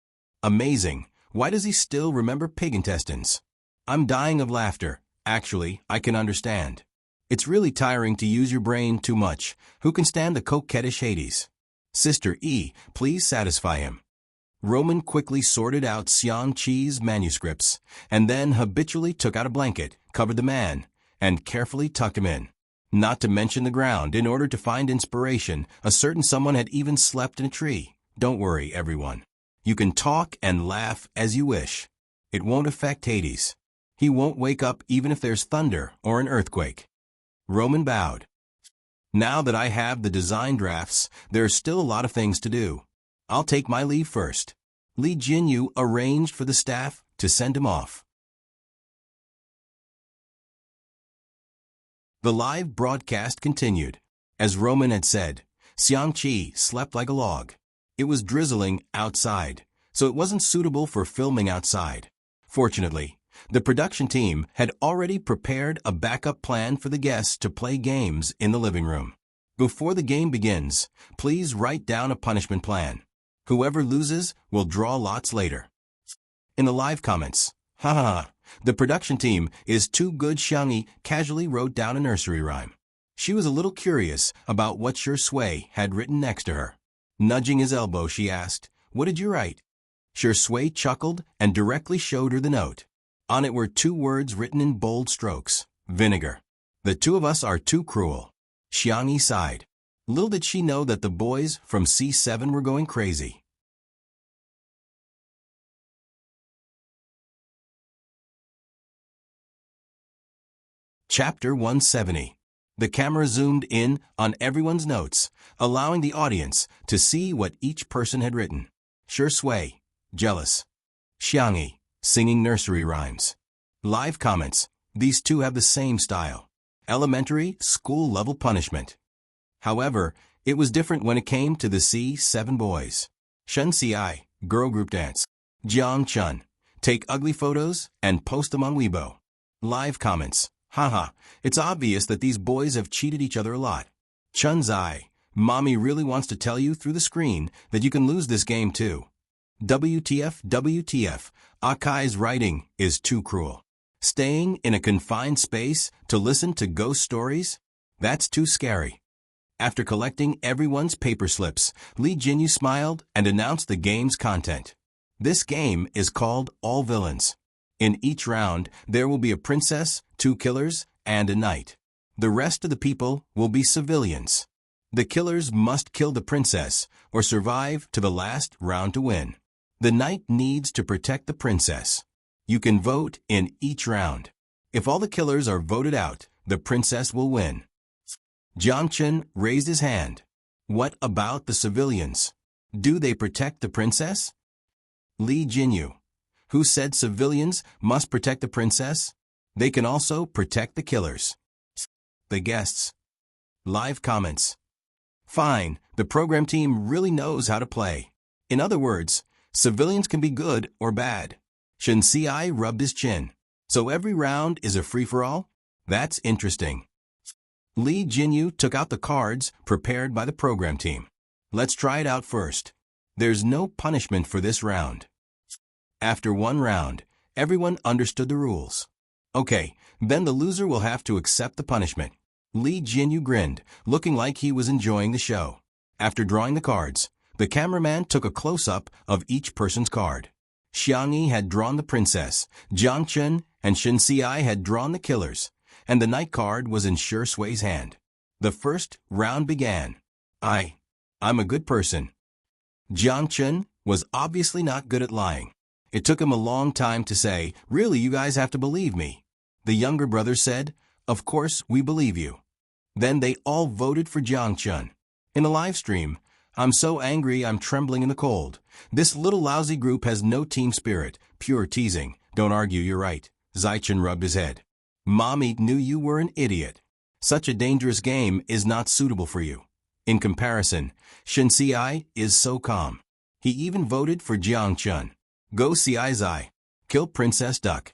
Amazing. Why does he still remember pig intestines? I'm dying of laughter. Actually, I can understand. It's really tiring to use your brain too much. Who can stand the coquettish Hades? Sister E, please satisfy him. Roman quickly sorted out Xiang Qi's manuscripts, and then habitually took out a blanket, covered the man, and carefully tucked him in. Not to mention the ground, in order to find inspiration, a certain someone had even slept in a tree. Don't worry, everyone. You can talk and laugh as you wish. It won't affect Hades. He won't wake up even if there's thunder or an earthquake. Roman bowed. Now that I have the design drafts, there's still a lot of things to do. I'll take my leave first. Li Jinyu arranged for the staff to send him off. The live broadcast continued. As Roman had said, Xiang Qi slept like a log. It was drizzling outside, so it wasn't suitable for filming outside. Fortunately, the production team had already prepared a backup plan for the guests to play games in the living room. Before the game begins, please write down a punishment plan. Whoever loses will draw lots later. In the live comments, "Ha, the production team is too good." Xiang Yi casually wrote down a nursery rhyme. She was a little curious about what Sure Sui had written next to her. Nudging his elbow, she asked, "What did you write?" Sure Sui chuckled and directly showed her the note. On it were 2 words written in bold strokes: vinegar. "The two of us are too cruel." Xiang Yi sighed. Little did she know that the boys from C7 were going crazy. Chapter 170. The camera zoomed in on everyone's notes, allowing the audience to see what each person had written. Sure Sui, jealous. Xiang Yi, singing nursery rhymes. Live comments, these two have the same style. Elementary, school-level punishment. However, it was different when it came to the C7 boys. Shen Ci, girl group dance. Jiang Chun, take ugly photos and post them on Weibo. Live comments, haha, it's obvious that these boys have cheated each other a lot. Chun Zai, mommy really wants to tell you through the screen that you can lose this game too. WTF, WTF, Akai's writing is too cruel. Staying in a confined space to listen to ghost stories? That's too scary. After collecting everyone's paper slips, Li Jinyu smiled and announced the game's content. This game is called All Villains. In each round, there will be a princess, 2 killers, and a knight. The rest of the people will be civilians. The killers must kill the princess or survive to the last round to win. The knight needs to protect the princess. You can vote in each round. If all the killers are voted out, the princess will win. Jiang Chen raised his hand. What about the civilians? Do they protect the princess? Li Jinyu, who said civilians must protect the princess? They can also protect the killers. The guests. Live comments. Fine, the program team really knows how to play. In other words, civilians can be good or bad. Shen Ci rubbed his chin. So every round is a free-for-all? That's interesting. Li Jinyu took out the cards prepared by the program team. Let's try it out first. There's no punishment for this round. After 1 round, everyone understood the rules. Okay, then the loser will have to accept the punishment. Li Jinyu grinned, looking like he was enjoying the show. After drawing the cards, the cameraman took a close-up of each person's card. Xiang Yi had drawn the princess, Jiang Chen and Shen Ci had drawn the killers, and the knight card was in Sure Sui's hand. The first round began. I'm a good person. Jiang Chen was obviously not good at lying. It took him a long time to say, "Really, you guys have to believe me." The younger brother said, "Of course, we believe you." Then they all voted for Jiang Chun. In a live stream, "I'm so angry I'm trembling in the cold. This little lousy group has no team spirit. Pure teasing. Don't argue, you're right." Zaichun rubbed his head. "Mommy knew you were an idiot. Such a dangerous game is not suitable for you." In comparison, Shen Xiai is so calm. He even voted for Jiang Chun. Go Xiai Zai. Kill Princess Duck.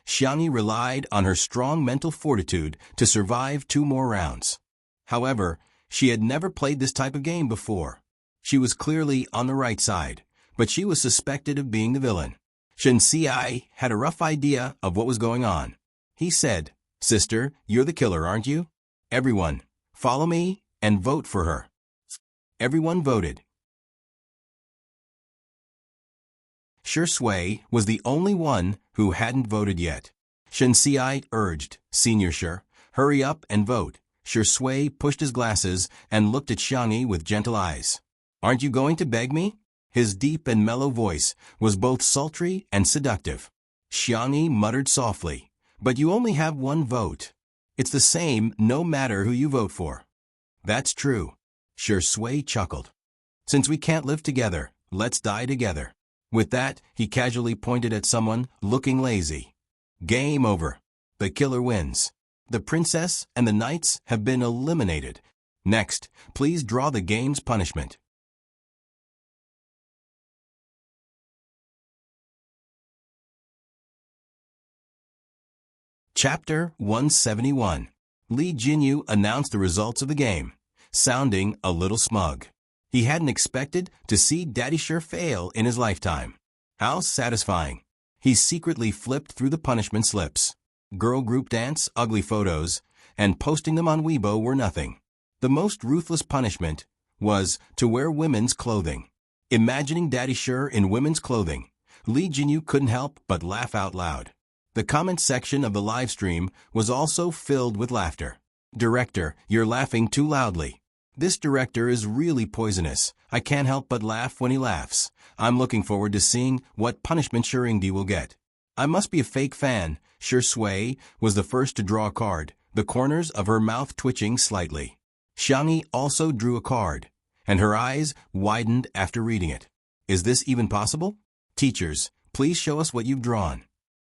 Xiangyi relied on her strong mental fortitude to survive 2 more rounds. However, she had never played this type of game before. She was clearly on the right side, but she was suspected of being the villain. Shen Xiai had a rough idea of what was going on. He said, "Sister, you're the killer, aren't you? Everyone, follow me and vote for her." Everyone voted. Shi Sui was the only one who hadn't voted yet. Shen Xiai urged, "Senior Shi, hurry up and vote." Shi Sui pushed his glasses and looked at Xiangyi with gentle eyes. "Aren't you going to beg me?" His deep and mellow voice was both sultry and seductive. Xiangyi muttered softly, "But you only have 1 vote. It's the same no matter who you vote for." "That's true." Shi Sui chuckled. "Since we can't live together, let's die together." With that, he casually pointed at someone looking lazy. Game over. The killer wins. The princess and the knights have been eliminated. Next, please draw the game's punishment. Chapter 171. Li Jinyu announced the results of the game, sounding a little smug. He hadn't expected to see Daddy Shi fail in his lifetime. How satisfying. He secretly flipped through the punishment slips. Girl group dance, ugly photos, and posting them on Weibo were nothing. The most ruthless punishment was to wear women's clothing. Imagining Daddy Shi in women's clothing, Li Jinyu couldn't help but laugh out loud. The comment section of the live stream was also filled with laughter. "Director, you're laughing too loudly. This director is really poisonous. I can't help but laugh when he laughs. I'm looking forward to seeing what punishment Shirindi will get." "I must be a fake fan." Shi Sui was the first to draw a card, the corners of her mouth twitching slightly. Xiangyi also drew a card, and her eyes widened after reading it. "Is this even possible? Teachers, please show us what you've drawn."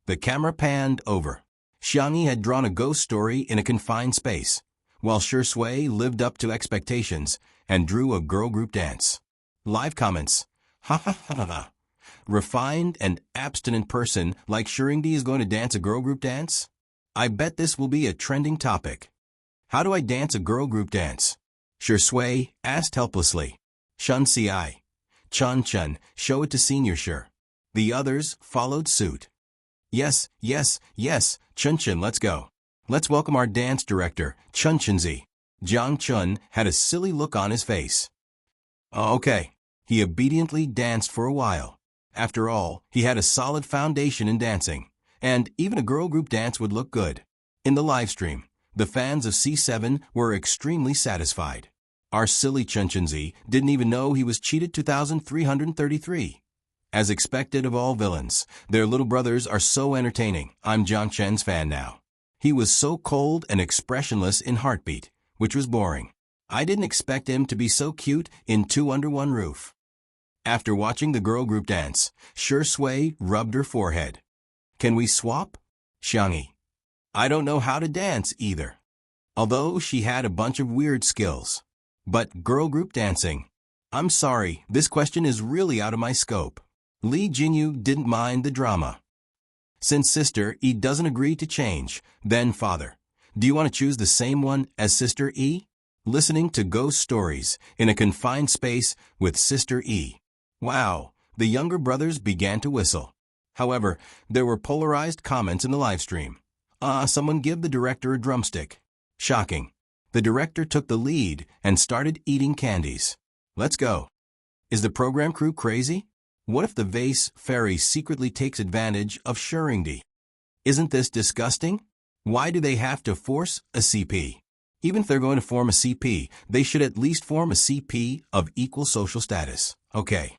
The camera panned over. Xiangyi had drawn a ghost story in a confined space, while Shi Sui lived up to expectations and drew a girl group dance. Live comments. "Ha ha ha ha. Refined and abstinent person like Shirindi is going to dance a girl group dance? I bet this will be a trending topic. How do I dance a girl group dance?" Shi Sui asked helplessly. "Shen Xiai. Chun Chun, show it to Senior Shi." The others followed suit. "Yes, yes, yes, Chun Chun, let's go. Let's welcome our dance director, Chun Chunzi." Jiang Chun had a silly look on his face. Okay. He obediently danced for a while. After all, he had a solid foundation in dancing, and even a girl group dance would look good. In the live stream, the fans of C7 were extremely satisfied. Our silly Chun Chunzi didn't even know he was cheated 2,333. As expected of all villains, their little brothers are so entertaining. I'm Jiang Chen's fan now. He was so cold and expressionless in Heartbeat, which was boring. I didn't expect him to be so cute in 2 Under One Roof. After watching the girl group dance, Shi Sui rubbed her forehead. "Can we swap?" Xiangyi. "I don't know how to dance either." Although she had a bunch of weird skills. But girl group dancing? I'm sorry, this question is really out of my scope. Li Jinyu didn't mind the drama. Since Sister E doesn't agree to change, then Father, do you want to choose the same one as Sister E? Listening to ghost stories in a confined space with Sister E. Wow, the younger brothers began to whistle. However, there were polarized comments in the live stream. Someone give the director a drumstick. Shocking. The director took the lead and started eating candies. Let's go. Is the program crew crazy? What if the vase fairy secretly takes advantage of Shirindi? Isn't this disgusting? Why do they have to force a CP? Even if they're going to form a CP, they should at least form a CP of equal social status. Okay.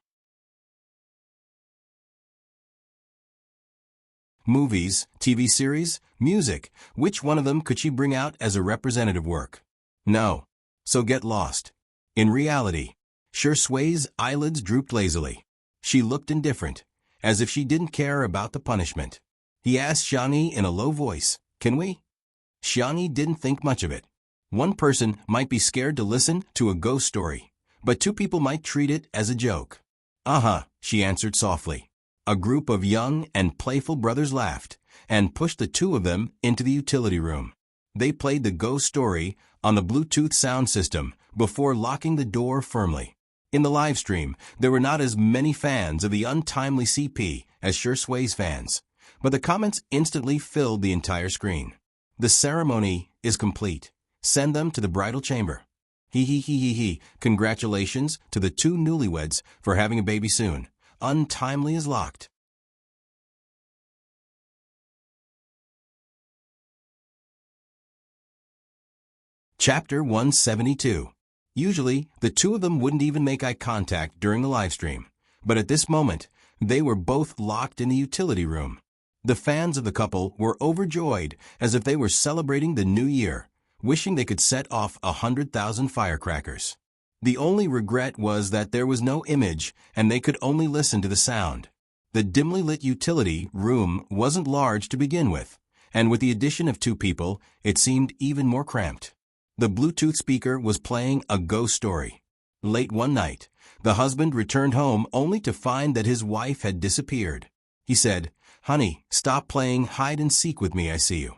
Movies, TV series, music. Which one of them could she bring out as a representative work? No. So get lost. In reality, Shui's eyelids drooped lazily. She looked indifferent, as if she didn't care about the punishment. He asked Xiangyi in a low voice, "Can we?" Xiangyi didn't think much of it. One person might be scared to listen to a ghost story, but two people might treat it as a joke. "Uh-huh," she answered softly. A group of young and playful brothers laughed and pushed the two of them into the utility room. They played the ghost story on the Bluetooth sound system before locking the door firmly. In the live stream, there were not as many fans of the untimely CP as Shui's fans, but the comments instantly filled the entire screen. "The ceremony is complete. Send them to the bridal chamber. He he he he he. Congratulations to the two newlyweds for having a baby soon. Untimely is locked." Chapter 172. Usually, the two of them wouldn't even make eye contact during the live stream, but at this moment, they were both locked in the utility room. The fans of the couple were overjoyed as if they were celebrating the new year, wishing they could set off 100,000 firecrackers. The only regret was that there was no image and they could only listen to the sound. The dimly lit utility room wasn't large to begin with, and with the addition of two people, it seemed even more cramped. The Bluetooth speaker was playing a ghost story. Late one night, the husband returned home only to find that his wife had disappeared. He said, "Honey, stop playing hide and seek with me, I see you."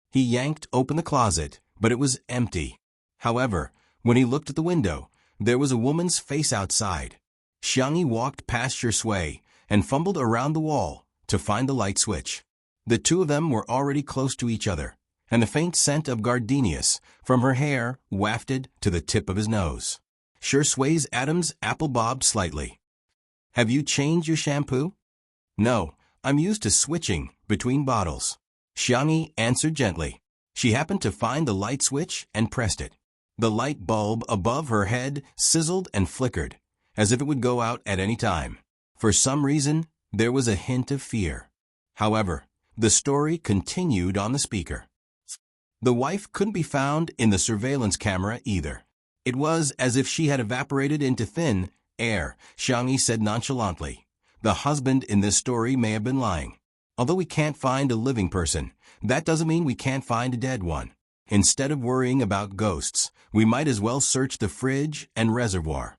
He yanked open the closet, but it was empty. However, when he looked at the window, there was a woman's face outside. Xiangyi walked past Shui and fumbled around the wall to find the light switch. The two of them were already close to each other, and the faint scent of gardenias from her hair wafted to the tip of his nose. Shui's atoms apple bobbed slightly. "Have you changed your shampoo?" "No, I'm used to switching between bottles," Xiangyi answered gently. She happened to find the light switch and pressed it. The light bulb above her head sizzled and flickered, as if it would go out at any time. For some reason, there was a hint of fear. However, the story continued on the speaker. The wife couldn't be found in the surveillance camera either. It was as if she had evaporated into thin air, Xiangyi said nonchalantly. The husband in this story may have been lying. Although we can't find a living person, that doesn't mean we can't find a dead one. Instead of worrying about ghosts, we might as well search the fridge and reservoir.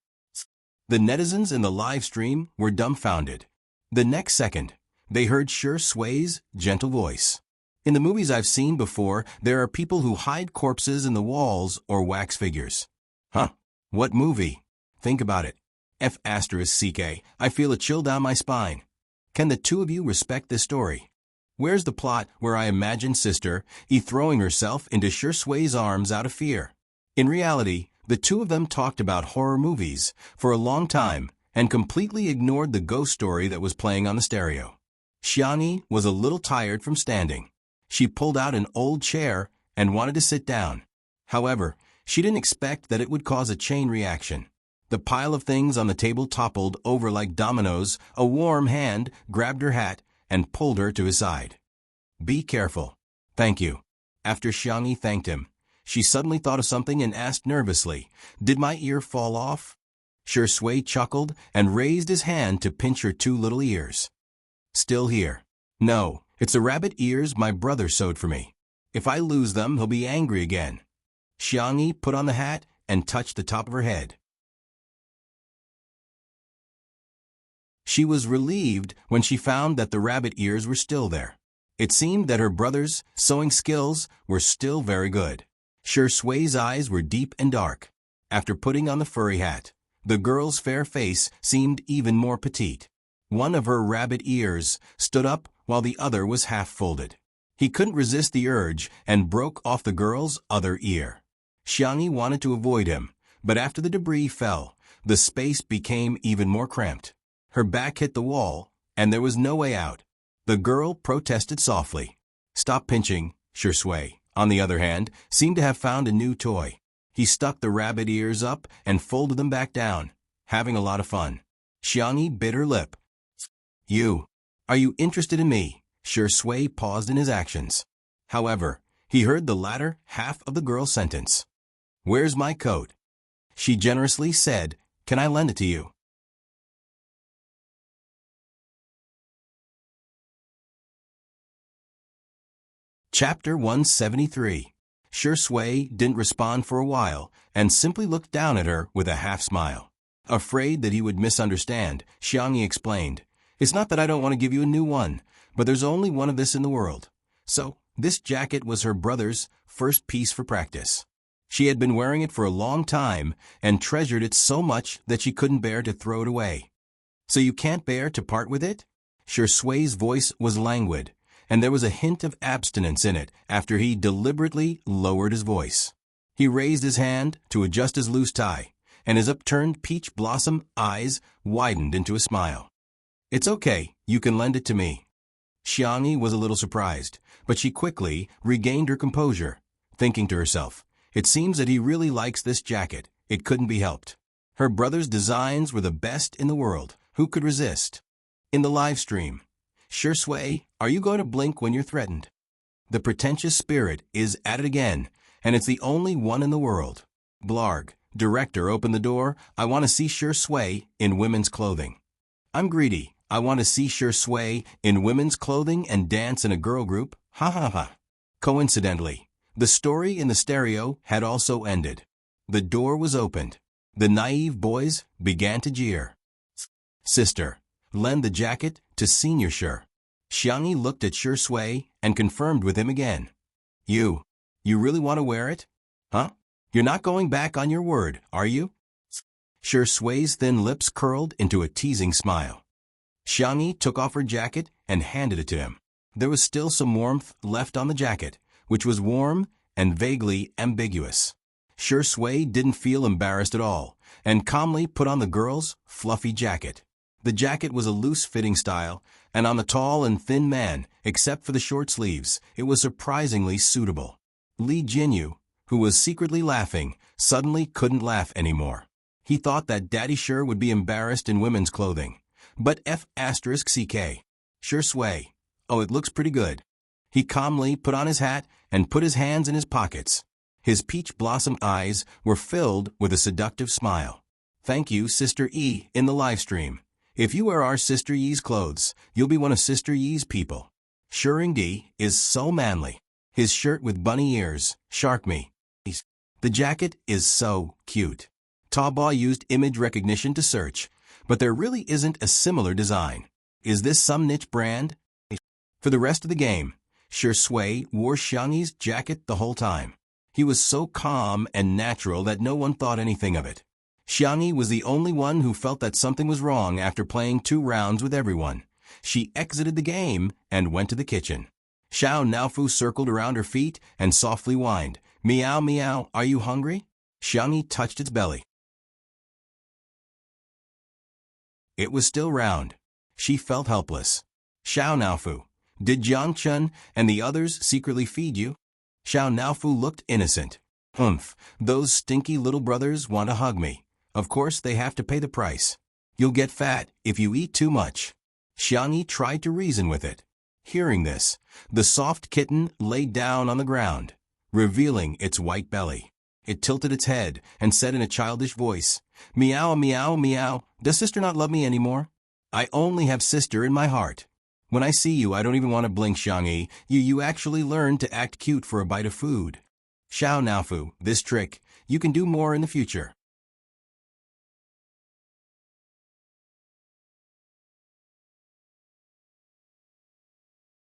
The netizens in the live stream were dumbfounded. The next second, they heard Shui's gentle voice. "In the movies I've seen before, there are people who hide corpses in the walls or wax figures." "Huh? What movie? Think about it. F***CK, I feel a chill down my spine. Can the two of you respect this story? Where's the plot where I imagine Sister E throwing herself into Shui's arms out of fear?" In reality, the two of them talked about horror movies for a long time and completely ignored the ghost story that was playing on the stereo. Xiangyi was a little tired from standing. She pulled out an old chair and wanted to sit down. However, she didn't expect that it would cause a chain reaction. The pile of things on the table toppled over like dominoes. A warm hand grabbed her hat and pulled her to his side. "Be careful." "Thank you." After Xiangyi thanked him, she suddenly thought of something and asked nervously, "Did my ear fall off?" Shui chuckled and raised his hand to pinch her two little ears. "Still here." "No, it's the rabbit ears my brother sewed for me. If I lose them, he'll be angry again." Xiangyi put on the hat and touched the top of her head. She was relieved when she found that the rabbit ears were still there. It seemed that her brother's sewing skills were still very good. Shui's eyes were deep and dark. After putting on the furry hat, the girl's fair face seemed even more petite. One of her rabbit ears stood up while the other was half folded. He couldn't resist the urge and broke off the girl's other ear. Xiangyi wanted to avoid him, but after the debris fell, the space became even more cramped. Her back hit the wall, and there was no way out. The girl protested softly. "Stop pinching." Shui, on the other hand, seemed to have found a new toy. He stuck the rabbit ears up and folded them back down, having a lot of fun. Xiangyi bit her lip. "Are you interested in me?" Shui paused in his actions. However, he heard the latter half of the girl's sentence. "Where's my coat?" She generously said, "Can I lend it to you?" Chapter 173. Shui didn't respond for a while and simply looked down at her with a half smile. Afraid that he would misunderstand, Xiangyi explained, "It's not that I don't want to give you a new one, but there's only one of this in the world." So, this jacket was her brother's first piece for practice. She had been wearing it for a long time and treasured it so much that she couldn't bear to throw it away. "So you can't bear to part with it?" Shui's voice was languid, and there was a hint of abstinence in it after he deliberately lowered his voice. He raised his hand to adjust his loose tie, and his upturned peach blossom eyes widened into a smile. "It's okay, you can lend it to me." Xiangyi was a little surprised, but she quickly regained her composure, thinking to herself, "It seems that he really likes this jacket. It couldn't be helped." Her brother's designs were the best in the world. Who could resist? In the live stream, "Shui, are you going to blink when you're threatened?" The pretentious spirit is at it again, and it's the only one in the world. Blarg, director, opened the door. "I want to see Shui in women's clothing." "I'm greedy. I want to see Shui in women's clothing and dance in a girl group. Ha ha ha." Coincidentally, the story in the stereo had also ended. The door was opened. The naive boys began to jeer. "Sister, lend the jacket to Senior Sure." Xiangyi looked at Shui and confirmed with him again. You really want to wear it? Huh? You're not going back on your word, are you?" Shui's thin lips curled into a teasing smile. Xiangyi took off her jacket and handed it to him. There was still some warmth left on the jacket, which was warm and vaguely ambiguous. Shui didn't feel embarrassed at all, and calmly put on the girl's fluffy jacket. The jacket was a loose-fitting style, and on the tall and thin man, except for the short sleeves, it was surprisingly suitable. Li Jinyu, who was secretly laughing, suddenly couldn't laugh anymore. He thought that Daddy Sure would be embarrassed in women's clothing. But F***CK. Shui. Oh, it looks pretty good. He calmly put on his hat and put his hands in his pockets. His peach blossom eyes were filled with a seductive smile. "Thank you, Sister E, in the live stream. If you wear our Sister Yi's clothes, you'll be one of Sister Yi's people. Shuringdi is so manly. His shirt with bunny ears, shark me. The jacket is so cute." Taobao used image recognition to search, but there really isn't a similar design. Is this some niche brand? For the rest of the game, Shui wore Xiangyi's jacket the whole time. He was so calm and natural that no one thought anything of it. Xiangyi was the only one who felt that something was wrong after playing 2 rounds with everyone. She exited the game and went to the kitchen. Xiao Naofu circled around her feet and softly whined, "Meow meow, are you hungry?" Xiangyi touched its belly. It was still round. She felt helpless. "Xiao Naofu, did Jiang Chun and the others secretly feed you?" Xiao Naofu looked innocent. "Humph, those stinky little brothers want to hug me. Of course they have to pay the price. You'll get fat if you eat too much." Xiangyi tried to reason with it. Hearing this, the soft kitten lay down on the ground, revealing its white belly. It tilted its head and said in a childish voice, "Meow, meow, meow. Does Sister not love me anymore? I only have Sister in my heart. When I see you, I don't even want to blink, Xiangyi. You actually learned to act cute for a bite of food. Xiao Naofu, this trick, you can do more in the future."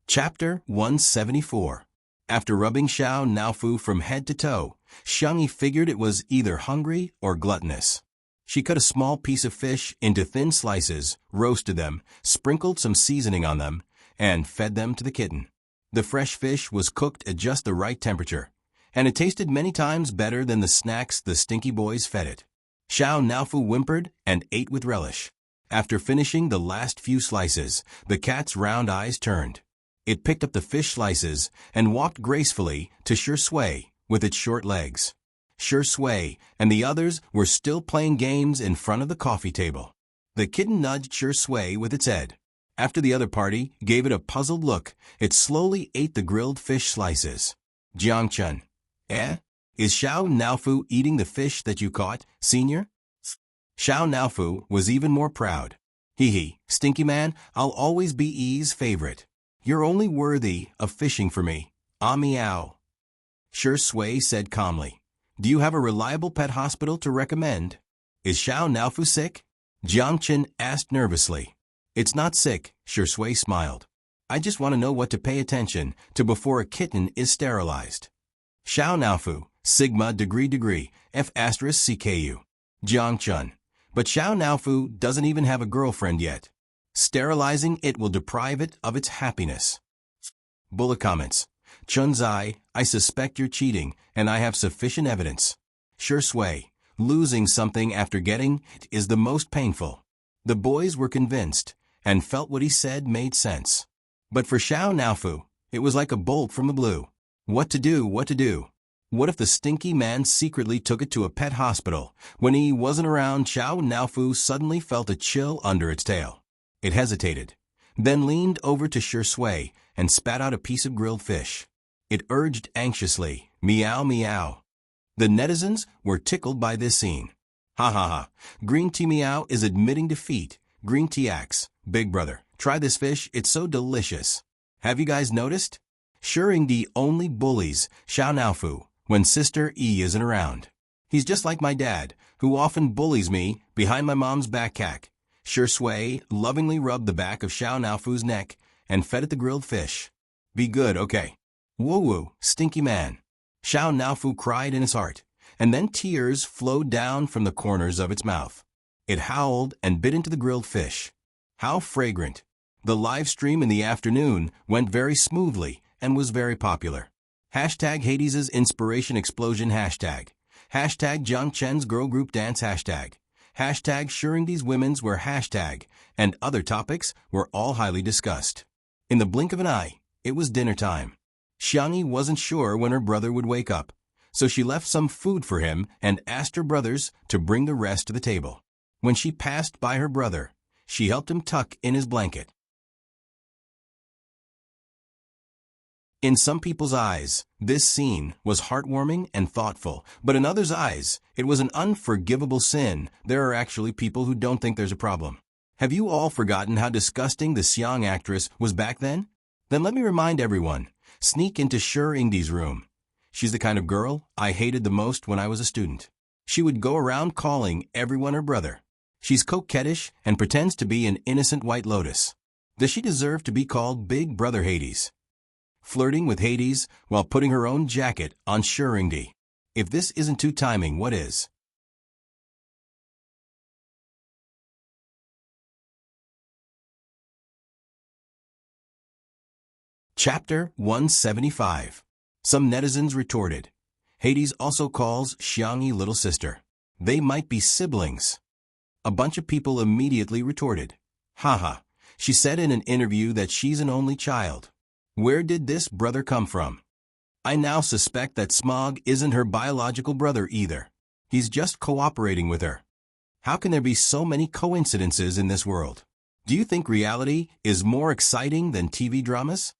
Chapter 174. After rubbing Xiao Naofu from head to toe, Xiangyi figured it was either hungry or gluttonous. She cut a small piece of fish into thin slices, roasted them, sprinkled some seasoning on them, and fed them to the kitten. The fresh fish was cooked at just the right temperature, and it tasted many times better than the snacks the stinky boys fed it. Xiao Naofu whimpered and ate with relish. After finishing the last few slices, the cat's round eyes turned. It picked up the fish slices and walked gracefully to Shui with its short legs. Shui and the others were still playing games in front of the coffee table. The kitten nudged Shui with its head. After the other party gave it a puzzled look, it slowly ate the grilled fish slices. Jiang Chun. Eh? Is Xiao Naofu eating the fish that you caught, senior? Xiao Naofu was even more proud. Hee hee, stinky man, I'll always be Yi's favorite. You're only worthy of fishing for me. Ah meow. Shi Sui said calmly. Do you have a reliable pet hospital to recommend? Is Xiao Naofu sick? Jiang Chen asked nervously. It's not sick, Shi Sui smiled. I just want to know what to pay attention to before a kitten is sterilized. Xiao Naofu, Sigma degree, F asterisk CKU. Jiang Chun. But Xiao Naofu doesn't even have a girlfriend yet. Sterilizing it will deprive it of its happiness. Bullet comments. Chunzai, I suspect you're cheating, and I have sufficient evidence. Shi Sui, losing something after getting it is the most painful. The boys were convinced, and felt what he said made sense. But for Xiao Naofu, it was like a bolt from the blue. What to do? What if the stinky man secretly took it to a pet hospital? When he wasn't around, Xiao Naofu suddenly felt a chill under its tail. It hesitated, then leaned over to Shi Sui and spat out a piece of grilled fish. It urged anxiously, meow meow. The netizens were tickled by this scene. Ha ha ha, Green Tea Meow is admitting defeat. Green Tea acts, big brother, try this fish, it's so delicious. Have you guys noticed? Shuringdi only bullies Xiao Naofu when Sister E isn't around. He's just like my dad, who often bullies me behind my mom's backpack. Shi Sui lovingly rubbed the back of Xiao Naofu's neck and fed it the grilled fish. Be good, okay. Woo-woo, stinky man. Xiao Naofu cried in his heart, and then tears flowed down from the corners of its mouth. It howled and bit into the grilled fish. How fragrant. The live stream in the afternoon went very smoothly and was very popular. Hashtag Hades' Inspiration Explosion hashtag. Hashtag Jiang Chen's Girl Group Dance hashtag. Hashtag Shuringdi's Women's Wear hashtag, and other topics were all highly discussed. In the blink of an eye, it was dinner time. Xiangyi wasn't sure when her brother would wake up, so she left some food for him and asked her brothers to bring the rest to the table. When she passed by her brother, she helped him tuck in his blanket. In some people's eyes, this scene was heartwarming and thoughtful, but in others' eyes, it was an unforgivable sin. There are actually people who don't think there's a problem. Have you all forgotten how disgusting the Xiang actress was back then? Then let me remind everyone, sneak into Shuringdi's room. She's the kind of girl I hated the most when I was a student. She would go around calling everyone her brother. She's coquettish and pretends to be an innocent white lotus. Does she deserve to be called Big Brother Hades? Flirting with Hades while putting her own jacket on Shuringdi. If this isn't too timing, what is? Chapter 175. Some netizens retorted. Hades also calls Xiangyi little sister. They might be siblings. A bunch of people immediately retorted. Haha, she said in an interview that she's an only child. Where did this brother come from? I now suspect that Smog isn't her biological brother either. He's just cooperating with her. How can there be so many coincidences in this world? Do you think reality is more exciting than TV dramas?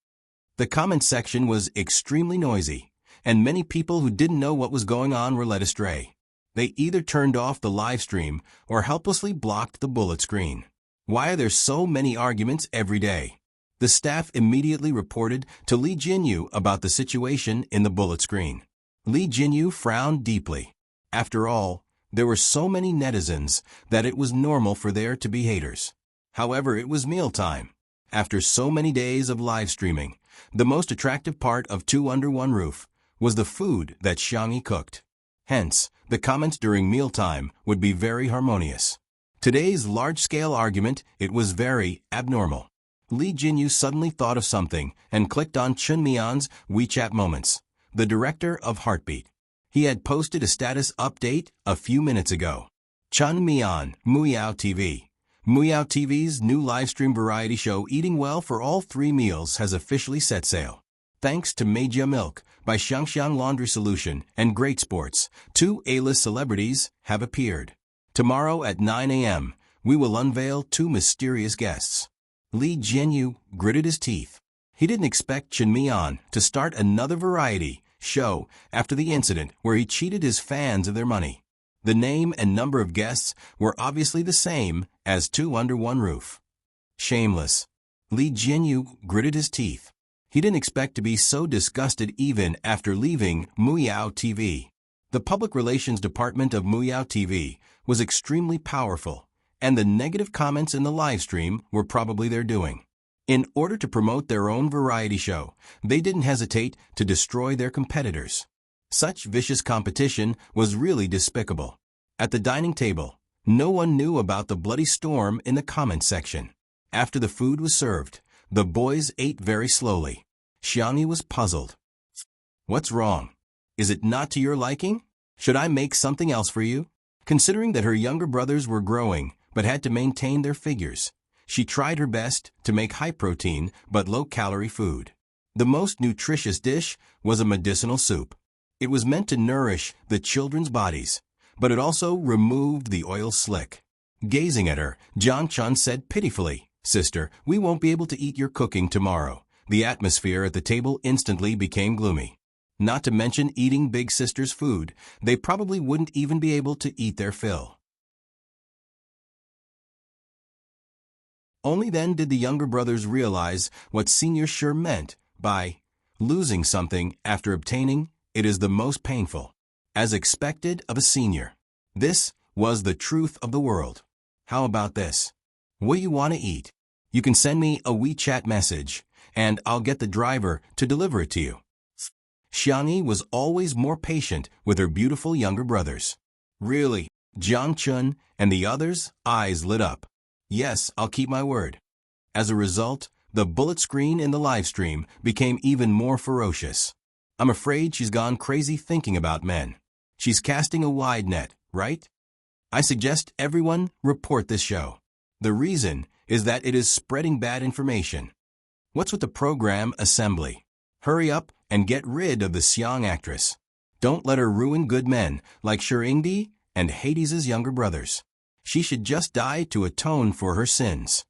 The comment section was extremely noisy, and many people who didn't know what was going on were led astray. They either turned off the live stream or helplessly blocked the bullet screen. Why are there so many arguments every day? The staff immediately reported to Li Jinyu about the situation in the bullet screen. Li Jinyu frowned deeply. After all, there were so many netizens that it was normal for there to be haters. However, it was mealtime. After so many days of live streaming, the most attractive part of Two Under One Roof was the food that Xiangyi cooked. Hence, the comments during mealtime would be very harmonious. Today's large-scale argument, it was very abnormal. Li Jinyu suddenly thought of something and clicked on Chun Mian's WeChat Moments, the director of Heartbeat. He had posted a status update a few minutes ago. Chun Mian, Muyao TV. Muyao TV's new livestream variety show Eating Well for All 3 Meals has officially set sail. Thanks to Meijia Milk by Xiangxiang Laundry Solution and Great Sports, 2 A-list celebrities have appeared. Tomorrow at 9 a.m., we will unveil 2 mysterious guests. Lee Jianyu gritted his teeth. He didn't expect Chen Mian to start another variety show after the incident where he cheated his fans of their money. The name and number of guests were obviously the same as Two Under One Roof. Shameless. Lee Jianyu gritted his teeth. He didn't expect to be so disgusted even after leaving Muyao TV. The public relations department of Muyao TV was extremely powerful, and the negative comments in the live stream were probably their doing. In order to promote their own variety show, they didn't hesitate to destroy their competitors. Such vicious competition was really despicable. At the dining table, no one knew about the bloody storm in the comment section. After the food was served, the boys ate very slowly. Xiangyi was puzzled. What's wrong? Is it not to your liking? Should I make something else for you? Considering that her younger brothers were growing but had to maintain their figures, she tried her best to make high-protein but low-calorie food. The most nutritious dish was a medicinal soup. It was meant to nourish the children's bodies, but it also removed the oil slick. Gazing at her, Jiang Chun said pitifully, "Sister, we won't be able to eat your cooking tomorrow." The atmosphere at the table instantly became gloomy. Not to mention eating big sister's food, they probably wouldn't even be able to eat their fill. Only then did the younger brothers realize what senior sure meant by losing something after obtaining it is the most painful. As expected of a senior. This was the truth of the world. How about this? What do you want to eat? You can send me a WeChat message, and I'll get the driver to deliver it to you. Xiangyi was always more patient with her beautiful younger brothers. Really? Jiang Chun and the others' eyes lit up. Yes, I'll keep my word. As a result, the bullet screen in the live stream became even more ferocious. I'm afraid she's gone crazy thinking about men. She's casting a wide net, right? I suggest everyone report this show. The reason is that it is spreading bad information. What's with the program assembly? Hurry up and get rid of the Xiang actress. Don't let her ruin good men like Shiringdi and Hades' younger brothers. She should just die to atone for her sins.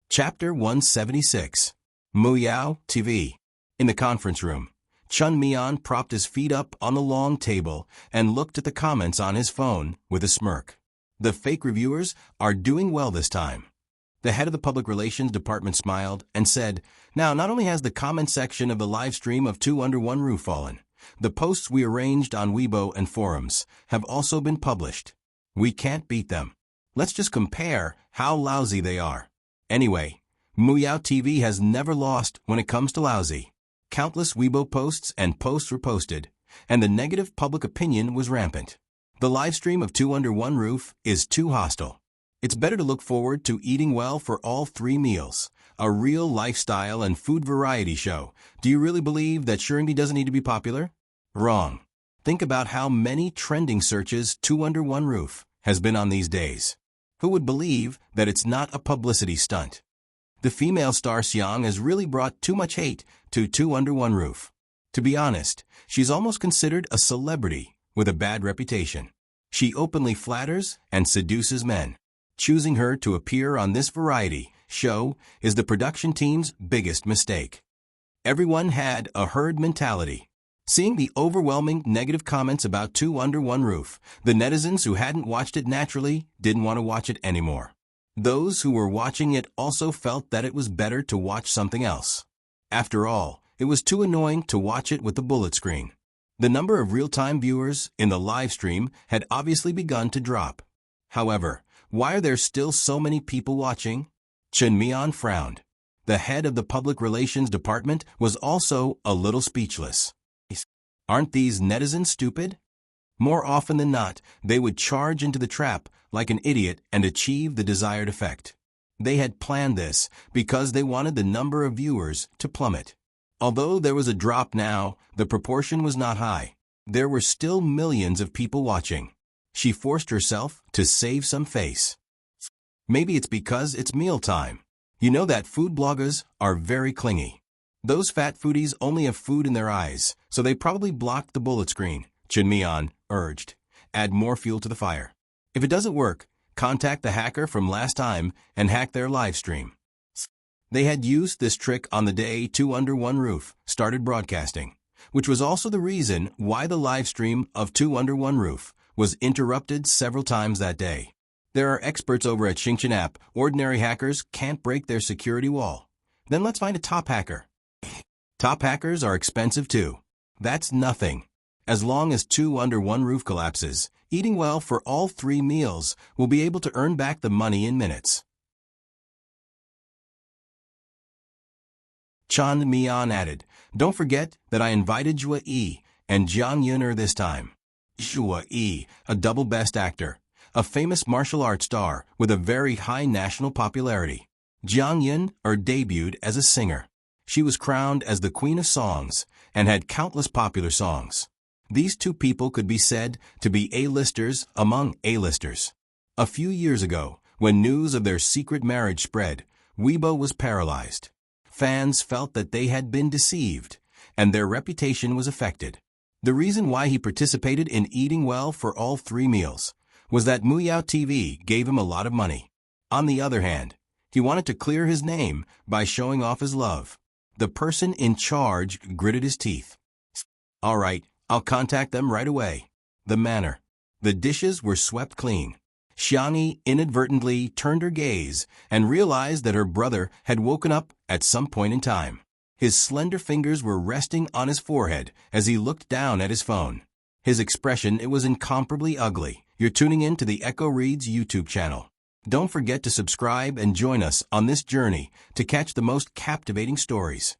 Chapter 176. Muyao TV. In the conference room, Chun Mian propped his feet up on the long table and looked at the comments on his phone with a smirk. The fake reviewers are doing well this time. The head of the public relations department smiled and said, "Now, not only has the comment section of the live stream of Two Under One Roof fallen, the posts we arranged on Weibo and forums have also been published. We can't beat them. Let's just compare how lousy they are. Anyway, Muyao TV has never lost when it comes to lousy. Countless Weibo posts and posts were posted, and the negative public opinion was rampant. The live stream of Two Under One Roof is too hostile. It's better to look forward to eating well for all 3 meals, a real lifestyle and food variety show. Do you really believe that Shirley doesn't need to be popular? Wrong. Think about how many trending searches Two Under One Roof has been on these days. Who would believe that it's not a publicity stunt? The female star Xiang has really brought too much hate to Two Under One Roof. To be honest, she's almost considered a celebrity with a bad reputation. She openly flatters and seduces men. Choosing her to appear on this variety show is the production team's biggest mistake. Everyone had a herd mentality. Seeing the overwhelming negative comments about Two Under One Roof, the netizens who hadn't watched it naturally didn't want to watch it anymore. Those who were watching it also felt that it was better to watch something else. After all, it was too annoying to watch it with the bullet screen. The number of real-time viewers in the live stream had obviously begun to drop. However, why are there still so many people watching? Chen Mian frowned. The head of the public relations department was also a little speechless. Aren't these netizens stupid? More often than not, they would charge into the trap like an idiot and achieve the desired effect. They had planned this because they wanted the number of viewers to plummet. Although there was a drop now, the proportion was not high. There were still millions of people watching. She forced herself to save some face. Maybe it's because it's mealtime. You know that food bloggers are very clingy. Those fat foodies only have food in their eyes, so they probably blocked the bullet screen, Chen Mian urged. Add more fuel to the fire. If it doesn't work, contact the hacker from last time and hack their live stream. They had used this trick on the day Two Under One Roof started broadcasting, which was also the reason why the live stream of Two Under One Roof was interrupted several times that day. There are experts over at Xingqian App. Ordinary hackers can't break their security wall. Then let's find a top hacker. Top hackers are expensive too. That's nothing. As long as Two Under One Roof collapses, eating well for all 3 meals will be able to earn back the money in minutes. Chan Mian added, "Don't forget that I invited Zhua Yi and Jiang Yuner this time." Zhua Yi, a double Best Actor, a famous martial arts star with a very high national popularity. Jiang Yun debuted as a singer. She was crowned as the Queen of Songs and had countless popular songs. These 2 people could be said to be A-listers among A-listers. A few years ago, when news of their secret marriage spread, Weibo was paralyzed. Fans felt that they had been deceived, and their reputation was affected. The reason why he participated in eating well for all 3 meals was that Muyao TV gave him a lot of money. On the other hand, he wanted to clear his name by showing off his love. The person in charge gritted his teeth. "All right, I'll contact them right away." The manner. The dishes were swept clean. Xiangyi inadvertently turned her gaze and realized that her brother had woken up at some point in time. His slender fingers were resting on his forehead as he looked down at his phone. His expression, it was incomparably ugly. You're tuning in to the Echo Reads YouTube channel. Don't forget to subscribe and join us on this journey to catch the most captivating stories.